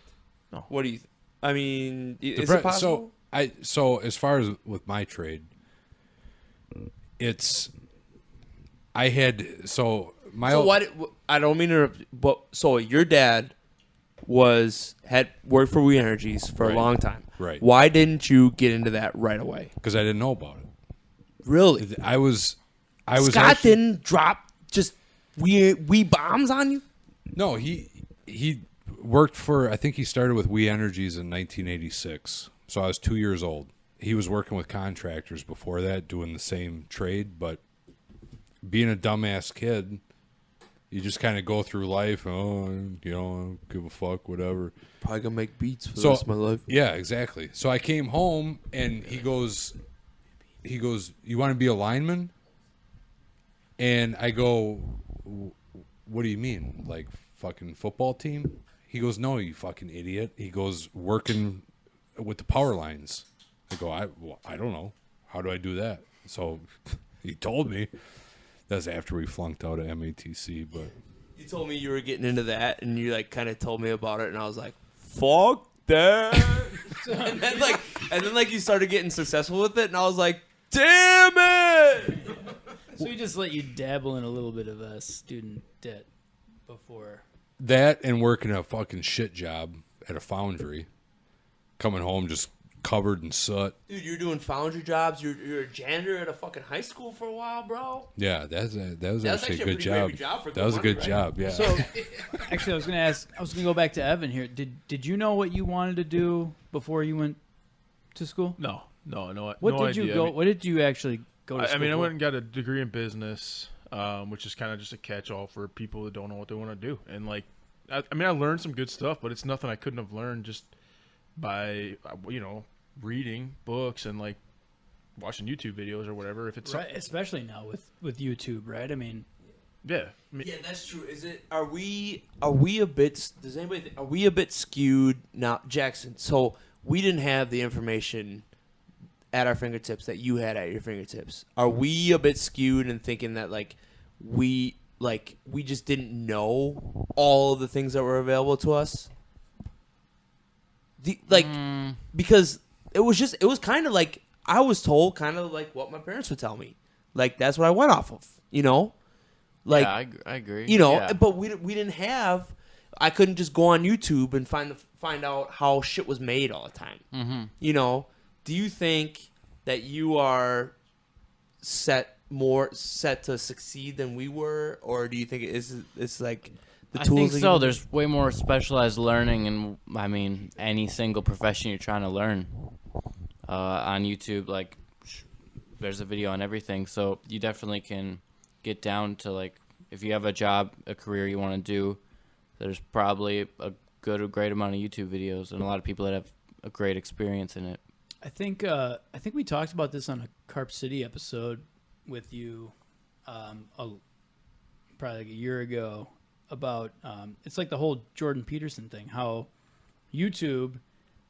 No. What do you? I mean, is it possible? So as far as with my trade, it's I had so my So old- what? I don't mean to interrupt, but so your dad had worked for We Energies for a Right. long time. Right. Why didn't you get into that right away? because I didn't know about it. Really? I was Scott actually, didn't drop just we bombs on you? No, he worked for, I think he started with We Energies in 1986. So I was 2 years old. He was working with contractors before that, doing the same trade, but being a dumbass kid, you just kind of go through life, I don't give a fuck, whatever. Probably gonna make beats for So- the rest of my life. Yeah, exactly. So I came home and he goes, you want to be a lineman? And I go, what do you mean? Like fucking football team? He goes, no, you fucking idiot. He goes, working with the power lines. I go, I don't know. How do I do that? So he told me. That's after we flunked out of MATC, but You told me you were getting into that, and you like kind of told me about it, and I was like, "Fuck that!" and then you started getting successful with it, and I was like, "Damn it!" So we just let you dabble in a little bit of student debt before. that and working a fucking shit job at a foundry, coming home just covered in soot. Dude, you're doing foundry jobs. You're a janitor at a fucking high school for a while, bro. Yeah, that was That's actually a actually a good pretty job. great job for That was a good good money, right? job. Yeah. So, actually, I was going to go back to Evan here. Did you know what you wanted to do before you went to school? No. What no did you idea. go? What did you actually go to I school mean, I for? went and got a degree in business, which is kind of just a catch-all for people that don't know what they want to do. And like, I learned some good stuff, but it's nothing I couldn't have learned just by reading books and like watching YouTube videos or whatever. If it's Right, especially now with YouTube, right? I mean, yeah, I mean, Yeah, that's true. Is it? Are we a bit? Does anybody? Are we a bit skewed now, Jackson? So we didn't have the information at our fingertips that you had at your fingertips. Are we a bit skewed in thinking that we just didn't know all of the things that were available to us? Because it was kind of like I was told, kind of like what my parents would tell me. Like that's what I went off of, Like yeah, I agree. yeah. But we didn't have. I couldn't just go on YouTube and find out how shit was made all the time. Mm-hmm. Do you think that you are set to succeed than we were, or do you think it's like the I tools? think that so. you- There's way more specialized learning, and any single profession you're trying to learn on YouTube. Like, there's a video on everything, so you definitely can get down to like if you have a job, a career you want to do. There's probably a great amount of YouTube videos, and a lot of people that have a great experience in it. I think we talked about this on a Carp City episode with you, probably like a year ago about it's like the whole Jordan Peterson thing. How YouTube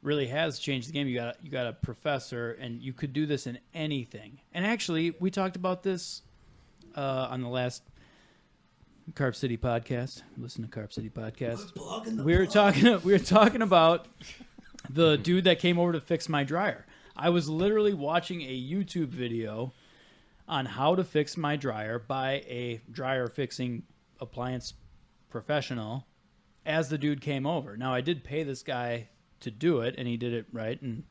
really has changed the game. You got a professor, and you could do this in anything. And actually, we talked about this on the last Carp City podcast. Listen to Carp City podcast. We were talking about the dude that came over to fix my dryer. I was literally watching a YouTube video on how to fix my dryer by a dryer fixing appliance professional as the dude came over. Now, I did pay this guy to do it, and he did it right. And,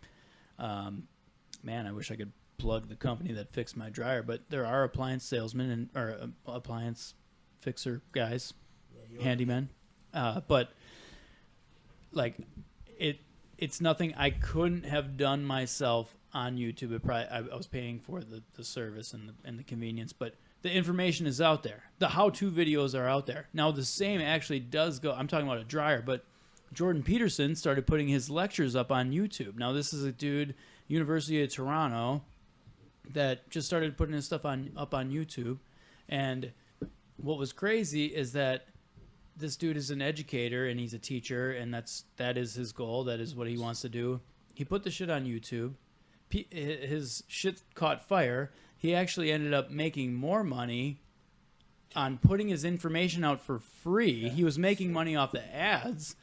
man, I wish I could plug the company that fixed my dryer, but there are appliance salesmen or appliance fixer guys, handymen. But like it's nothing I couldn't have done myself on YouTube. I was paying for the service and the convenience, but the information is out there. The how-to videos are out there. Now the same actually does go. I'm talking about a dryer, but Jordan Peterson started putting his lectures up on YouTube. Now this is a dude, University of Toronto, that just started putting his stuff up on YouTube. And what was crazy is that this dude is an educator and he's a teacher, and that is his goal. That is what he wants to do. He put the shit on YouTube. His shit caught fire. He actually ended up making more money on putting his information out for free. He was making money off the ads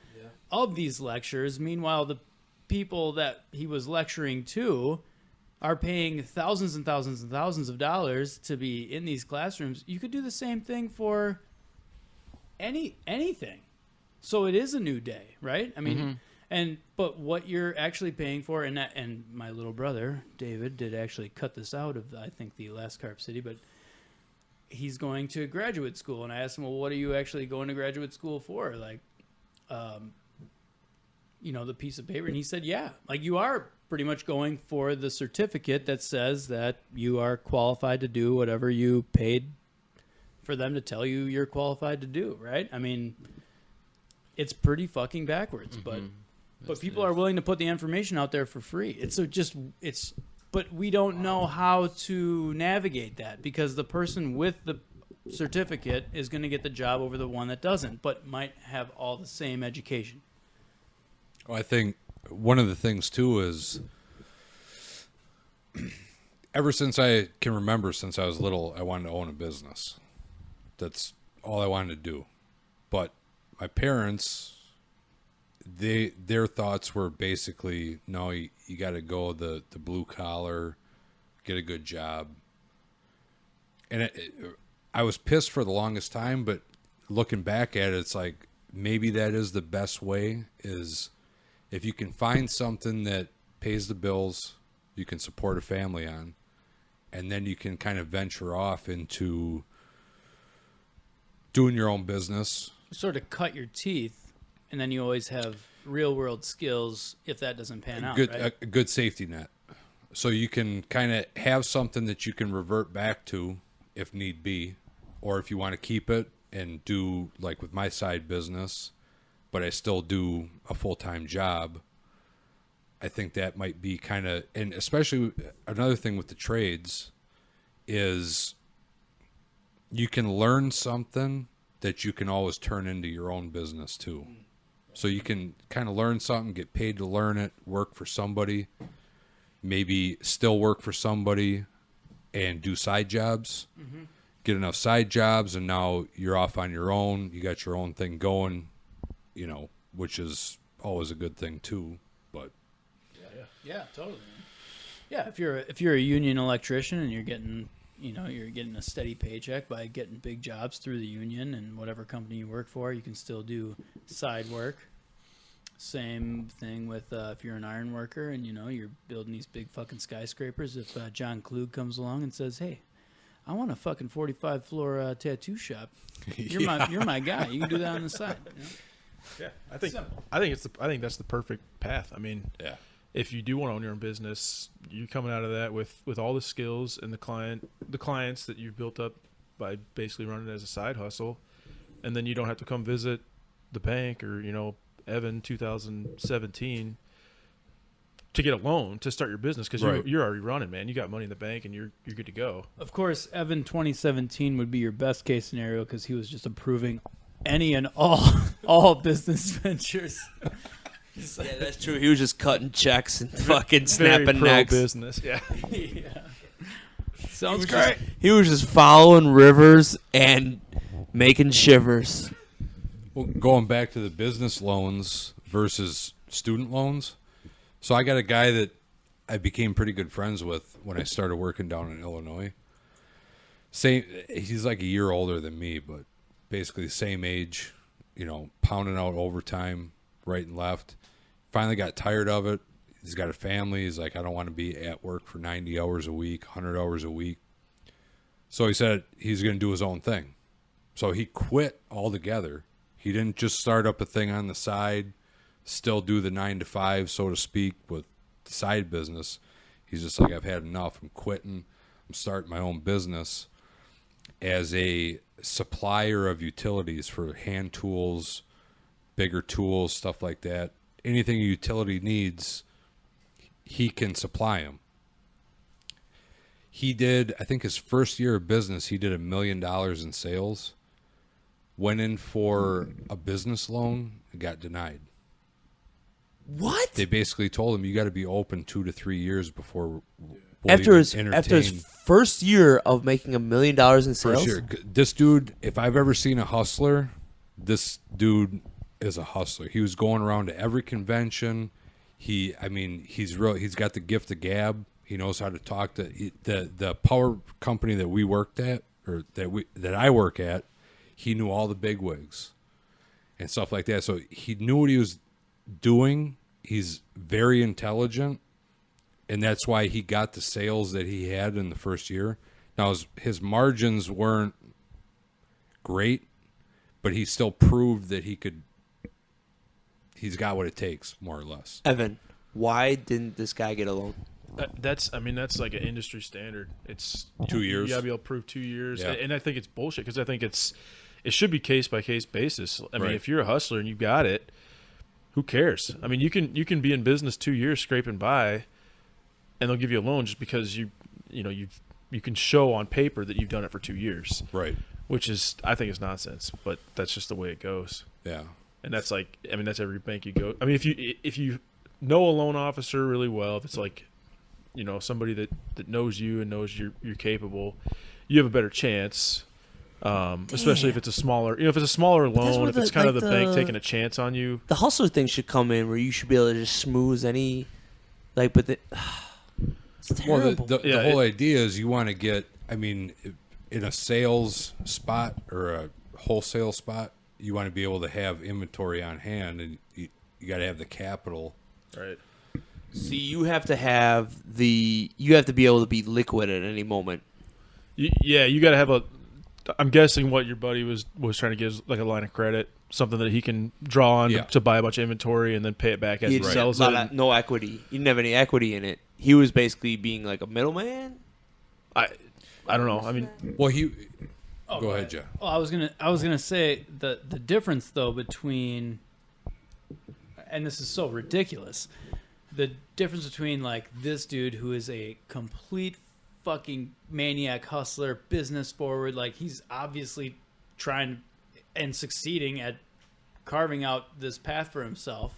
of these lectures. Meanwhile, the people that he was lecturing to are paying thousands and thousands and thousands of dollars to be in these classrooms. You could do the same thing for anything. So it is a new day, right? I mean, but what you're actually paying for, and my little brother David did actually cut this out of I think the last Carp City, but he's going to graduate school, and I asked him, well, what are you actually going to graduate school for? Like, the piece of paper, and he said, yeah, like you are pretty much going for the certificate that says that you are qualified to do whatever you paid for them to tell you you're qualified to do, right? I mean, it's pretty fucking backwards, but people are willing to put the information out there for free. But we don't know how to navigate that, because the person with the certificate is going to get the job over the one that doesn't, but might have all the same education. Well, I think one of the things too is ever since I can remember, since I was little, I wanted to own a business. That's all I wanted to do. But my parents, their thoughts were basically, no, you got to go the blue collar, get a good job. And I was pissed for the longest time, but looking back at it, it's like maybe that is the best way, is if you can find something that pays the bills, you can support a family on, and then you can kind of venture off into doing your own business. Sort of cut your teeth, and then you always have real world skills if that doesn't pan out, right? A good safety net. So you can kind of have something that you can revert back to if need be, or if you want to keep it and do like with my side business, but I still do a full-time job. I think that might be kind of, and especially another thing with the trades is you can learn something that you can always turn into your own business too. So you can kind of learn something, get paid to learn it, work for somebody, maybe still work for somebody and do side jobs, get enough side jobs, and now you're off on your own. You got your own thing going, which is always a good thing too. But yeah, totally. Yeah, if you're a union electrician and you're getting a steady paycheck by getting big jobs through the union and whatever company you work for, you can still do side work. Same thing with if you're an iron worker and you're building these big fucking skyscrapers. If John Klug comes along and says, "Hey, I want a fucking 45 floor tattoo shop," you're my guy. You can do that on the side. Yeah, I think that's the perfect path. I mean, yeah. If you do want to own your own business, you're coming out of that with all the skills and the clients that you've built up by basically running it as a side hustle, and then you don't have to come visit the bank or Evan 2017 to get a loan to start your business, because you're already running, man. You got money in the bank and you're good to go. Of course, Evan 2017 would be your best case scenario, because he was just approving any and all business ventures. Yeah, that's true. He was just cutting checks and fucking Very snapping necks. business, yeah. Sounds great. He was just following rivers and making shivers. Well, going back to the business loans versus student loans. So I got a guy that I became pretty good friends with when I started working down in Illinois. He's like a year older than me, but basically the same age, pounding out overtime right and left. Finally got tired of it. He's got a family. He's like, I don't want to be at work for 90 hours a week, 100 hours a week. So he said he's going to do his own thing. So he quit altogether. He didn't just start up a thing on the side, still do the 9 to 5, so to speak, with the side business. He's just like, I've had enough. I'm quitting. I'm starting my own business as a supplier of utilities for hand tools, bigger tools, stuff like that. Anything a utility needs, he can supply them. He did, I think his first year of business, he did $1 million in sales. Went in for a business loan and got denied. What? They basically told him, you got to be open 2 to 3 years before we'll After even his first year of making $1 million in sales? First year. This dude, if I've ever seen a hustler, this dude is a hustler. He was going around to every convention. He's got the gift of gab. He knows how to talk to the power company that we worked at, or that I work at. He knew all the bigwigs and stuff like that. So he knew what he was doing. He's very intelligent, and that's why he got the sales that he had in the first year. Now his margins weren't great, but he still proved that he's got what it takes, more or less. Evan, why didn't this guy get a loan? That's like an industry standard. It's 2 years. You gotta be able to prove 2 years, Yeah. and I think it's bullshit because I think it should be case by case basis. I mean, Right. if you're a hustler and you got it, who cares? I mean, you can be in business 2 years scraping by, and they'll give you a loan just because you can show on paper that you've done it for 2 years, Right. which is I think is nonsense, but that's just the way it goes. Yeah. And that's that's every bank you go. I mean, if you know a loan officer really well, if it's like, somebody that knows you and knows you're capable, you have a better chance. Especially if it's a smaller, if it's a smaller loan, if it's kind of the bank taking a chance on you. The hustler thing should come in where you should be able to just smooth any, it's terrible. Well, the whole idea is you want to get, in a sales spot or a wholesale spot, you want to be able to have inventory on hand, and you got to have the capital. Right. See, you have to be able to be liquid at any moment. You got to have I'm guessing what your buddy was trying to give is like a line of credit, something that he can draw on to buy a bunch of inventory and then pay it back as he sells it. No equity. He didn't have any equity in it. He was basically being like a middleman. I don't know. I mean, Well, go ahead, Jeff. Well, I was gonna say the difference though between, and this is so ridiculous, the difference between like this dude who is a complete fucking maniac hustler, business forward, like he's obviously trying and succeeding at carving out this path for himself.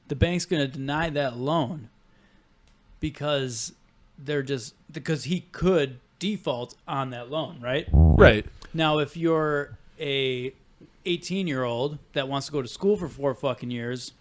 The bank's gonna deny that loan because he could default on that loan, right? right. Now, if you're a 18-year-old that wants to go to school for 4 fucking years,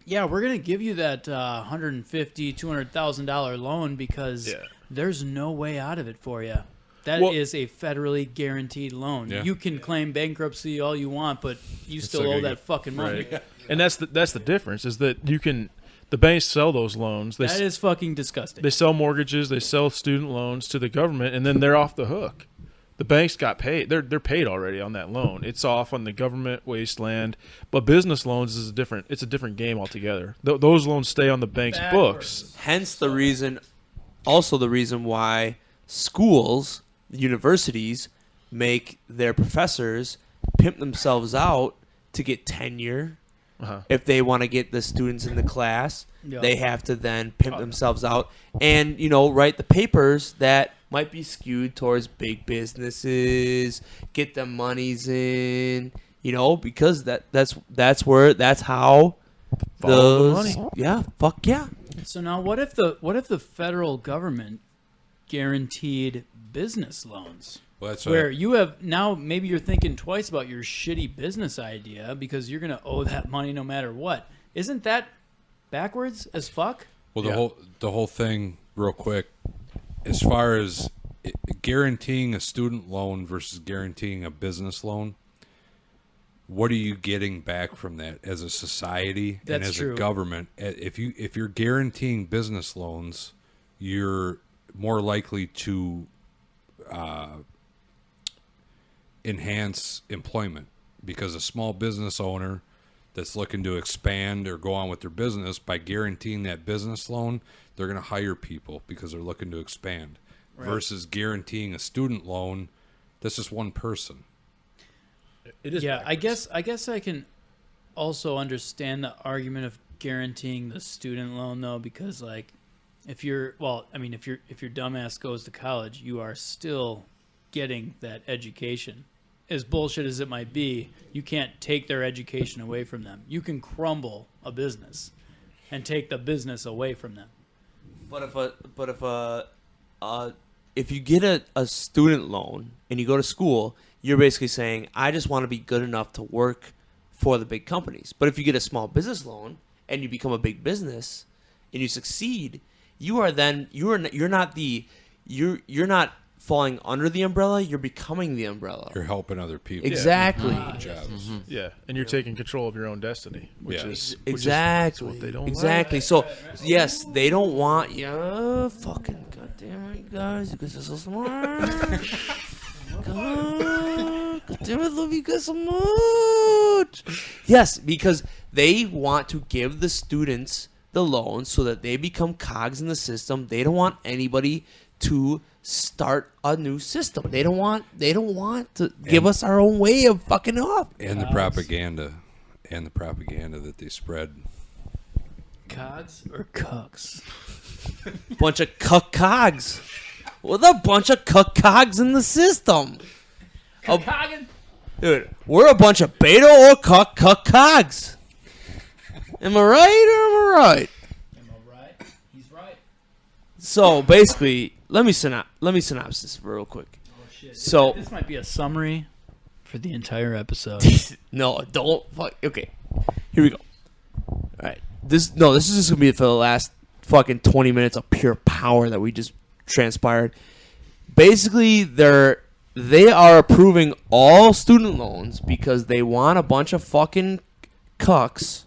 yeah, we're gonna give you that $150,000-$200,000 loan because there's no way out of it for you. That is a federally guaranteed loan. Yeah. You can claim bankruptcy all you want, but you still owe that fucking money. Right. And that's the difference is that the banks sell those loans. That is fucking disgusting. They sell mortgages, they sell student loans to the government, and then they're off the hook. The banks got paid. They're paid already on that loan. It's off on the government wasteland. But business loans is a different game altogether. Those loans stay on the bank's books. Hence the reason why schools, universities, make their professors pimp themselves out to get tenure. If they want to get the students in the class, they have to then pimp themselves out and, write the papers that might be skewed towards big businesses, get the monies in, because that's how Follow the money. Yeah, fuck yeah. So now what if the federal government guaranteed business loans? Well, that's Where you have now, maybe you're thinking twice about your shitty business idea because you're going to owe that money no matter what. Isn't that backwards as fuck? Well, the whole thing, real quick, as far as guaranteeing a student loan versus guaranteeing a business loan, what are you getting back from that as a society and That's as true. a government? If you're guaranteeing business loans, you're more likely to enhance employment, because a small business owner that's looking to expand or go on with their business, by guaranteeing that business loan, they're going to hire people because they're looking to expand. Right. Versus guaranteeing a student loan, that's just one person. It is. Yeah, backwards. I guess I can also understand the argument of guaranteeing the student loan though, because like if your dumbass goes to college, you are still getting that education. As bullshit as it might be, you can't take their education away from them. You can crumble a business and take the business away from them. If you get a student loan and you go to school, you're basically saying, I just want to be good enough to work for the big companies. But if you get a small business loan and you become a big business and you succeed, you're not falling under the umbrella, you're becoming the umbrella. You're helping other people. Exactly. Jobs. Yeah, and you're taking control of your own destiny, which Yeah. is Exactly. what they don't exactly. like. So, yes, they don't want you. Fucking goddamn it, you guys. You guys are so smart. Goddamn it, love you guys so much. Yes, because they want to give the students the loan so that they become cogs in the system. They don't want anybody to start a new system. They don't want to give us our own way of fucking up. And the propaganda. And the propaganda that they spread. Cogs or cucks? Bunch of cuck cogs. With a bunch of cuck cogs in the system. Dude, we're a bunch of beta or cuck cogs. Am I right or am I right? Am I right? He's right. So basically, let me synopsis real quick. Oh shit. So This might be a summary for the entire episode. no, don't fuck. Okay, here we go. All right, this is just gonna be for the last fucking 20 minutes of pure power that we just transpired. Basically, they are approving all student loans because they want a bunch of fucking cucks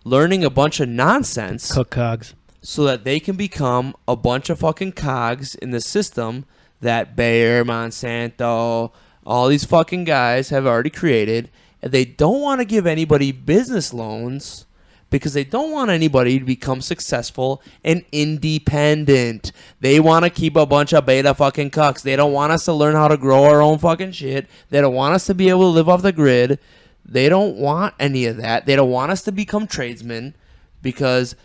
learning a bunch of nonsense Cook cogs. so that they can become a bunch of fucking cogs in the system that Bayer, Monsanto, all these fucking guys have already created. And they don't want to give anybody business loans because they don't want anybody to become successful and independent. They want to keep a bunch of beta fucking cucks. They don't want us to learn how to grow our own fucking shit. They don't want us to be able to live off the grid. They don't want any of that. They don't want us to become tradesmen because,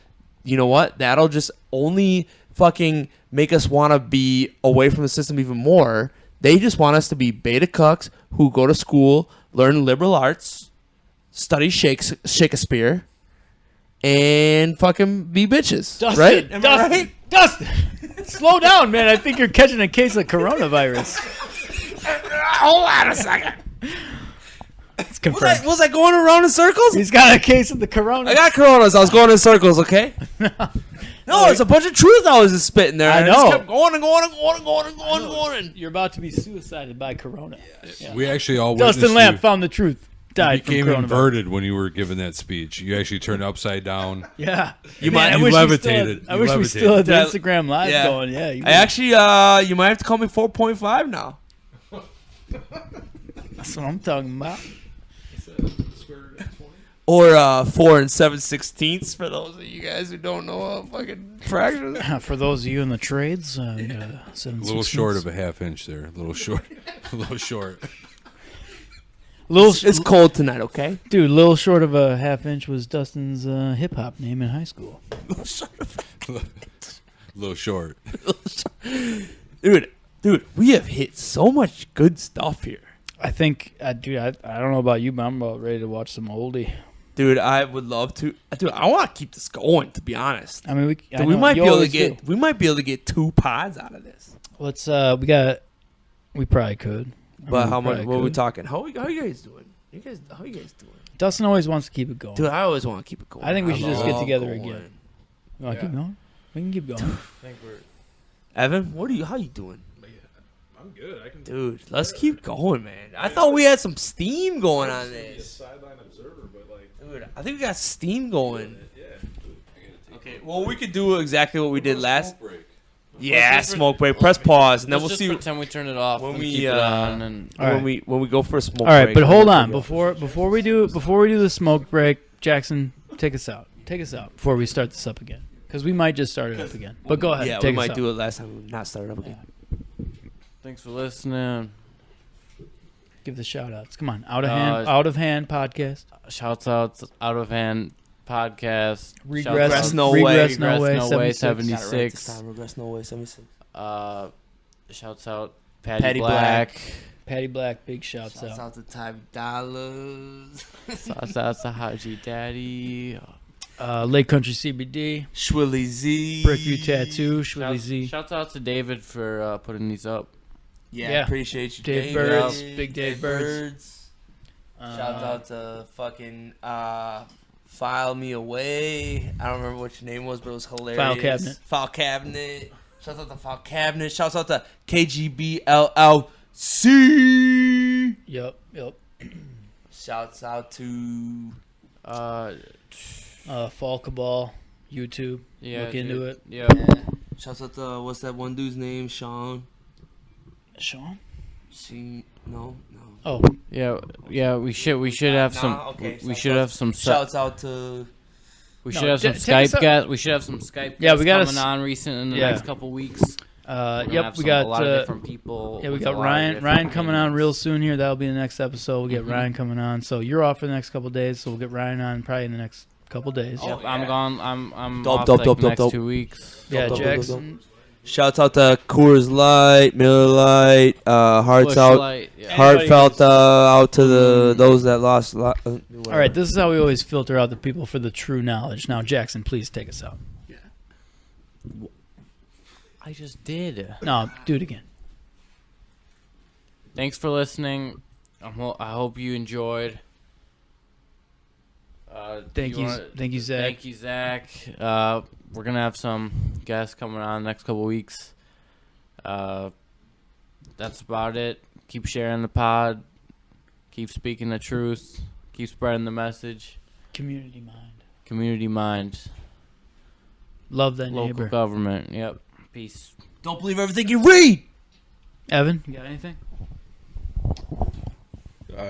you know what? That'll just only fucking make us want to be away from the system even more. They just want us to be beta cucks who go to school, learn liberal arts, study Shakespeare, and fucking be bitches. Dustin, right? Am I Dustin, right? Dustin, slow down, man. I think you're catching a case of coronavirus. Hold on a second. It's confirmed. Was I going around in circles? He's got a case of the corona. I got coronas. I was going in circles, okay? No, it's a bunch of truth I was just spitting there. I and just know. kept going and going and going and going and going and going. You're about to be suicided by corona. Yeah. We actually all Dustin witnessed Lamp you. found the truth. You Died from became coronavirus. inverted when you were giving that speech. You actually turned upside down. Yeah. You Man, might- I you wish we levitated. I You wish we levitated. still had the Yeah. Instagram live Yeah. going. Yeah. You I actually, you might have to call me 4.5 now. That's what I'm talking about. Or 4 7/16 for those of you guys who don't know fucking fractions. For those of you in the trades, we got a A little short of a half inch there. A little short. A little short. It's cold tonight, okay? Dude, little short of a half inch was Dustin's hip hop name in high school. A little short. Dude, we have hit so much good stuff here. I think, dude, I don't know about you, but I'm about ready to watch some oldie. Dude, I would love to. Dude, I want to keep this going. To be honest, I mean, I Dude, we know, might you be able to always get. do. We might be able to get 2 pods out of this. Let's. We probably could. But how much? Probably What are we could. talking? How you guys doing? How you guys doing? Dustin always wants to keep it going. Dude, I always want to keep it going. I think we should just get love together going. again. You want to Yeah. keep going? We can keep going. I think we're. Evan, how you doing? I'm good. I can. Dude, let's keep going, man. I thought we had some steam going on Be a this. sideline observer, but like, Dude, I think we got steam going. yeah. Okay, well, we could do exactly what we did last. Smoke break. Yeah, Let's just smoke break. Press pause, and then Let's we'll just see pretend we turn it off when and we, keep it on. And All right. when we go for a smoke All right, break. but hold We'll on go. before we do the smoke break. Jackson, take us out. Take us out before we start this up again, because we might just start it up again. But go ahead. Yeah, we take us might out. do it last time. Not start it up again. thanks for listening. Give the shout outs. Come on, out of hand podcast. Shouts out Out of Hand podcast. Regress No Regress Way. No Way. Regress No Way 76. 76. Got it right this time. Regress No Way 76. Shouts out Patty, Patty Black. Patty Black, big shouts Shouts out. out to Ty Dollars. Shouts out to Haji Daddy. Lake Country CBD, Schwilly Z. Brickview Tattoo, Shwilly Z. Shouts out to David for putting these up. Yeah, appreciate you, Dave David. Birds, Big Dave Birds. Shout out to fucking File Me Away. I don't remember what your name was, but it was hilarious. File Cabinet. File Cabinet. Shouts out to File Cabinet. Shouts out to KGB LLC. Yep. Shouts out to Fall Cabal, YouTube. Yeah, Look into it. Yeah. Shouts out to what's that one dude's name? Sean. Sean? No. Oh, Yeah. We should have some. Okay, We should have some. Shouts out to. We No, should have some take us Skype out. guests. We should have some Skype Yeah, we guests gotta coming on recent in the yeah. next couple weeks. We're gonna yep. have We a got lot of different people. yeah, we with got a lot of Ryan. different Ryan coming on opinions. real soon here. That'll be the next episode. We'll get Mhm. Ryan coming on. So you're off for the next couple days. So we'll get Ryan on probably in the next couple days. Yep, I'm gone. I'm Dope, off dope, like dope, the dope, next dope. 2 weeks. Yeah, Dope, dope, Jackson. Shouts out to Coors Light, Miller Light, hearts Bush out, Light, yeah. heartfelt out to the those that lost. All right, this is how we always filter out the people for the true knowledge. Now, Jackson, please take us out. I just did. No, do it again. Thanks for listening. I hope you enjoyed. Thank you, Zach. Thank you, Zach. We're gonna have some guests coming on next couple weeks. That's about it. Keep sharing the pod. Keep speaking the truth. Keep spreading the message. Community mind. Community mind. Love that Local neighbor. government. Yep. Peace. Don't believe everything you read. Evan, you got anything?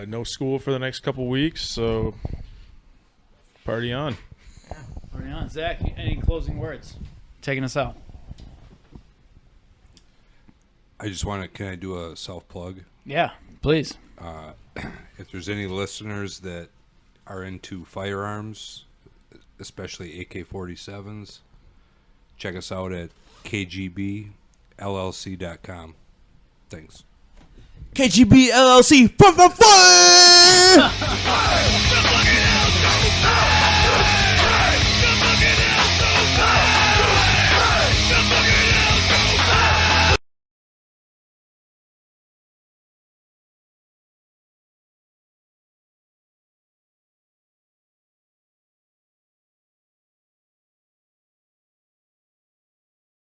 No school for the next couple weeks, so party on. Already on. Zach, any closing words? Taking us out. I just want to. Can I do a self plug? Yeah, please. If there's any listeners that are into firearms, especially AK-47s, check us out at kgbllc.com. Thanks. KGB LLC. Fun.